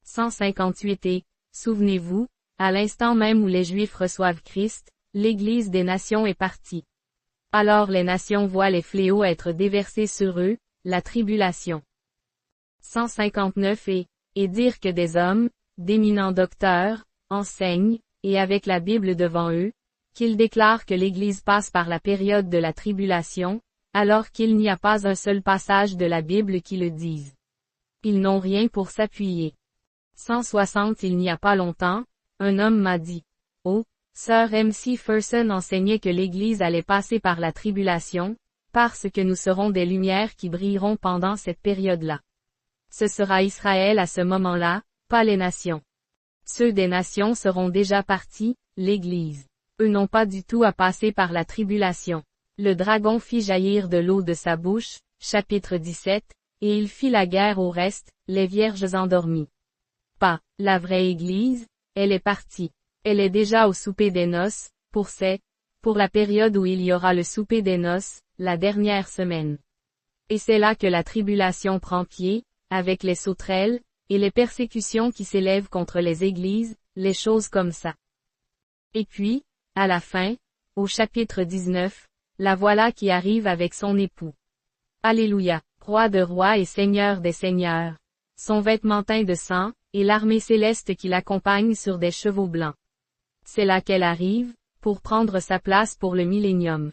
158 Et, souvenez-vous, à l'instant même où les Juifs reçoivent Christ, l'Église des nations est partie. Alors les nations voient les fléaux être déversés sur eux, la tribulation. 159 Et dire que des hommes, d'éminents docteurs, enseignent, et avec la Bible devant eux, qu'ils déclarent que l'Église passe par la période de la tribulation, alors qu'il n'y a pas un seul passage de la Bible qui le dise. Ils n'ont rien pour s'appuyer. 160 Il n'y a pas longtemps, un homme m'a dit, « Oh, Sir M.C. Ferson enseignait que l'Église allait passer par la tribulation, parce que nous serons des lumières qui brilleront pendant cette période-là. Ce sera Israël à ce moment-là, pas les nations. Ceux des nations seront déjà partis, l'Église. Eux n'ont pas du tout à passer par la tribulation. Le dragon fit jaillir de l'eau de sa bouche, chapitre 17, et il fit la guerre au reste, les vierges endormies. Pas, la vraie Église, elle est partie. Elle est déjà au souper des noces, pour la période où il y aura le souper des noces, la dernière semaine. Et c'est là que la tribulation prend pied, avec les sauterelles, et les persécutions qui s'élèvent contre les églises, les choses comme ça. Et puis, à la fin, au chapitre 19, la voilà qui arrive avec son époux. Alléluia, roi de rois et seigneur des seigneurs. Son vêtement teint de sang, et l'armée céleste qui l'accompagne sur des chevaux blancs. C'est là qu'elle arrive, pour prendre sa place pour le millénium.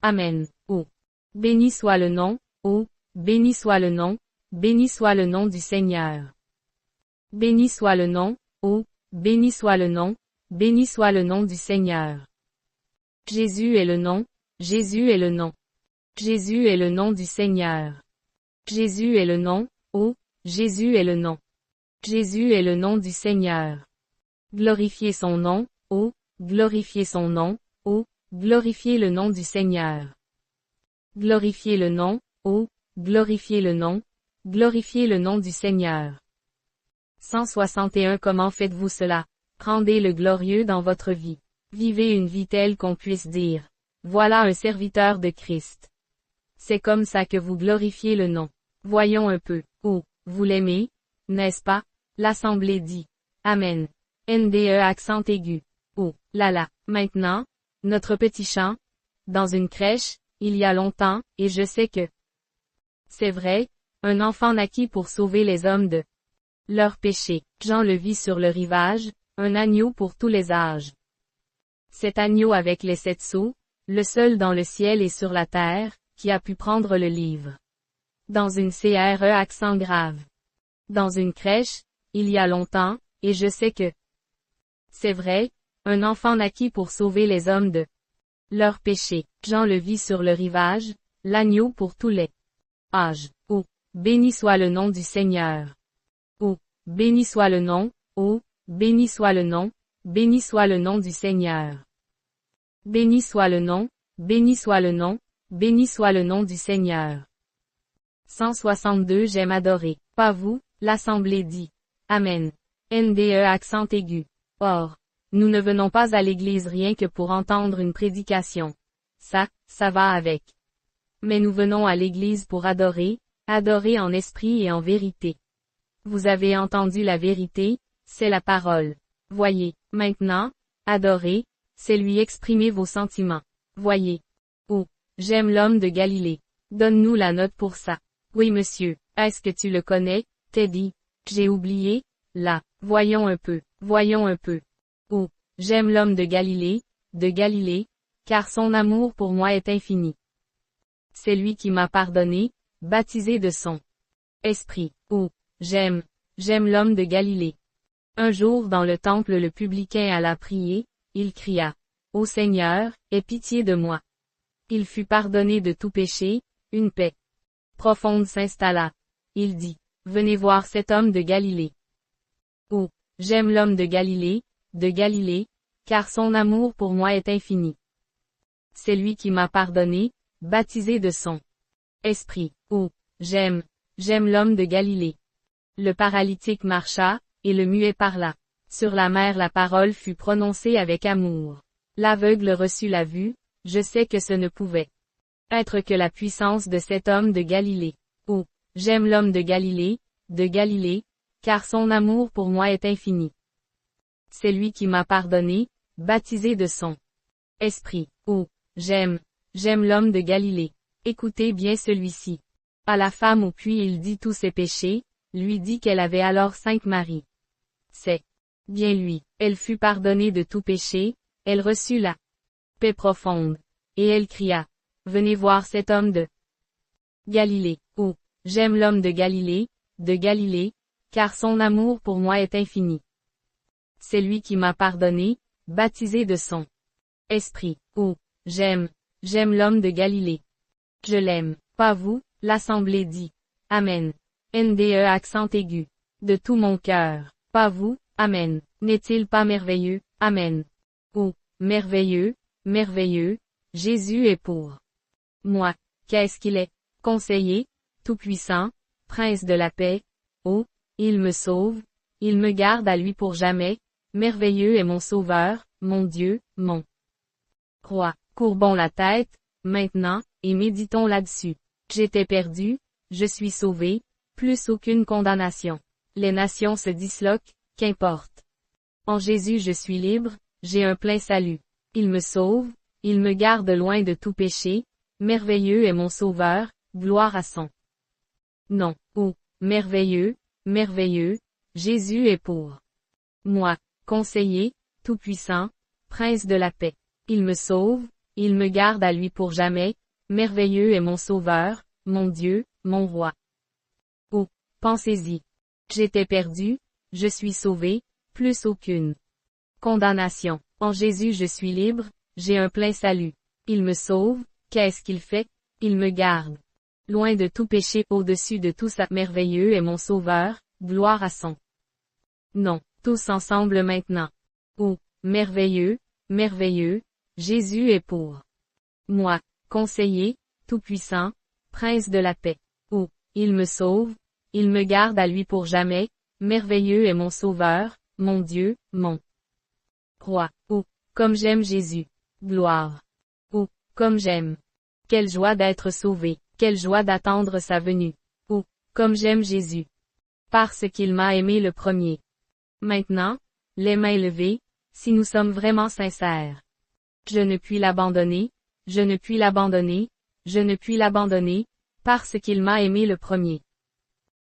Amen. Oh. Béni soit le nom, oh, béni soit le nom, béni soit le nom du Seigneur. Béni soit le nom, oh, béni soit le nom, béni soit le nom du Seigneur. Jésus est le nom, Jésus est le nom. Jésus est le nom du Seigneur. Jésus est le nom, oh, Jésus est le nom. Jésus est le nom du Seigneur. Glorifiez son nom, oh, glorifiez son nom, oh, glorifiez le nom du Seigneur. Glorifiez le nom, oh, glorifiez le nom, glorifiez le nom du Seigneur. 161 Comment faites-vous cela? Rendez le glorieux dans votre vie. Vivez une vie telle qu'on puisse dire, voilà un serviteur de Christ. C'est comme ça que vous glorifiez le nom. Voyons un peu. Oh, vous l'aimez, n'est-ce pas? L'assemblée dit. Amen. NDE accent aigu. Oh, là là. Maintenant, notre petit chant. Dans une crèche, il y a longtemps, et je sais que. C'est vrai, un enfant naquit pour sauver les hommes de leurs péchés. Jean le vit sur le rivage, un agneau pour tous les âges. Cet agneau avec les 7 sceaux, le seul dans le ciel et sur la terre, qui a pu prendre le livre. Dans une CRE accent grave. Dans une crèche, il y a longtemps, et je sais que. C'est vrai, un enfant naquit pour sauver les hommes de leurs péchés. Jean le vit sur le rivage, l'agneau pour tous les âges. Oh, béni soit le nom du Seigneur. Oh, béni soit le nom, oh, béni soit le nom, béni soit le nom du Seigneur. Béni soit le nom, béni soit le nom, béni soit le nom du Seigneur. 162 J'aime adorer. Pas vous, l'assemblée dit. Amen. NDE accent aigu. Or, nous ne venons pas à l'église rien que pour entendre une prédication. Ça va avec. Mais nous venons à l'église pour adorer, adorer en esprit et en vérité. Vous avez entendu la vérité, c'est la parole. Voyez, maintenant, adorer, c'est lui exprimer vos sentiments. Voyez. Oh, j'aime l'homme de Galilée. Donne-nous la note pour ça. Oui monsieur, est-ce que tu le connais, Teddy? J'ai oublié, là. Voyons un peu, voyons un peu. Oh, j'aime l'homme de Galilée, car son amour pour moi est infini. C'est lui qui m'a pardonné, baptisé de son esprit. Oh, j'aime l'homme de Galilée. Un jour dans le temple le publicain alla prier, il cria. Ô Seigneur, aie pitié de moi. Il fut pardonné de tout péché, une paix profonde s'installa. Il dit, venez voir cet homme de Galilée. Oh, j'aime l'homme de Galilée, car son amour pour moi est infini. C'est lui qui m'a pardonné, baptisé de son esprit. Oh, j'aime l'homme de Galilée. Le paralytique marcha, et le muet parla. Sur la mer la parole fut prononcée avec amour. L'aveugle reçut la vue, je sais que ce ne pouvait être que la puissance de cet homme de Galilée. Oh, j'aime l'homme de Galilée, car son amour pour moi est infini. C'est lui qui m'a pardonné, baptisé de son esprit. Oh, j'aime l'homme de Galilée. Écoutez bien celui-ci. À la femme au puits il dit tous ses péchés, lui dit qu'elle avait alors 5 maris. C'est bien lui. Elle fut pardonnée de tout péché, elle reçut la paix profonde. Et elle cria. Venez voir cet homme de Galilée. Oh, j'aime l'homme de Galilée, car son amour pour moi est infini. C'est lui qui m'a pardonné, baptisé de son esprit. Oh, j'aime l'homme de Galilée. Je l'aime, pas vous, l'assemblée dit. Amen. NDE accent aigu. De tout mon cœur. Pas vous, amen. N'est-il pas merveilleux, amen. Oh, merveilleux, merveilleux, Jésus est pour moi. Qu'est-ce qu'il est? Conseiller, tout-puissant, prince de la paix. Oh, il me sauve, il me garde à lui pour jamais. Merveilleux est mon sauveur, mon Dieu, mon roi. Courbons la tête, maintenant, et méditons là-dessus. J'étais perdu, je suis sauvé, plus aucune condamnation. Les nations se disloquent, qu'importe. En Jésus je suis libre, j'ai un plein salut. Il me sauve, il me garde loin de tout péché. Merveilleux est mon sauveur, gloire à son nom. Oh, merveilleux, merveilleux, Jésus est pour moi. Conseiller, tout-puissant, prince de la paix. Il me sauve, il me garde à lui pour jamais. Merveilleux est mon sauveur, mon Dieu, mon roi. Oh, pensez-y. J'étais perdu, je suis sauvé, plus aucune condamnation. En Jésus je suis libre, j'ai un plein salut. Il me sauve, qu'est-ce qu'il fait? Il me garde loin de tout péché, au-dessus de tout ça. Merveilleux est mon sauveur, gloire à son nom. Tous ensemble maintenant. Oh, merveilleux, merveilleux, Jésus est pour moi. Conseiller, tout-puissant, prince de la paix. Oh, il me sauve, il me garde à lui pour jamais. Merveilleux est mon sauveur, mon Dieu, mon roi. Oh, comme j'aime Jésus. Gloire. Oh, comme j'aime. Quelle joie d'être sauvé, quelle joie d'attendre sa venue. Oh, comme j'aime Jésus. Parce qu'il m'a aimé le premier. Maintenant, les mains levées, si nous sommes vraiment sincères. Je ne puis l'abandonner, je ne puis l'abandonner, je ne puis l'abandonner, parce qu'il m'a aimé le premier.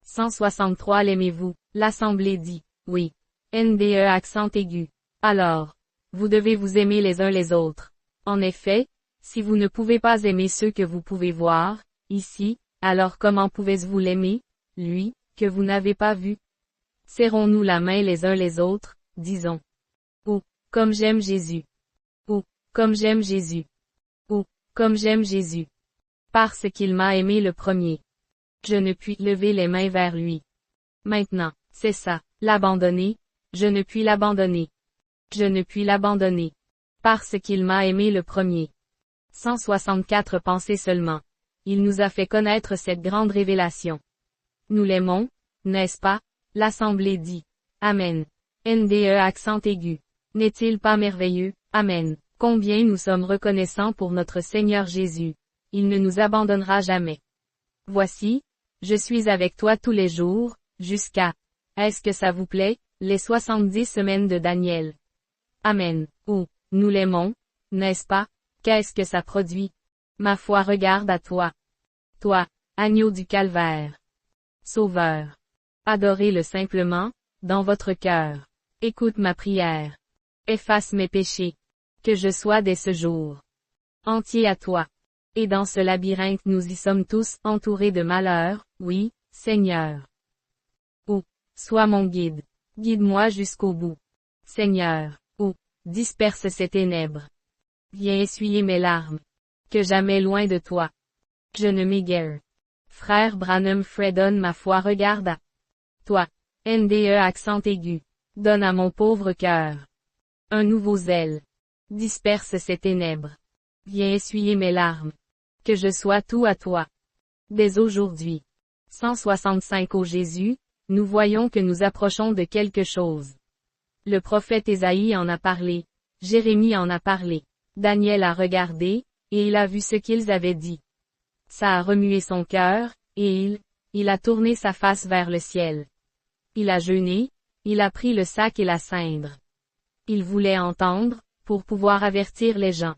163 L'aimez-vous? L'Assemblée dit, oui. NDE accent aigu. Alors, vous devez vous aimer les uns les autres. En effet, si vous ne pouvez pas aimer ceux que vous pouvez voir, ici, alors comment pouvez-vous l'aimer, lui, que vous n'avez pas vu? Serrons-nous la main les uns les autres, disons. Oh, comme j'aime Jésus. Oh, comme j'aime Jésus. Oh, comme j'aime Jésus. Parce qu'il m'a aimé le premier. Je ne puis lever les mains vers lui. Maintenant, c'est ça, l'abandonner, je ne puis l'abandonner. Je ne puis l'abandonner. Parce qu'il m'a aimé le premier. 164 Pensez seulement. Il nous a fait connaître cette grande révélation. Nous l'aimons, n'est-ce pas? L'Assemblée dit. Amen. NDE accent aigu. N'est-il pas merveilleux? Amen. Combien nous sommes reconnaissants pour notre Seigneur Jésus. Il ne nous abandonnera jamais. Voici, je suis avec toi tous les jours, jusqu'à, est-ce que ça vous plaît, les 70 semaines de Daniel. Amen. Oh, nous l'aimons, n'est-ce pas? Qu'est-ce que ça produit? Ma foi regarde à toi. Toi, agneau du calvaire. Sauveur. Adorez-le simplement, dans votre cœur. Écoute ma prière. Efface mes péchés. Que je sois dès ce jour entier à toi. Et dans ce labyrinthe nous y sommes tous entourés de malheur, oui, Seigneur. Oh, sois mon guide. Guide-moi jusqu'au bout. Seigneur, oh, disperse ces ténèbres. Viens essuyer mes larmes. Que jamais loin de toi. Je ne m'égare. Frère Branham Fredon, ma foi regarde à toi. NDE accent aigu. Donne à mon pauvre cœur un nouveau zèle. Disperse ces ténèbres. Viens essuyer mes larmes. Que je sois tout à toi. Dès aujourd'hui. 165 Ô Jésus, nous voyons que nous approchons de quelque chose. Le prophète Ésaïe en a parlé. Jérémie en a parlé. Daniel a regardé, et il a vu ce qu'ils avaient dit. Ça a remué son cœur, et il a tourné sa face vers le ciel. Il a jeûné, il a pris le sac et la cendre. Il voulait entendre, pour pouvoir avertir les gens.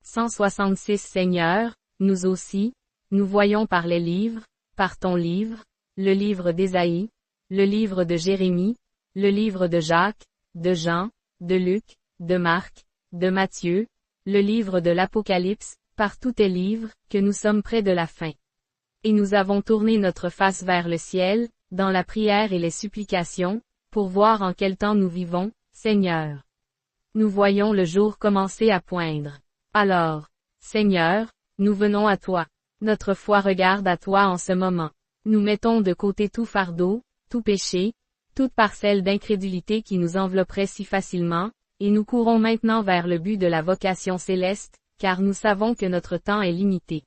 166 Seigneur, nous aussi, nous voyons par les livres, par ton livre, le livre d'Ésaïe, le livre de Jérémie, le livre de Jacques, de Jean, de Luc, de Marc, de Matthieu, le livre de l'Apocalypse, par tous tes livres, que nous sommes près de la fin. Et nous avons tourné notre face vers le ciel, dans la prière et les supplications, pour voir en quel temps nous vivons, Seigneur. Nous voyons le jour commencer à poindre. Alors, Seigneur, nous venons à toi. Notre foi regarde à toi en ce moment. Nous mettons de côté tout fardeau, tout péché, toute parcelle d'incrédulité qui nous envelopperait si facilement, et nous courons maintenant vers le but de la vocation céleste, car nous savons que notre temps est limité.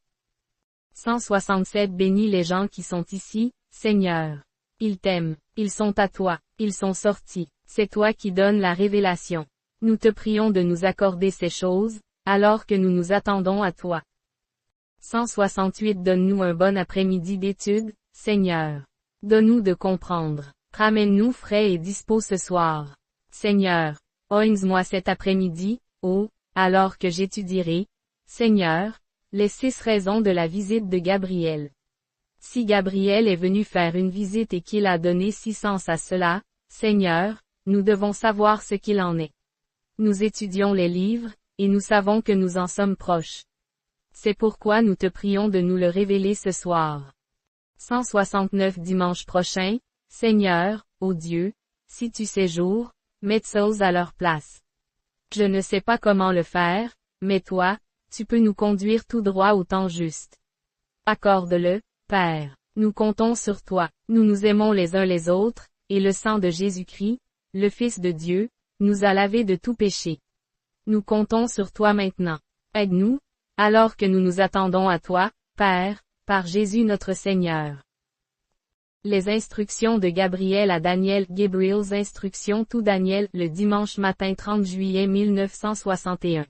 167 Bénis les gens qui sont ici, Seigneur. Ils t'aiment, ils sont à toi, ils sont sortis, c'est toi qui donnes la révélation. Nous te prions de nous accorder ces choses, alors que nous nous attendons à toi. 168 Donne-nous un bon après-midi d'étude, Seigneur. Donne-nous de comprendre. Ramène-nous frais et dispos ce soir. Seigneur, oigne-moi cet après-midi, oh, alors que j'étudierai, Seigneur, les 6 raisons de la visite de Gabriel. Si Gabriel est venu faire une visite et qu'il a donné 6 sens à cela, Seigneur, nous devons savoir ce qu'il en est. Nous étudions les livres, et nous savons que nous en sommes proches. C'est pourquoi nous te prions de nous le révéler ce soir. 169 Dimanche prochain, Seigneur, ô Dieu, si tu séjours, mets choses à leur place. Je ne sais pas comment le faire, mais toi, tu peux nous conduire tout droit au temps juste. Accorde-le, Père. Nous comptons sur toi. Nous nous aimons les uns les autres, et le sang de Jésus-Christ, le Fils de Dieu, nous a lavés de tout péché. Nous comptons sur toi maintenant. Aide-nous, alors que nous nous attendons à toi, Père, par Jésus notre Seigneur. Les instructions de Gabriel à Daniel. Gabriel's instructions to Daniel, le dimanche matin 30 juillet 1961.